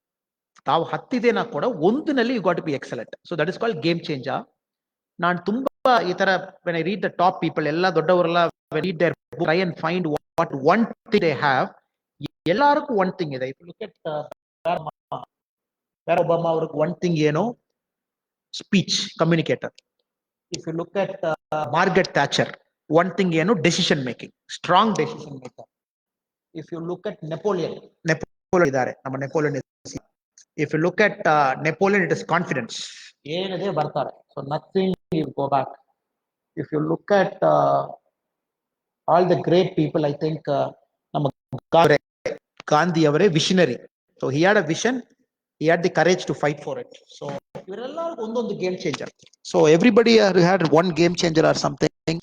[SPEAKER 2] ತಾವು 10 ದಿನ ಕೂಡ ಒಂದಿನಲ್ಲಿ you got to be excellent. So that is called game changer. ನಾನು ತುಂಬಾ ಈ ತರ when I read the top people, ಎಲ್ಲ ದೊಡ್ಡವರೆಲ್ಲ read their book, try and find what one thing they have. ಎಲ್ಲರಿಗೂ one thing ಇದೆ. If you look at Barack Obama ಅವ್ರಿಗೆ one thing ಏನು, speech, communicator. If you look at Margaret Thatcher, one thing ಏನು decision making, strong decision maker. If you look at Napoleon ಇದ್ದಾರೆ ನಮ್ಮ Napoleon. If you look at Napoleon, it is confidence. ಏನಿದೆ ಬರ್ತಾರೆ. So nothing will go back. If you look at all the great people, I think ನಮ್ಮ Gandhi ಅವರೇ visionary. So he had a vision, he had the courage to fight for it. So ಇವರೆಲ್ಲ ಒಂದೊಂದು game changer. So everybody had one game changer or something.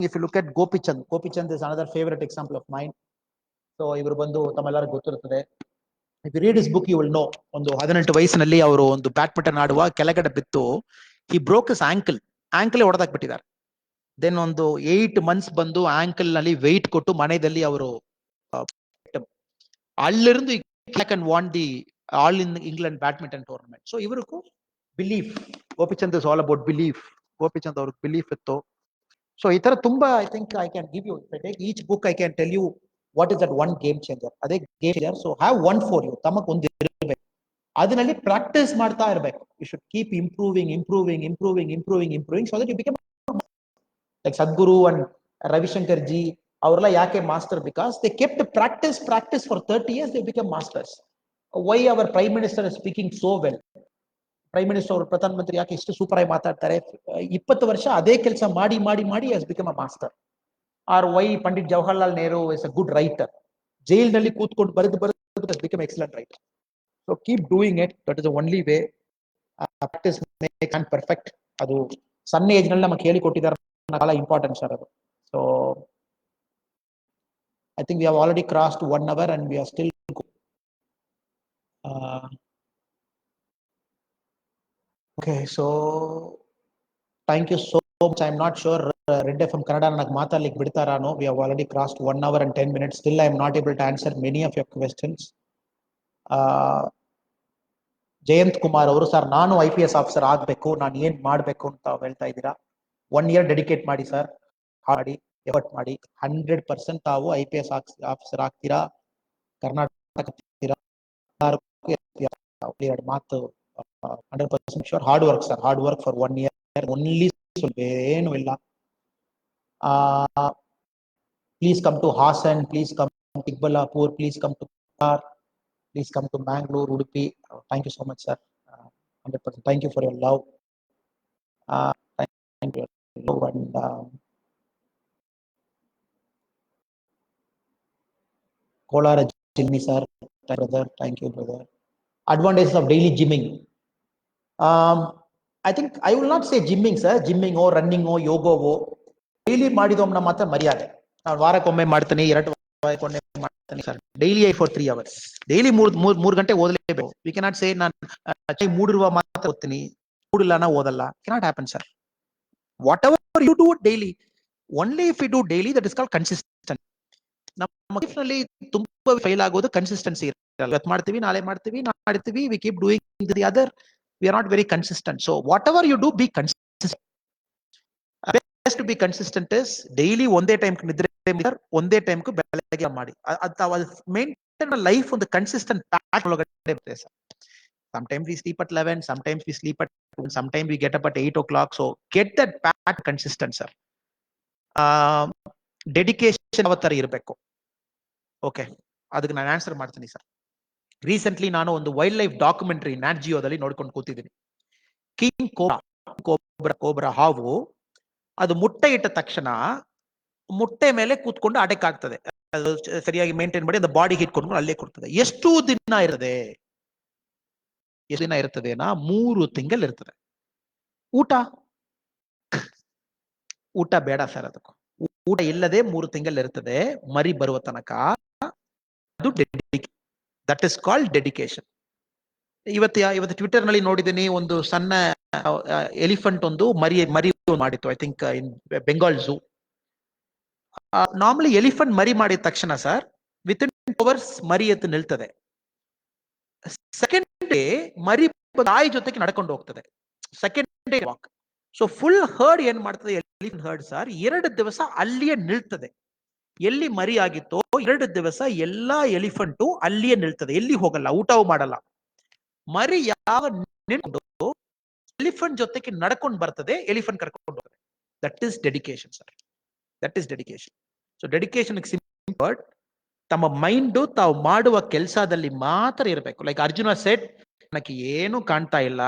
[SPEAKER 2] If you look at Gopi Chand is another favorite example of mine. So ಇವರು ಬಂದು ತಮ್ಮೆಲ್ಲರಿಗೂ ಗೊತ್ತಿರುತ್ತದೆ. If you read his book, you will know. ಒಂದು 18 ವಯಸ್ಸಿನಲ್ಲಿ ಅವರು ಒಂದು badminton ಆಡುವ ಕೆಳಗಡೆ ಬಿತ್ತು, he broke his ankle ಹೊಡೆದಾಕ್ಬಿಟ್ಟಿದ್ದಾರೆ. ದೆನ್ ಒಂದು 8 months ಬಂದು ಆಂಕಲ್ ನಲ್ಲಿ ವೆಯ್ಟ್ ಕೊಟ್ಟು ಮನೆಯಲ್ಲಿ ಅವರು ಅಲ್ಲಿருந்து can won the all in England badminton tournament. So ಇವರಿಗೂ belief, Gopichand is all about belief. Gopichand ಅವ್ರಿಗೆ ಬಿಲೀಫ್ ಇತ್ತು. ಸೊ ಈ ತರ ತುಂಬಾ I think I can give you, if I take each book I can tell you what is that one game changer. ಅದೇ game changer. So have one for you. ತಮಗ್ ಒಂದು ಇರಬೇಕು, ಅದರಲ್ಲಿ practice ಮಾಡ್ತಾ ಇರಬೇಕು. You should keep improving so that you become like Sadhguru and Ravi Shankar ji. ಅವರೆಲ್ಲ ಯಾಕೆ master? Because they kept practice for 30 years, they become masters. Why our prime minister is speaking so well? Prime minister ಅವರು, ಪ್ರಧಾನ ಮಂತ್ರಿ ಯಾಕೆ ಇಷ್ಟು super ಆಗಿ ಮಾತಾಡ್ತಾರೆ? 20 ವರ್ಷ ಅದೇ ಕೆಲಸ ಮಾಡಿ has become a master. Or why Pandit Jawaharlal Nehru is a good writer? ಜೈಲಿನಲ್ಲಿ ಕೂತ್ಕೊಂಡು ಬರೆದು has become excellent writer. So keep doing it. That is the only way. Practice makes man perfect. ಅದು ಸಣ್ಣ ಏಜ್ ನಲ್ಲಿ ನಮಗೆ ಹೇಳಿ ಕೊಟ್ಟಿದ್ದಾರೆ, ಬಹಳ ಇಂಪಾರ್ಟೆಂಟ್ ಸರ್ ಅದು. So I think we have already crossed 1 hour and we are still okay. So thank you so much. I'm not sure Red FM Kannada ನನಗೆ ಮಾತಾಡ್ಲಿಕ್ಕೆ ಬಿಡ್ತಾರಾನೋ. We have already crossed 1 hour and 10 minutes. Still I am not able to answer many of your questions. Jayant Kumar ಅವರು, sir ನಾನು IPS officer ಆಗಬೇಕು, ನಾನು ಏನ್ ಮಾಡಬೇಕು ಅಂತ ಹೇಳ್ತಾ ಇದ್ದೀರಾ? 1 year ಡೆಡಿಕೇಟ್ ಮಾಡಿ ಸರ್, ಮಾಡಿ ಎಫರ್ಟ್ ಮಾಡಿ. 100% ತಾವು IPS ಆಫೀಸರ್ ಆಗ್ತೀರಾ. ಕರ್ನಾಟಕ ಮಾತು 100% sure. Hard work sir, hard work for 1 year only, ಸ್ವಲ್ಪ ಏನು ಇಲ್ಲ. Please come to Hassan, please come to Chikkaballapur, please come to Kolar, please come to Bangalore, Udupi. Thank you so much, sir. 100%. Thank you for your love. Thank you. And Kolara Jimmy, sir, brother. Thank you, brother. Advantages of daily gymming. I think I will not say gymming, sir. Gymming or running or yoga or daily ಮಾಡಿದೋಮ್ನ ಮಾತ್ರ ಮರ್ಯಾದೆ. ನಾನು ವಾರಕ್ಕೊಮ್ಮೆ ಮಾಡ್ತೀನಿ, 2 ವಾರಕ್ಕೊಮ್ಮೆ ಮಾಡ್ತೀನಿ sir. Daily for 3 hours. Daily 3 ಗಂಟೆ ಓದಲೇಬೇಕು. We cannot say ನಾನು ಮೂಡಿರುವ ಮಾತ್ರ ಓದ್ತೀನಿ, ಮೂಡಿಲ್ಲ ನಾ ಓದಲ್ಲ. Cannot happen, sir. Whatever you do daily, only if you do daily, that is called consistent. ನಮ್ಮ ಲೈಫ್ ನಲ್ಲಿ ತುಂಬಾ ಫೇಲ್ ಆಗೋದು ಕನ್ಸಿಸ್ಟೆನ್ಸಿ ಇರಲ್ಲ. ಇವತ್ತು ಮಾಡ್ತೀವಿ, ನಾಳೆ ಮಾಡ್ತೀವಿ, ಮಾಡ್ತೀವಿ, we keep doing the other. We are not very consistent. So whatever you do, be consistent. Best to be consistent is daily ಒಂದೇ ಟೈಮ್ ನಿದ್ರೆ, ಒಂದೇ ಟೈಮ್ ಬೆಳಗ್ಗೆ ಮಾಡಿ. ಅದು ಮೇಂಟೈನ್ ಲೈಫ್ ಒಂದು ಕನ್ಸಿಸ್ಟೆಂಟ್ ಪ್ಯಾಟರ್ನ್ ಒಳಗಡೆ ಬರುತ್ತೆ sir. Sometimes we sleep at 11, sometimes we sleep at 2, sometimes we get up at 8 o'clock. So get that pattern consistent, sir. Dedication ಯಾವ ತರ ಇರಬೇಕು? ಓಕೆ, ಅದಕ್ಕೆ ನಾನು ಆನ್ಸರ್ ಮಾಡ್ತೀನಿ ಸರ್. ರೀಸೆಂಟ್ಲಿ ನಾನು ಒಂದು ವೈಲ್ಡ್ ಲೈಫ್ ಡಾಕ್ಯುಮೆಂಟರಿ ನ್ಯಾಟ್ ಜಿಯೋದಲ್ಲಿ ನೋಡ್ಕೊಂಡು ಕೂತಿದ್ದೀನಿ. ಕಿಂಗ್ ಕೋಬ್ರಾ ಹಾವು, ಅದು ಮೊಟ್ಟೆ ಇಟ್ಟ ತಕ್ಷಣ ಮೊಟ್ಟೆ ಮೇಲೆ ಕೂತ್ಕೊಂಡು ಅಟ್ಯಾಕ್ ಆಗ್ತದೆ. ಅದು ಸರಿಯಾಗಿ ಮೇಂಟೈನ್ ಮಾಡಿ ಅದು ಬಾಡಿಗೆ ಇಟ್ಕೊಂಡು ಅಲ್ಲೇ ಕೊಡ್ತದೆ. ಎಷ್ಟು ದಿನ ಇರ್ತದೆ? 3 ತಿಂಗಳು ಇರ್ತದೆ. ಊಟ ಬೇಡ ಸರ್, ಅದಕ್ಕೂ ಊಟ ಇಲ್ಲದೆ 3 ತಿಂಗಳು ಇರ್ತದೆ ಮರಿ ಬರುವ ತನಕ. ಅದು ದಟ್ ಇಸ್ ಕಾಲ್ಡ್ ಡೆಡಿಕೇಶನ್. ಇವತ್ತು ಟ್ವಿಟರ್ ನಲ್ಲಿ ನೋಡಿದ್ದೀನಿ, ಒಂದು ಸಣ್ಣ ಎಲಿಫೆಂಟ್ ಒಂದು ಮರಿ ಮಾಡಿತ್ತು. I think in Bengal zoo. Normally elephant ಮರಿ ಮಾಡಿದ ತಕ್ಷಣ ಸರ್ ವಿತಿನ್ 2 hours ಮರಿ ಎತ್ತು ನಿಲ್ತದೆ. ಸೆಕೆಂಡ್ ಡೇ ಮರಿ ತಾಯಿ ಜೊತೆಗೆ ನಡ್ಕೊಂಡು ಹೋಗ್ತದೆ. Second day walk. So full heard ಏನ್ ಮಾಡ್ತದೆ? ಎಲಿಫೆಂಟ್ ಹರ್ಡ್ ಸರ್ 2 ದಿವಸ ಅಲ್ಲಿಯೇ ನಿಲ್ತದೆ. ಎಲ್ಲಿ ಮರಿ ಆಗಿತ್ತೋ 2 ದಿವಸ ಎಲ್ಲಾ ಎಲಿಫೆಂಟು ಅಲ್ಲಿಯೇ ನಿಲ್ತದೆ, ಎಲ್ಲಿ ಹೋಗಲ್ಲ, ಊಟವೂ ಮಾಡಲ್ಲ. ಮರಿ ಯಾವ ನಿಂತು ಎಲಿಫೆಂಟ್ ಜೊತೆಗೆ ನಡ್ಕೊಂಡು ಬರ್ತದೆ, ಎಲಿಫೆಂಟ್ ಕರ್ಕೊಂಡು ಹೋಗ್ತದೆ. That is dedication sir, that is dedication. So dedication simple, ತಮ್ಮ ಮೈಂಡ್ ತಾವು ಮಾಡುವ ಕೆಲಸದಲ್ಲಿ ಮಾತ್ರ ಇರಬೇಕು. ಲೈಕ್ ಅರ್ಜುನ ಸೆಟ್, ನನಗೆ ಏನು ಕಾಣ್ತಾ ಇಲ್ಲ,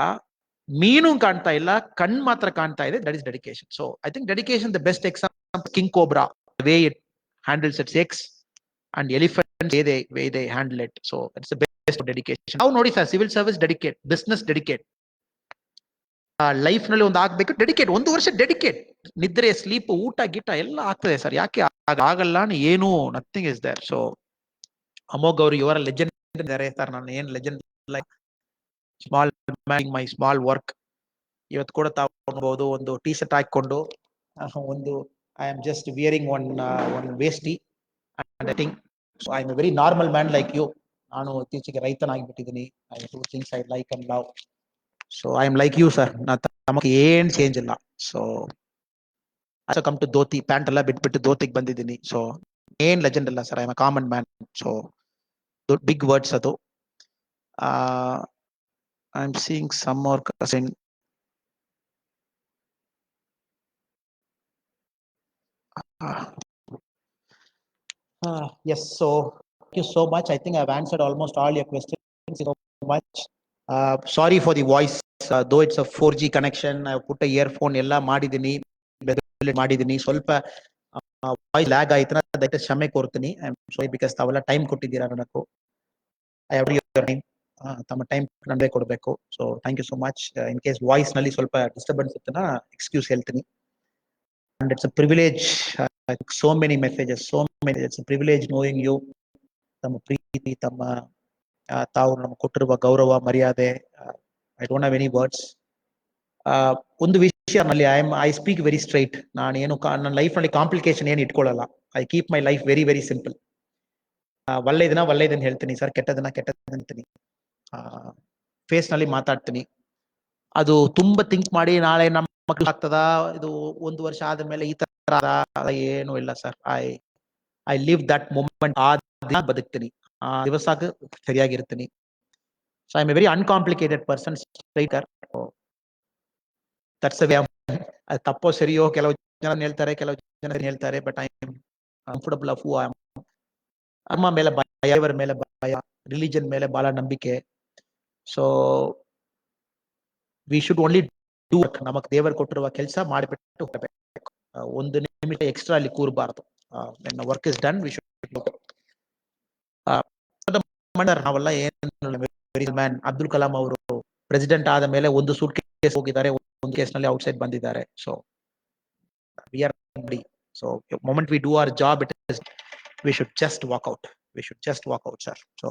[SPEAKER 2] ಮೀನು ಕಾಣ್ತಾ ಇಲ್ಲ, ಕಣ್ ಮಾತ್ರ ಕಾಣ್ತಾ ಇದೆ, that is dedication. So I think dedication the best example king cobra, way it handles it's X, and elephant way they handle it. So it's the best dedication. ನಾವು ನೋಡಿ sir, civil service dedicate, business dedicate, life ನಲ್ಲಿ ಒಂದು ಆಗ್ಬೇಕು dedicate, 1 ವರ್ಷ dedicate, ನಿದ್ರೆ sleep ಊಟ ಗೀಟ ಎಲ್ಲ ಆಗ್ತದೆ ಸರ್. ಯಾಕೆ ಆಗಲ್ಲ? ಏನು nothing is there. So Amogh ಅವರು ಇವರ ಲೆಜೆಂಡ್ ಇದ್ದಾರೆ ಸರ್. ನಾನು ಏನ್ legend like small my small work. ಇವತ್ತು ಕೂಡ ತಾವು ನೋಡಬಹುದು, ಒಂದು ಟೀ ಶರ್ಟ್ ಹಾಕೊಂಡು, ಒಂದು I am just wearing one veshti and I think so I am a very normal man like you. ನಾನು ಇತ್ತೀಚೆಗೆ ರೈತನಾಗಿಬಿಟ್ಟಿದ್ದೀನಿ. I do things I like and love. So I am like you sir. ನಮಗೆ ಏನ್ change ಇಲ್ಲ. So I come to dhoti, pant ಎಲ್ಲ ಬಿಟ್ಬಿಟ್ಟು ಧೋತಿಗೆ ಬಂದಿದ್ದೀನಿ. ಸೊ ಏನ್ ಲೆಜೆಂಡ್ ಇಲ್ಲ sir, I am a common man. So big words ಅದು. I am seeing some more cousin. Yes, so thank you so much. I think I've answered almost all your questions. Thank you so much. Sorry for the voice, though it's a 4G connection. I put a earphone ಎಲ್ಲ ಮಾಡಿದ್ದೀನಿ, ಸ್ವಲ್ಪ voice lag ಆಯ್ತು, ದಯವಿಟ್ಟು ಕ್ಷಮೆ ಕೋರ್ತೀನಿ. I am sorry, because ತಾವೆಲ್ಲ time ಕೊಟ್ಟಿದ್ದೀರಾ ನನಗೂ. ಐ ಹ್ಯಾವ್ ಯುವರ್ ಟೈಮ್, ತಮ್ಮ ಟೈಮ್ ನನಗೆ ಕೊಡಬೇಕು. So thank you so much. In case voice ನಲ್ಲಿ ಸ್ವಲ್ಪ ಡಿಸ್ಟರ್ಬೆನ್ಸ್ ಇತ್ತನ ಎಕ್ಸ್ಕ್ಯೂಸ್ ಹೇಳ್ತೀನಿ. And it's a privilege, so many messages, it's a privilege knowing you. ತಮ್ಮ ಪ್ರೀತಿ, ತಮ್ಮ ತಾವು ನಮಗೆ ಕೊಟ್ಟಿರುವ ಗೌರವ, ಮರ್ಯಾದೆ, I don't have any words. ಒಂದು ವಿಷಯ ನಲ್ಲಿ ಐ ಸ್ಪೀಕ್ ವೆರಿ ಸ್ಟ್ರೈಟ್. ನಾನು ಏನು ನನ್ನ ಲೈಫ್ ನಲ್ಲಿ ಕಾಂಪ್ಲಿಕೇಶನ್ ಏನು ಇಟ್ಕೊಳ್ಳಲ್ಲ. I keep my life very very simple. ಒಳ್ಳೆದನ್ನ ಹೇಳ್ತೀನಿ ಸರ್, ಕೆಟ್ಟದನ್ನ ಹೇಳ್ತೀನಿ. ಫೇಸ್ ನಲ್ಲಿ ಮಾತಾಡ್ತೀನಿ. ಅದು ತುಂಬಾ ಥಿಂಕ್ ಮಾಡಿ ನಾಳೆ ನಮ್ಮ ಮಕ್ಳು ಆಗ್ತದ, ಇದು 1 ವರ್ಷ ಆದ್ಮೇಲೆ ಈ ತರ ಏನು ಇಲ್ಲ sir. I live that moment. ಆ ದಿನ ಬದುಕ್ತೀನಿ, ಆ ದಿವಸ ಸರಿಯಾಗಿರ್ತೀನಿ. So I am a very uncomplicated person, straighter. That's way. ಅದು ತಪ್ಪೋ ಸರಿಯೋ ಕೆಲವು ಜನ ಹೇಳ್ತಾರೆ, ಕೆಲವು ಜನ ಹೇಳ್ತಾರೆ, but I am comfortable of who I am. ಅಮ್ಮ ಮೇಲೆ ಭಯ, ದೇವರ ಮೇಲೆ ಭಯ, ರಿಲಿಜನ್ ಮೇಲೆ ಬಹಳ ನಂಬಿಕೆ. So we should only do work. ನಮಗ್ ದೇವರು ಕೊಟ್ಟಿರುವ ಕೆಲಸ ಮಾಡಿಬಿಟ್ಟು ಹೋಗಬೇಕು. 1 ನಿಮಿಷ ಎಕ್ಸ್ಟ್ರಾ ಅಲ್ಲಿ ಕೂರಬಾರ್ದು. Work is done, we should. ನಾವೆಲ್ಲ ಏನು ಮ್ಯಾನ್, ಅಬ್ದುಲ್ ಕಲಾಂ ಅವರು ಪ್ರೆಸಿಡೆಂಟ್ ಆದ ಮೇಲೆ 1 ಸೂಟ್ ಕೇಸ್ ಹೋಗಿದ್ದಾರೆ, 1 ಕೇಸ್ ನಲ್ಲಿ ಔಟ್ಸೈಡ್ ಬಂದಿದ್ದಾರೆ. So we are ready. So moment we do our job, it is we should just walk out. We should just walk out sir. So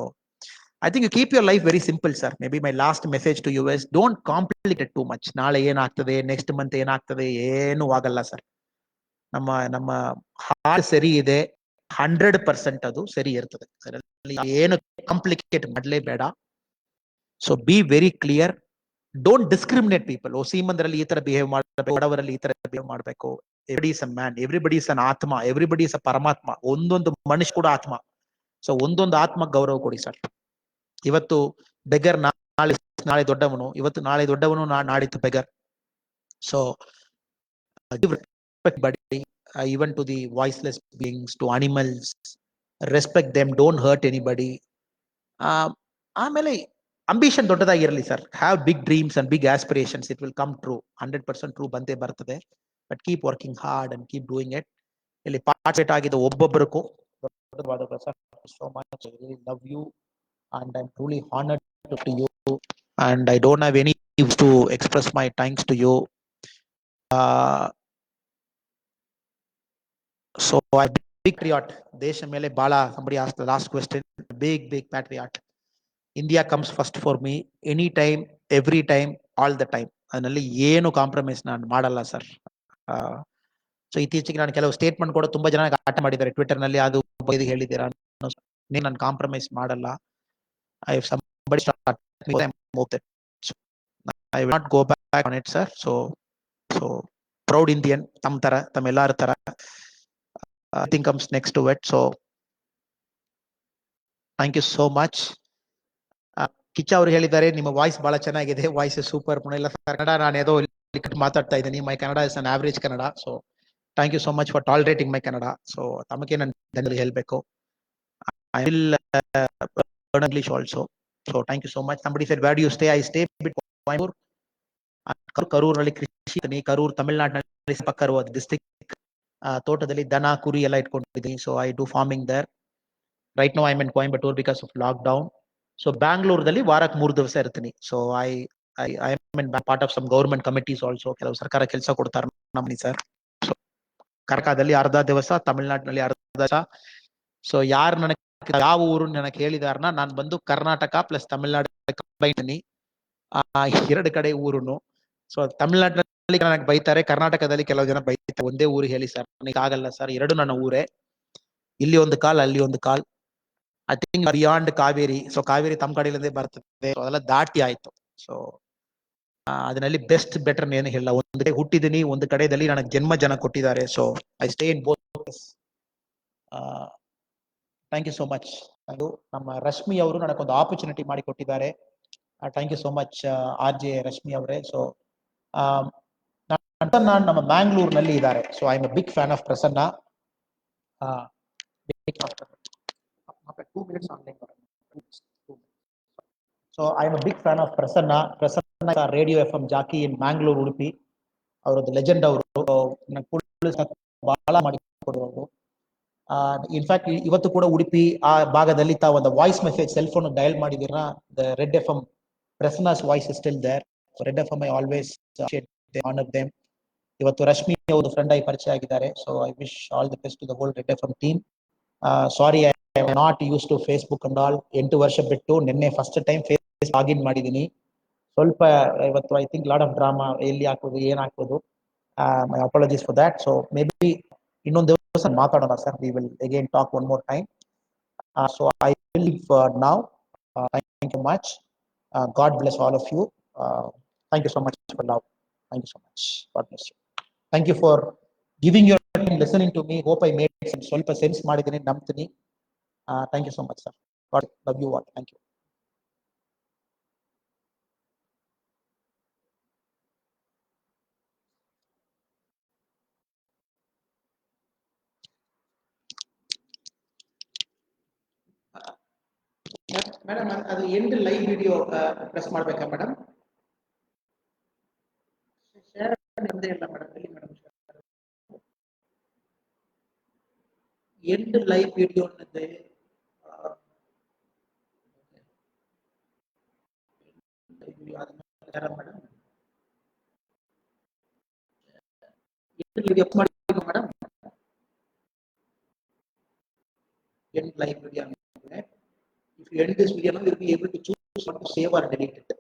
[SPEAKER 2] I think you keep your life very simple, sir. Maybe my last message to you is don't complicate it too much. ನಾಳೆ ಏನಾಗ್ತದೆ, next month ಏನಾಗ್ತದೆ, ಏನು ಆಗಲ್ಲ sir. ನಮ್ಮ heart ಸರಿ ಇದೆ, 100% ಅದು ಸರಿ ಇರ್ತದೆ. ಏನು ಕಾಂಪ್ಲಿಕೇಟ್ ಮಾಡಲೇಬೇಡ. So be very clear. Don't discriminate people. ಸೀಮಂದ್ರಲ್ಲಿ ಈ ತರ ಬಿಹೇವ್ ಮಾಡಬೇಕು, ಬಡವರಲ್ಲಿ ಈ ತರ ಬಿಹೇವ್ ಮಾಡಬೇಕು. Everybody is a man, everybody is an atma, everybody is ಅ ಪರಮಾತ್ಮ. ಒಂದೊಂದು ಮನುಷ್ಯ ಕೂಡ ಆತ್ಮ. ಸೊ ಒಂದೊಂದು ಆತ್ಮ ಗೌರವ ಕೊಡಿ ಸರ್. ಇವತ್ತು ಬೆಗರ್, ನಾಳೆ ದೊಡ್ಡವನು. ಇವತ್ತು ನಾಳೆ ದೊಡ್ಡವನು, ನಾಡಿದ್ದು beggar. So give respect, buddy, even to the voiceless beings, to animals. Respect them, don't hurt anybody. ಆಮೇಲೆ ಅಂಬಿಷನ್ ದೊಡ್ಡದಾಗಿರಲಿ ಸರ್. Have big dreams and big aspirations. It will come true. 100% true ಬಂದೇ ಬರ್ತದೆ. But keep working hard and keep doing it. ಇಲ್ಲಿ participate ಆಗಿದ್ದ ಒಬ್ಬೊಬ್ಬರಿಗೂ so much. I really love you and I'm truly honored to you, and I don't have any to express my thanks to you. So I'm big patriot. Desha mele bala, somebody asked the last question. Big patriot. India comes first for me, anytime, every time, all the time. ಅದರಲ್ಲಿ ಏನು compromise ನಾನು ಮಾಡಲ್ಲ sir. So ಇತ್ತೀಚೆಗೆ ನಾನು ಕೆಲವು statement ಕೂಡ ತುಂಬಾ ಜನ ಆಟ ಮಾಡಿದ್ದಾರೆ ಟ್ವಿಟರ್ ನಲ್ಲಿ. ಅದು ಹೇಳಿದ್ದೀರಾ, ನಾನು ಕಾಂಪ್ರಮೈಸ್ ಮಾಡಲ್ಲ. I have somebody start me, I'm moved it. So, I will not go back on it, sir. So proud Indian, Tamillar tara. I think comes next to it. So thank you so much. Kichcha ಅವರು ಹೇಳಿದ್ದಾರೆ ನಿಮ್ಮ voice ಬಹಳ ಚೆನ್ನಾಗಿದೆ, voice super. ಇಲ್ಲ sir, Kannada ನಾನು ಏದೋ ಮಾತಾಡ್ತಾ ಇದ್ದೀನಿ. My Kannada is an average Kannada. So thank you so much for tolerating my Kannada. So ತಮಗೆ ನಾನು ಧನ್ಯವಾದ ಹೇಳಬೇಕು. I will learn English also. So thank you so much. Somebody said where do you stay? I stay bit Coimbatore. ಕರೂರಲ್ಲಿ ಕೃಷಿ, ಕರೂರ್ ತಮಿಳುನಾಡಿನಲ್ಲಿ ಪಕ್ಕ ಇರುವ district. ತೋಟದಲ್ಲಿ ದನ ಕುರಿ ಎಲ್ಲ ಇಟ್ಕೊಂಡಿದ್ದೀನಿ. So I do farming there. Right now I am in Coimbatore because of lockdown. So ಬ್ಯಾಂಗ್ಳೂರ್ದಲ್ಲಿ ವಾರಕ್ಕೆ 3 ದಿವಸ ಇರ್ತೀನಿ. So I am in part of some government committees also. ಕೆಲವು ಸರ್ಕಾರ ಕೆಲಸ ಕೊಡ್ತಾರೆ ನಮ್ಮನಿ ಸರ್. ಸೊ ಕರ್ನಾಟಕದಲ್ಲಿ ಅರ್ಧ ದಿವಸ, ತಮಿಳುನಾಡಿನಲ್ಲಿ ಅರ್ಧ ದಿವಸ. ಸೊ ಯಾರು ನನಗೆ ಯಾವ ಊರು ನನಗೆ ಹೇಳಿದಾರನ, ನಾನು ಬಂದು ಕರ್ನಾಟಕ ಪ್ಲಸ್ ತಮಿಳುನಾಡು ಕಂಬೈನ್. 2 ಕಡೆ ಊರುನು. ಸೊ ತಮಿಳುನಾಡಿನಲ್ಲಿ ನನಗೆ ಬೈತಾರೆ, ಕರ್ನಾಟಕದಲ್ಲಿ ಕೆಲವು ಜನ ಬೈತಾರೆ. ಒಂದೇ ಊರು ಹೇಳಿ ಸರ್, ನನಗೆ ಆಗಲ್ಲ ಸರ್, 2 ನನ್ನ ಊರೇ. ಇಲ್ಲಿ ಒಂದು ಕಾಲ್, ಅಲ್ಲಿ ಒಂದು call. I think beyond Kaveri. So Kaveri ತಮ್ಮ ಕಡೆಯಿಂದಲೇ ಬರ್ತದೆ. ಅದೆಲ್ಲ ದಾಟಿ ಆಯ್ತು. ಸೊ ಅದರಲ್ಲಿ ಬೆಸ್ಟ್ ಬೆಟರ್ ಏನು ಹೇಳಿಲ್ಲ. ಒಂದು ಕಡೆ ಹುಟ್ಟಿದ್ದೀನಿ, ಒಂದು ಕಡೆಯಲ್ಲಿ ನನಗೆ ಜನ ಕೊಟ್ಟಿದ್ದಾರೆ. So I stay in both. Thank you so much. ಅದು ನಮ್ಮ ರಶ್ಮಿ ಅವರು ನನಗೊಂದು ಆಪರ್ಚುನಿಟಿ ಮಾಡಿ ಕೊಟ್ಟಿದ್ದಾರೆ. Thank you so much RJ Rashmi ಅವರೇ. ಸೊ ಪ್ರಸನ್ನ ನಮ್ಮ ಮ್ಯಾಂಗ್ಳೂರ್ನಲ್ಲಿ ಇದ್ದಾರೆ. So I am a big fan of Prasanna. 2 minutes online. So I am a big fan of Prasanna. Prasanna Radio FM jockey in Mangalore, Udupi. ಅವರದ್ದು legend. ಅವರು ಬಹಳ ಮಾಡಿಕೊಡುವರು. In fact ಇವತ್ತು ಕೂಡ ಉಡುಪಿ ಆ ಭಾಗದಲ್ಲಿ ತಾವು ಒಂದು voice message cell phone dial ಮಾಡಿದಿರ. The red FM, Prasanna's voice is still there. So Red FM I always appreciate them, honor them. ಇವತ್ತು ರಶ್ಮಿ ಅವರು ಫ್ರೆಂಡ್ ಆಗಿ ಪರಿಚಯ ಆಗಿದ್ದಾರೆ. So I wish all the best to the whole Red FM team. Sorry I am not use to Facebook and all. 8 ವರ್ಷ ಬಿಟ್ಟು ನಿನ್ನೆ first time face login ಮಾಡಿದ್ದೀನಿ. ಸ್ವಲ್ಪ ಇವತ್ತು I think lot of drama, ಎಲ್ಲಿ ಹಾಕೋದು ಏನ್ ಹಾಕೋದು. My apologies for that. So maybe ಇನ್ನೊಂದು ದಿವಸ ಮಾತಾಡೋಣ ಸರ್. We will again talk one more time. So I will leave now. Thank you much. God bless all of you. Thank you so much for love. Thank you so much. God bless you. Thank you for giving your time, listening to me. Hope I made ಸ್ವಲ್ಪ sense ಮಾಡಿದ್ದೀನಿ, ನಂಬ್ತೀನಿ. Thank you so much sir. God love you all. Thank you. Madam ಅದು end live video press ಮಾಡ್ಬೇಕಾ madam? Share ಇಲ್ಲ madam. ಎಲ್ಲಿ madam end live video ಅನ್ನದೆ? Madam video ಮಾಡಿ madam. End live video. If you end this video, you will be able to choose what to save or delete it.